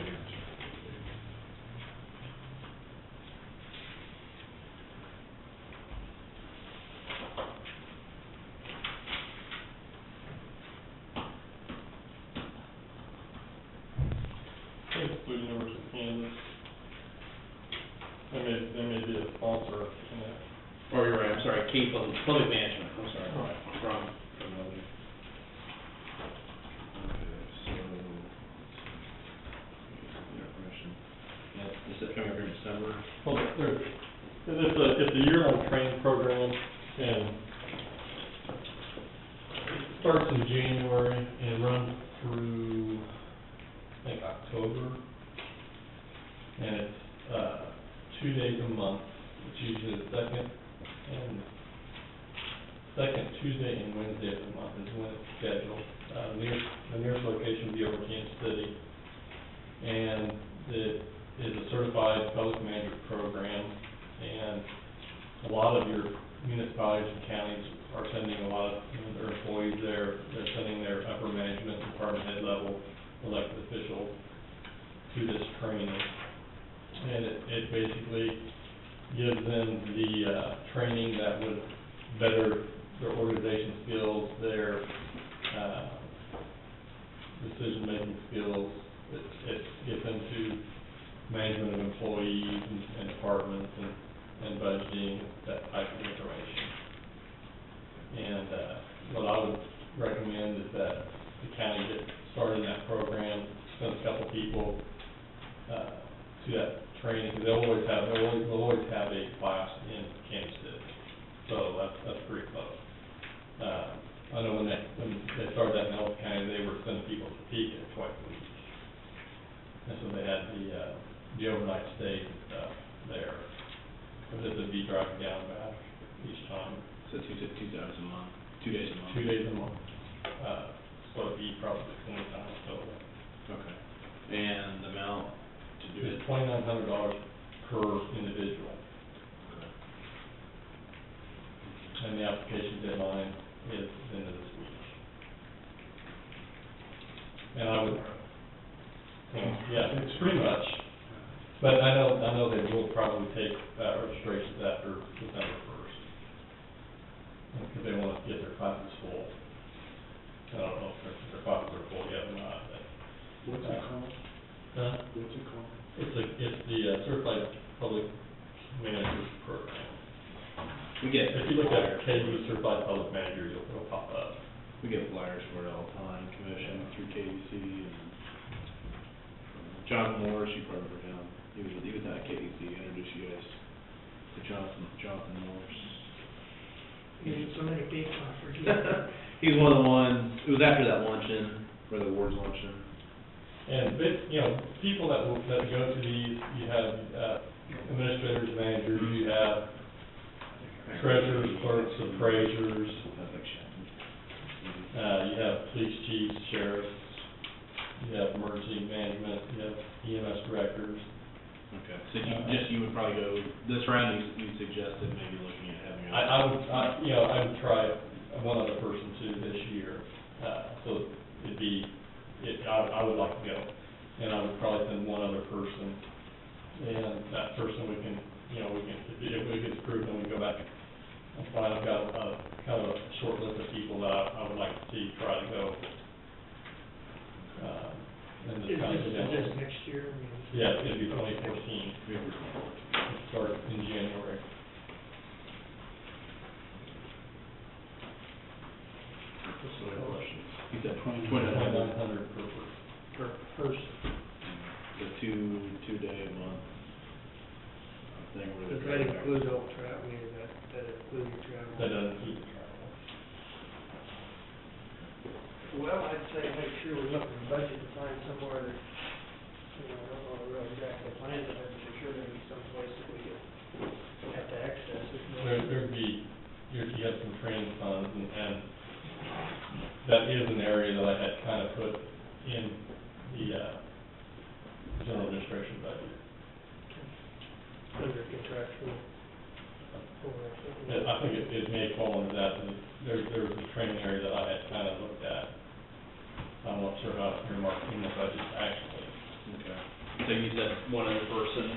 Through University of Kansas. They may be a sponsor in that. Oh, you're right, I'm sorry, Public Management, I'm sorry, from Melody. Okay, so, information. Is it coming up here in December? Well, it's a year-long training program, and it starts in January and runs through, I think, October. And it's 2 days a month. It's usually the second Tuesday and Wednesday of the month is when it's scheduled. The nearest location would be over Kansas City, and it is a certified public management program. And a lot of your municipalities and counties are sending a lot of their employees there. They're sending their upper management, department head level elected officials to this training. And it basically gives them the training that would better their organization skills, their decision-making skills. It gets into management of employees and departments and budgeting, that type of information. And what I would recommend is that the county get started in that program, send a couple people to that training, because they'll always have a class in Kansas City, so that's pretty close. I know when they started that in Ellis County, they were sending people to Topeka twice a week, and so they had the overnight stays and stuff there, because it'd be driving down back each time. So 2 times a month, 2 days a month? 2 days a month, so it'd be probably 20 times total. Okay. And the amount to do it? It's $2,900 per individual. Okay. And the application deadline is the end of this week. And I would, yeah, it's pretty much, but I know they will probably take registrations after December 1st. Because they want to get their classes full. I don't know if their classes are full yet or not, but. What's it called? Huh? What's it called? It's the Certified Public Managers Program. We get. If you look at KU Certified Public Manager, it'll pop up. We get flyers for it all the time, commission through KUC, and John Morris, you probably heard him, he was at KUC, introduced you guys to Jonathan Morris. So many people, I forget. He's one of the ones, it was after that luncheon, or the awards luncheon. And people that go to these, you have administrators, managers, you have treasurers, clerks, appraisers, you have police chiefs, sheriffs, you have emergency management, you have EMS directors. Okay, so you would probably go, this round you suggested maybe looking at having. I would try one other person too this year, so I would like to go, and I would probably send one other person, and that person we can, if it gets approved, then we go back. That's why I've got kind of a short list of people that I would like to see try to go. And just kind of Is this next year? I mean, yeah, it'd be 2014. It starts in January. What's the other question? He said 2,900 per person. per person. two-day a month thing where Does they're. that include all travel, I mean, that include your travel? That doesn't keep the travel. Well, I'd say make sure we look at the budget to find somewhere that, you know, I don't know really exactly the plans of it, but there's sure there'd be some place that we could have to access it. There'd be, you have some training funds, and that is an area that I had kind of put in the, general administration budget. Under contractual. I think it may fall into that, and there was a training area that I had kind of looked at. I'm not sure how it's earmarked in the budget actually. Okay. So you said one other person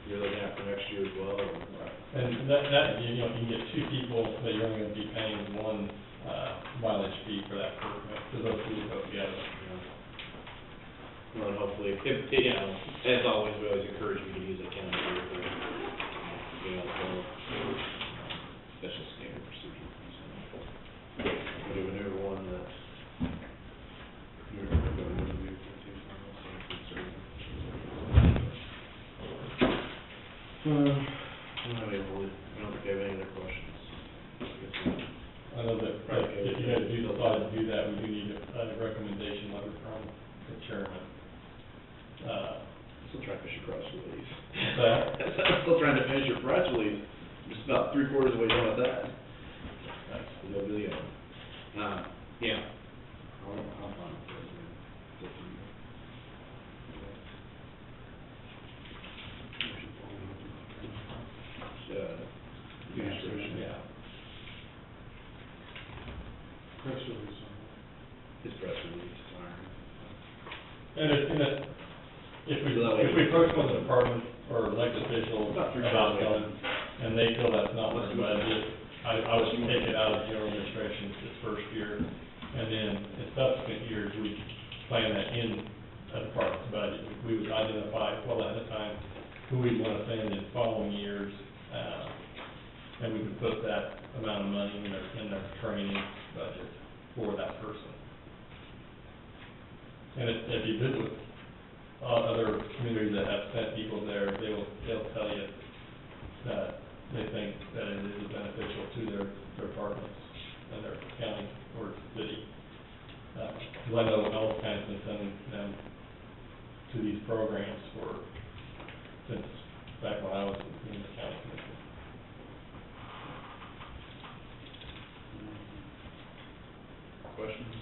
you're looking at for next year as well, or? And that, you know, you can get two people that you're only gonna be paying one, mileage fee for that person, because those two go together. Well, and hopefully, you know, as always, we always encourage you to use a county vehicle. You know, that's just standard procedure. So, we have a newer one that, you're going to move to, so I don't think we have any other questions. I know that if you had to decide to do that, we do need a recommendation letter from the chairman. Still trying to finish your press release. What's that? I'm still trying to finish your press release. Just about 3/4 of the way done with that. That's the little video. Yeah. I'm fine with it. It's up to you. Yeah. Press release on His press release, sorry. And if we approach one of the departments or elected officials About about 3 going, and they feel that's not what the budget, I would take it out of general administration this first year, and then in subsequent years, we plan that in a department's budget. We would identify well ahead of time who we want to send in following years, and we would put that amount of money in their training budget for that person. And if you visit with other communities that have sent people there, they'll tell you that they think that it is beneficial to their departments and their county or city. Because I know Ellis County's been sending them to these programs since back when I was in the county commission. Questions?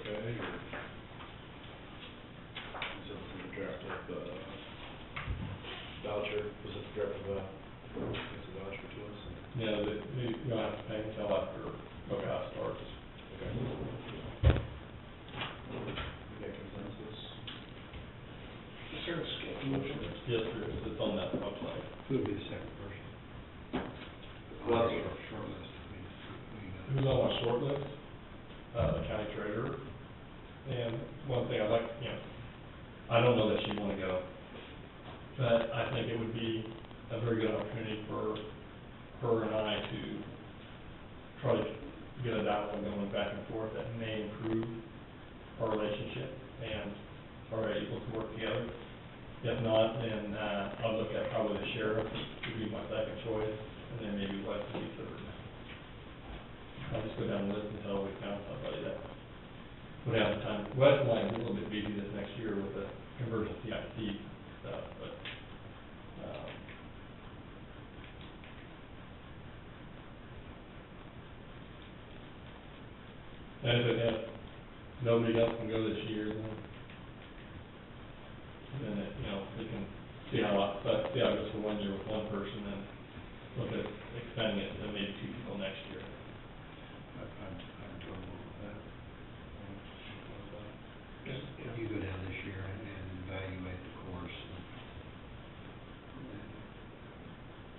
Okay, or? Is it the draft of, voucher, was it the draft of, it's a voucher to us? Yeah, you don't have to pay until after OCA starts. Okay. Okay, consensus? Is there a schedule? Yes, there is. It's on that website. Who would be the second person? Well, Short list, I mean, Who's on my short list? The county treasurer. And one thing I'd like, I don't know that she'd want to go, but I think it would be a very good opportunity for her and I to try to get a dialogue going back and forth that may improve our relationship and are able to work together. If not, then I'll look at probably the sheriff would be my second choice, and then maybe Wes would be third. I'll just go down the list until we found somebody that would have the time. Wes might be a little bit busy this next year with the conversion CIP stuff, but, and if nobody else can go this year, then it, we can see how it goes for 1 year with one person and look at expanding it to maybe 2 people next year. I'm comfortable with that. You go down this year and evaluate the course and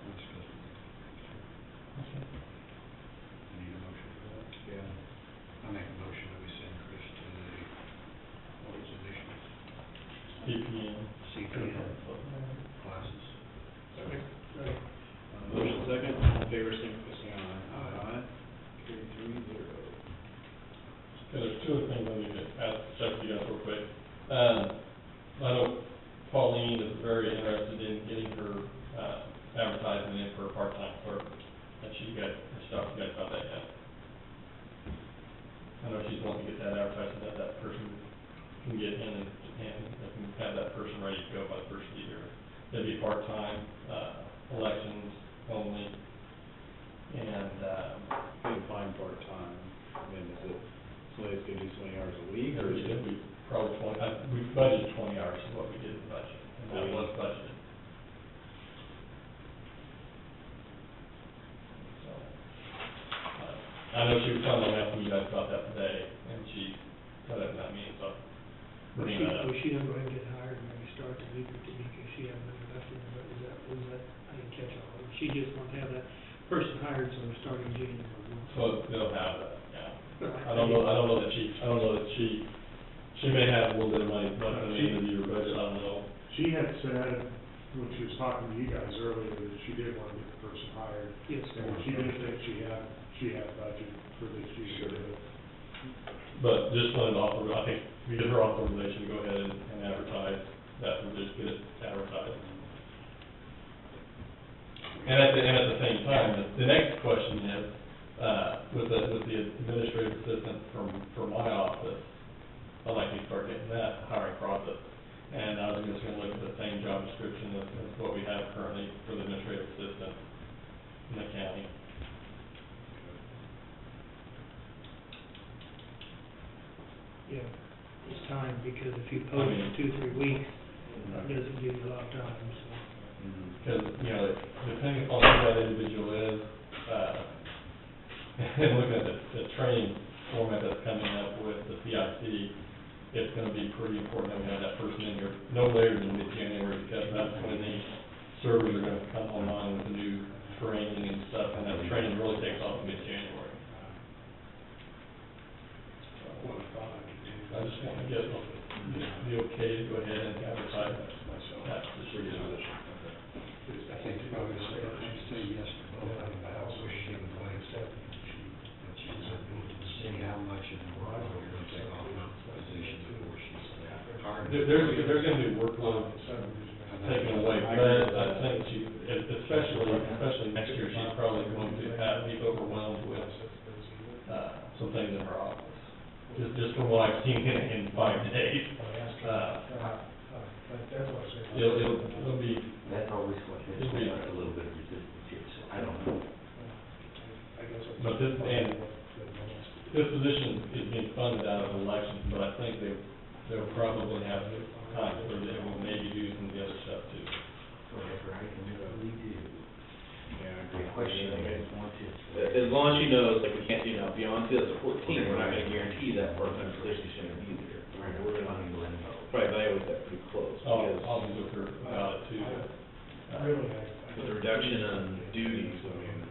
we'll discuss it next year. Okay. You need a motion for that? Yeah. I make a motion that we send Chris to the, what was the initials? CPM. CPM classes. Okay. Motion second, all in favor, signify by saying aye. Aye. Carried 3-0. There's two other things I need to ask, check you guys real quick. I know Paul get in and I can have that person ready to go by the first of the year. It'd be part-time, elections only, and, Being fine part-time, I mean, is it, somebody's gonna do so many hours a week, or is it? we probably we budgeted 20 hours is what we did in budget, and that was budgeted. So, I know she was telling me asking you guys about that today, and she said it in that meeting, so. Was bringing that up. she gonna go ahead and get hired and maybe start the week or two because she hadn't been invested in it? Was that, I didn't catch all of it. She just wanted to have that person hired, so they're starting January 1. So they'll have that, yeah. But I don't know that she may have a little bit of money left in the end of the year budget, I don't know. She had said, when she was talking to you guys earlier, that she did want to get the person hired. Yes. And she didn't think she had budget for this year. But just wanted to offer, I think, we did her authorization to go ahead and advertise that, and just get it advertised. And at the same time, the next question is, with the administrative assistant from my office, I'd like to start getting that hiring process. And I was just gonna look at the same job description as what we have currently for the administrative assistant in the county. Yeah, it's time, because if you post it 2-3 weeks, it doesn't give you a lot of time, so. Because, you know, depending upon who that individual is, and looking at the training format that's coming up with the CIC, it's gonna be pretty important that we have that person in here no later than mid-January, because that's when the servers are gonna come online with the new training and stuff, and that training really takes off in mid-January. I just want to get the okay to go ahead and advertise that position. I think you probably say yes to both, I also she would like that she's see how much of the work we're going to take off the position before she's hired. There's gonna be workload taken away, but I think especially next year, she's probably going to be overwhelmed with, some things in her office. Just from what I've seen in 5 days, it'll be. That's always what there's a little bit of resistance here, so I don't know. But this position is being funded out of elections, but I think they'll probably have time where they will maybe do some of the other stuff too. Whatever I can really do. Yeah, The question is, As long as she knows, like, we can't, beyond 2014, we're not gonna guarantee that part-time position is gonna be there. right, we're going to let know. Probably evaluate that pretty close, because I'll be with her about it too. with the reduction in duties, I mean.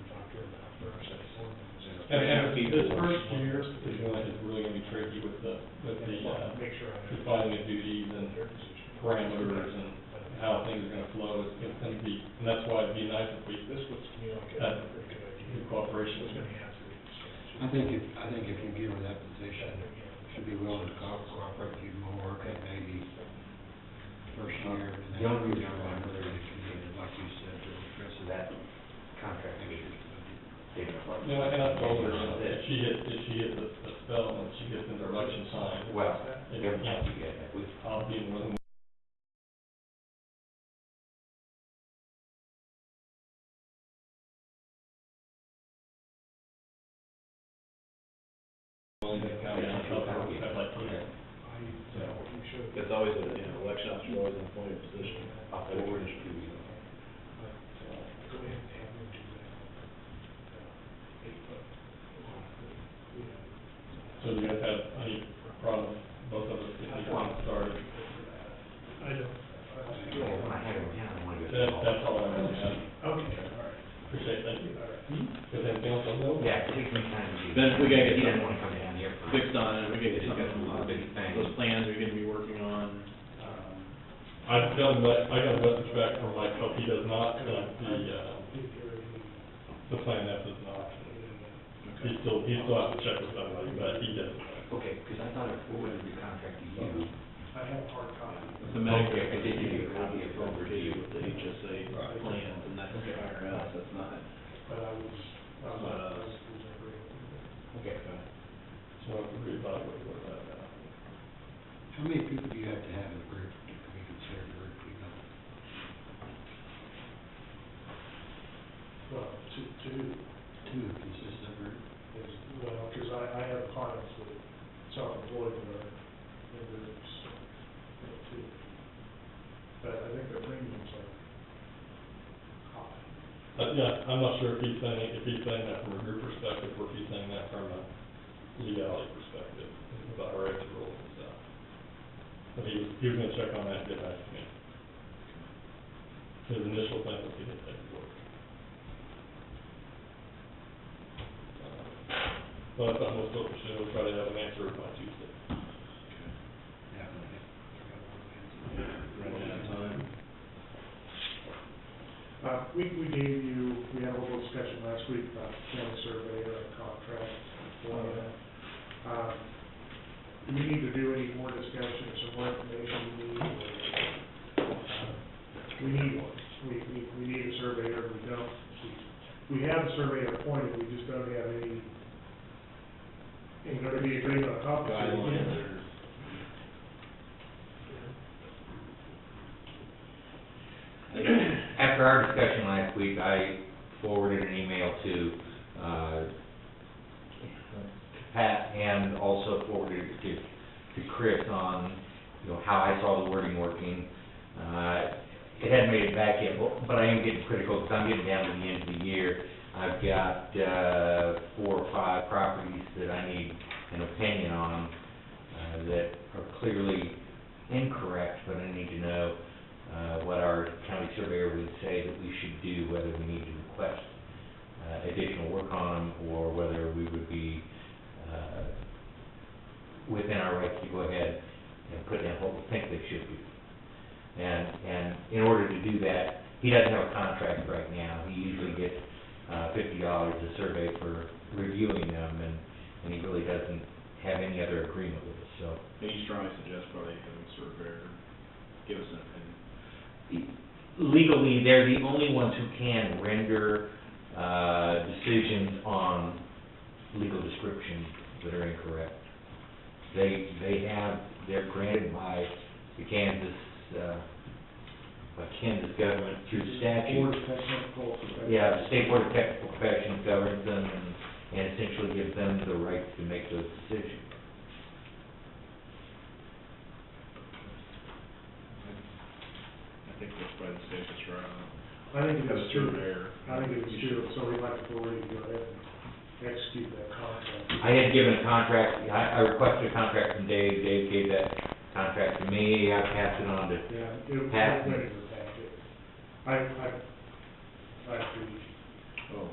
And this first year is really gonna be tricky with defining the duties and parameters and how things are gonna flow. It's gonna be, and that's why it'd be nice if we, had good cooperation. I think if you give her that position, she'll be willing to cooperate with you more, and maybe first year, and then. The only reason why I'm really, like you said, to address that contract issue. And I told her, if she hits a spell and she gets into election time. Well, every time you get that, I'll be more than It's always election officers are always in a point of position. I'll forward it to you. So do you guys have any problems, both of us, getting things started? I don't. When I have it down, I want to go. That's all I really have. Okay, all right. Appreciate it, thank you. Is anything else on that? Yeah, it takes me time to. Then we gotta get He doesn't something want to come down here. fixed on it, we gotta get something, Big thing. those plans we're gonna be working on. I got a message back from Mike, he does not think the Plan F is an option. He still has to check with somebody, but he does. Okay, because I thought I forwarded the contract to you. I have a hard copy. The Medicare, I did give you a copy of over it. to you with the HSA plans, and that's the IRS, that's not. But I was Okay. So I have to reevaluate what that, How many people do you have to have in a group to be considered a group, you know? Well, two, Two consists of a group? is, well, because I have clients that self-employed that are in groups, too. But I think their premiums are high. Yeah, I'm not sure if he's saying that from a group perspective, or if he's saying that from a legality perspective, about our exit rules and stuff. But he was gonna check on that and get back to me. His initial thing was to get that work. Well, that's something we'll still pursue, we'll try to have an answer by Tuesday. Yeah, I think. Running out of time. We gave you, we had a little discussion last week about county surveyor and contract for that. Do we need to do any more discussion or some more information we need? We need one. We need a surveyor, we don't, we have a surveyor appointed, we just don't have any, ain't gonna be agreement on compensation. Guidelines or? After our discussion last week, I forwarded an email to Pat and also forwarded it to Chris on, how I saw the wording working. It hadn't made it back yet, but I am getting critical because I'm getting down to the end of the year. I've got 4 or 5 properties that I need an opinion on that are clearly incorrect, but I need to know what our county surveyor would say that we should do, whether we need to request additional work on them, or whether we would be within our rights to go ahead and put down what we think they should be. And in order to do that, he doesn't have a contract right now. He usually gets $50 a survey for reviewing them, and he really doesn't have any other agreement with us, so. He strongly suggests probably having a surveyor give us an opinion. Legally, they're the only ones who can render decisions on legal descriptions that are incorrect. They're granted by the Kansas government through statute. Board of Technical Professions. Yeah, the State Board of Technical Professions governs them and essentially gives them the right to make those decisions. I think that's probably the safest route. I think it is too. Surveyor. I think it is too, so we'd like authority to go ahead and execute that contract. I had given a contract, I requested a contract from Dave gave that contract to me, I passed it on to Yeah, it was Pat. ready for that. I agree. Oh.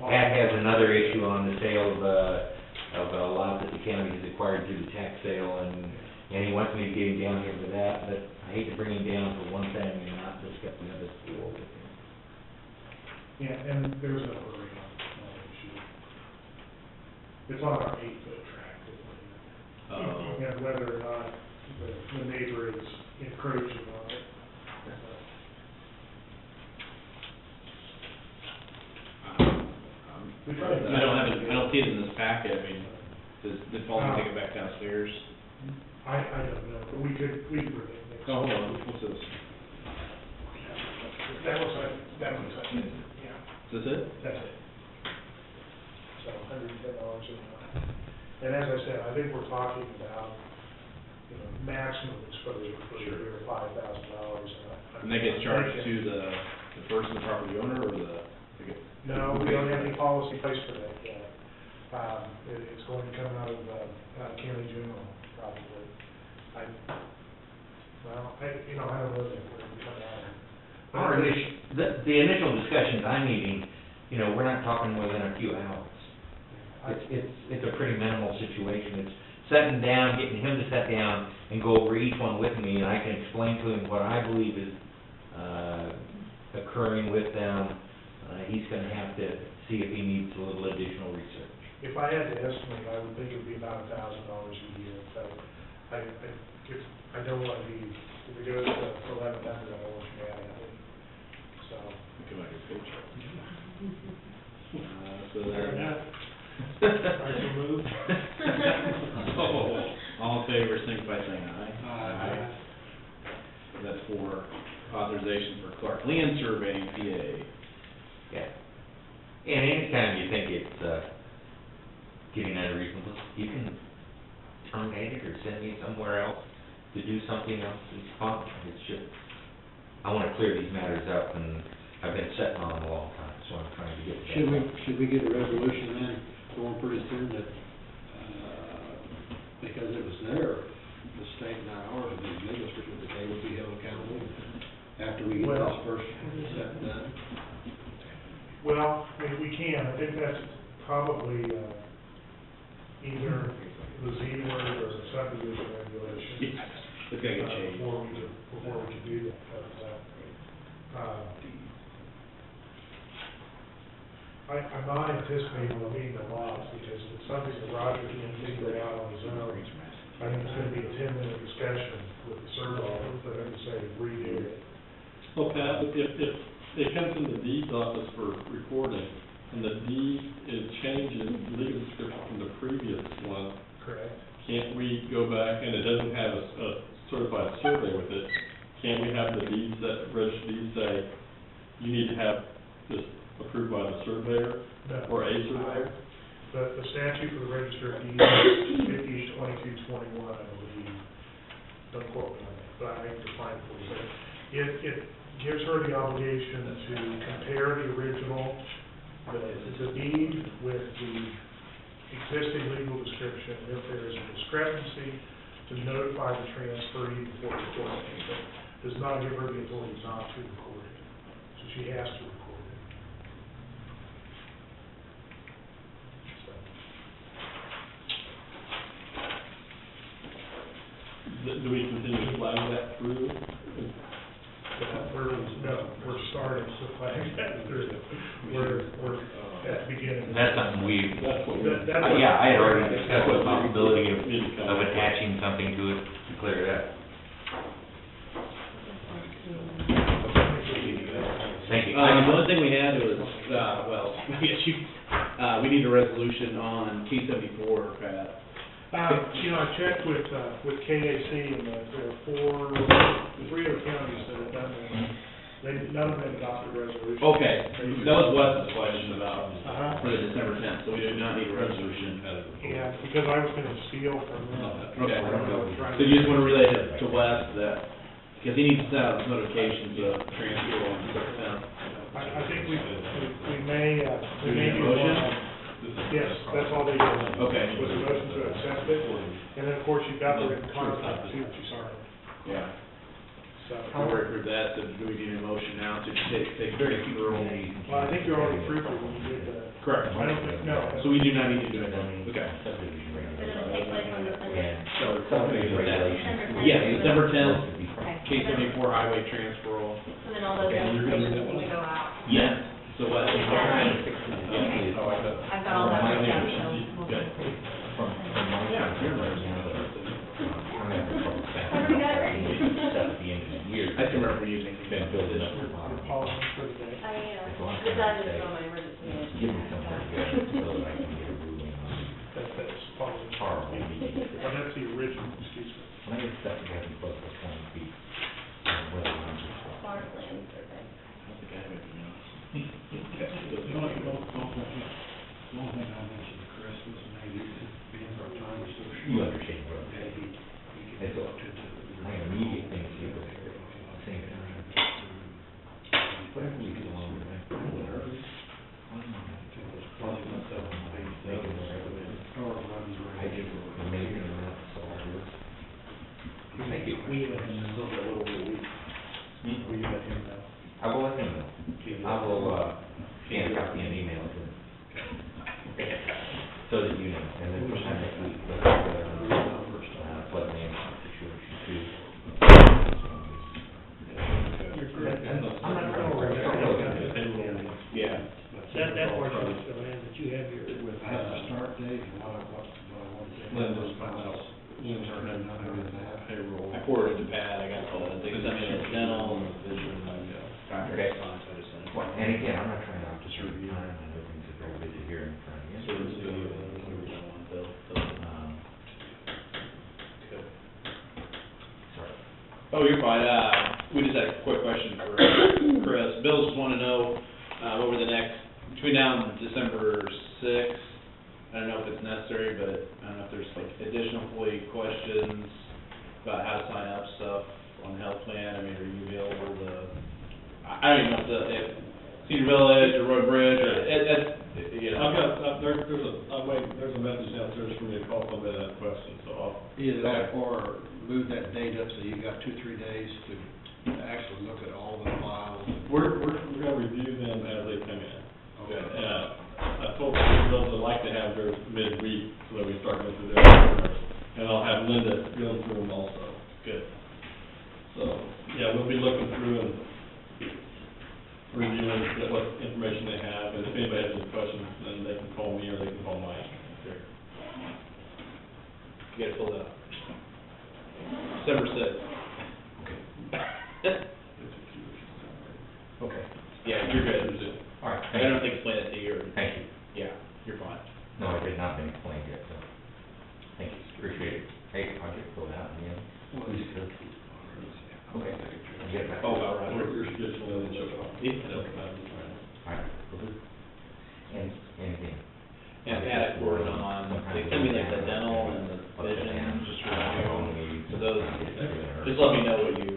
Pat has another issue on the sale of a lot that the county has acquired through the tax sale, and he wants me to get him down here for that, but I hate to bring him down for one thing and not discuss the other four with him. Yeah, and there's no hurry on that issue. It's on our 8-foot track, and whether or not the neighbor is encroaching on it. I don't see it in this packet. I mean, does Paul take it back downstairs? I don't know, but we could bring it next. Oh, hold on, what's this? That looks like it, yeah, Is this it? that's it. So $110 a month. And as I said, I think we're talking about, maximum exposure for a year of $5,000. And that gets charged to the person, the property owner, or the? No, we don't have any policy in place for that yet. It's going to come out of, county general, probably. I don't know that where it come out of. The initial discussions I'm needing, we're not talking more than a few hours. It's a pretty minimal situation. It's getting him to sit down and go over each one with me, and I can explain to him what I believe is occurring with them. He's gonna have to see if he needs a little additional research. If I had to estimate, I would think it would be about $1,000 a year, so I don't want to be, if it goes to 1,100, I don't want you mad at me, so. Come back and picture. So Fair there. enough. I so moved. Oh. All in favor, signify by saying aye. Aye. That's for authorization for Clark Land Surveying, PA. Yeah. And anytime you think it's, getting unreasonable, you can terminate it or send me somewhere else to do something else. It's fine. It's just, I wanna clear these matters up, and I've been sitting on them a long time, so I'm trying to get that. Should we get a resolution then, going pretty soon that, because it was the state and not ours, the biggest, that they would be held accountable after we get this first step done? Well, we can, I think that's probably, either the Z word or the subdivision regulation. Yeah, it's gonna get changed. Before we can do that, I'm not anticipating there being a loss, because if it's something that Roger can figure out on his own, I think it's gonna be a 10-minute discussion with the surveyor for him to say, redo it. Well, Pat, if it comes in the deeds office for recording, and the deed changes legal description from the previous one, Correct. can't we go back, and it doesn't have a certified survey with it, can't we have the deeds, that registered deeds say, you need to have this approved by the surveyor, No. or a surveyor? The statute for the register of deeds is 522221, I believe. Don't quote me on that, but I can define it for you. It gives her the obligation to compare the original, the deed with the existing legal description. If there is a discrepancy, to notify the transferee before the court. Does not give her the authority not to record it. So she has to record it. Do we continue to flag that through? We're starting to flag that through. We're at the beginning. That's something That's what yeah, I had already discussed the possibility of attaching something to it to clear it up. Thank you. The only thing we had was, we need a resolution on K-74, Pat. I checked with KAC, and there are three other counties that have done that. None of them adopted a resolution. Okay, that was Wes's question about, Uh-huh. for the December 10th, so we do not need a resolution. Yeah, because I was gonna steal from them. Okay, so you just want to relay to Wes that, because he needs to send out notifications of transfer on December 10th. I think we may, Do we need a motion? Yes, that's all they do. Okay. With a motion to accept it, and then, of course, you've got the written contract too, that you signed. Yeah. So, I already approved that, so do we need a motion now to take very few roll? well, I think you already approved it when you did the. Correct. I don't think, no. So we do not need to do it then? Okay. But it'll take place on December. Regulations. Yeah, December 10th, Okay. K-74 highway transfer roll. So then all those applications need to go out. Yes. So what? I've got all that written down, so we'll. Good. Everybody got it ready? At the end of the year. I can remember using. Been building up. Your policy for the day. This is on my emergency. Give me something good, so that I can get a ruling on That's policy. horrible meetings. Oh, that's the original, excuse me. When I get stuff that hasn't close to 20 feet, whether I'm just. Farm land survey. The only thing I mentioned to Chris was maybe being our time associate. You understand, bro. Maybe It's all, my immediate thing is you go there, same time. Whatever we do along the way, whatever. I just, amazing enough, so I do. Thank you. We let him know that little week. Will you let him know? I will let him know. I will, scan a copy and email it to him. So that you know, and then sometime next week, we'll have flood management situation too. Yeah. That portion is still in, but you have your. I have the start date and what I want to say. Linda's find out, Linda's our head payroll. I forwarded to Pat, I got all that, they sent me the dental, vision, Okay. contract signs, I just sent it. Well, and again, I'm not trying to just review time, I know things are very busy here in front of you. So it's the, Oh, you're fine. We just had a quick question for Chris. Bill just wanna know, over the next, between now and December sixth, I don't know if it's necessary, but I don't know if there's like additional employee questions about how to sign up stuff on the health plan. I mean, are you available to, I don't even know if Cedar Village or Road Bridge or, you know. I've got, there's a message downstairs for me to call somebody that question, so I'll. Either that or move that date up so you've got 2-3 days to actually look at all the files. We're gonna review them as they come in. Okay. I told Bill I'd like to have theirs midweek, so that we start going through theirs. And I'll have Linda going through them also. Good. So, yeah, we'll be looking through and reviewing what information they have, and if anybody has any questions, then they can call me or they can call Mike. Sure. Get it pulled out. December sixth. Okay. Yeah, you're good. All right, I don't think explain it to you or. Thank you. Yeah, you're fine. No, it had not been explained yet, so, thank you, appreciate it. Hey, I'll just pull it out again. Okay. Get it back. Oh, all right. Your schedule and check off. Yeah. All right, will do. And anything? And Pat, forward on, they send me like the dental and the vision, just for review. So those, just let me know what you,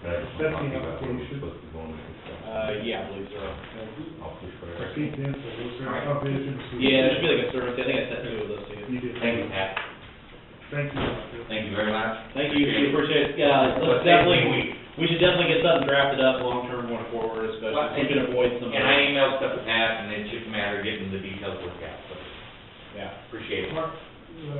That's the application. yeah, I believe so. I'll push for I it. see dental, is there a vision? Yeah, it should be like a service, I think I sent two of those to you. You did. Thank you, Pat. Thank you. Thank you very much. Thank you, we appreciate it. Yeah, let's definitely, we should definitely get something drafted up long-term going forward, especially Well, if we can avoid some. And I emailed stuff to Pat, and it's just a matter of getting the details worked out, so, Yeah. appreciate it. Mark,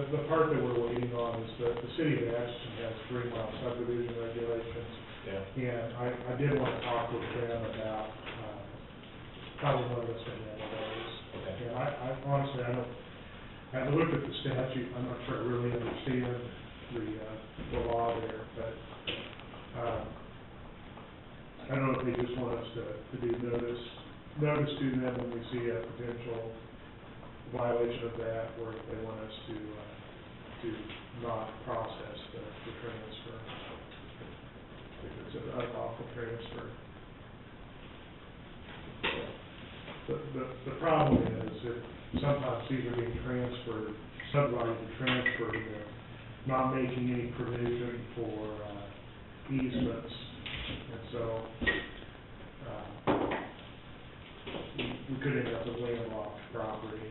the part that we're waiting on is that the city of Atchison has 3-mile subdivision regulations. Yeah. And I did want to talk with them about, how we want us to handle those. Okay. And I honestly, I don't, I haven't looked at the statute, I'm not sure I really understand the law there, but, I don't know if they just want us to do notice to them when we see a potential violation of that, or if they want us to not process the transfer, if it's an unlawful transfer. The problem is that sometimes these are being transferred, subdivided and transferred, and they're not making any provision for easements. And so, we could end up with landlocked property.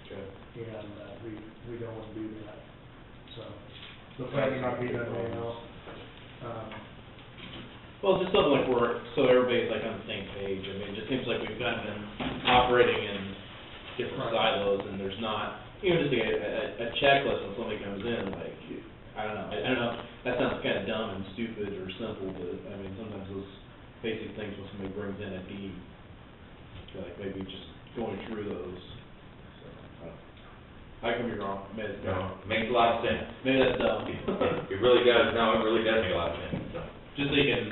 Okay. And we don't want to do that. So, the planning not be done now. Well, just something like so everybody's like on the same page. I mean, it just seems like we've kind of been operating in different silos, and there's not, just like a checklist when somebody comes in, like, I don't know, that sounds kind of dumb and stupid or simple, but, I mean, sometimes those basic things when somebody brings in a deed, I feel like maybe just going through those, so, I could be wrong, maybe it's dumb. No, makes a lot of sense. Maybe that's dumb. It really does, no, it really does make a lot of sense, so. Just so you can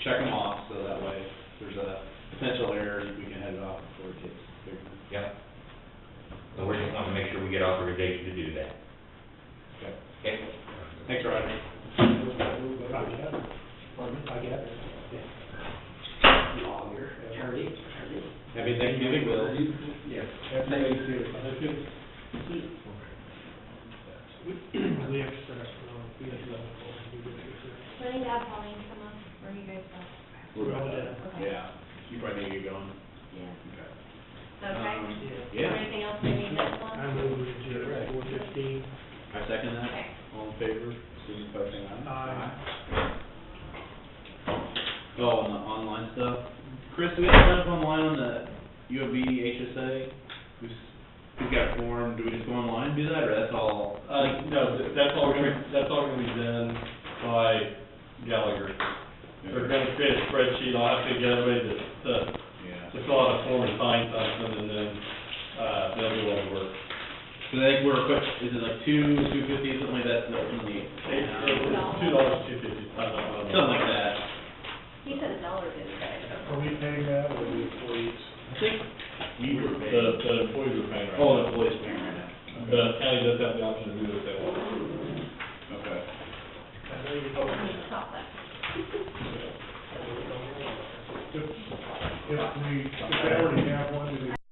check them off, so that way, if there's a potential error, we can head it off before it gets bigger. Yep. So we're just wanting to make sure we get authorization to do that. Okay. Okay? Thanks, Roger. Happy Thanksgiving, Bill. Yes. Happy Thanksgiving. We have to start, we have to let them So I think I'll probably come up, or you guys go. We're about to, Okay. yeah, you probably need to get going. Yeah. Okay. Okay? Is there Yeah, anything else we need this one? I move we adjourn at 4:15. I second that. Okay. All in favor, signify by saying aye. Aye. Oh, on the online stuff. Chris, do we have stuff online on the UOB HSA? We've got a form, do we just go online and do that, or that's all? No, that's all gonna be done by Gallagher. They're gonna create a spreadsheet, I'll have to get everybody to fill out a form and sign something, and then, they'll do all the work. So I think we're equipped, is it like $2.50, something like that, ultimately? It's $2.50, Something like that. He said $1 the other day. Are we paying that, or the employees? I think we were paying. The employees are paying right now. Oh, the employees paying right now. The county does have the option to do what they want. Okay. Oh, we need to stop that. if they already have one, do they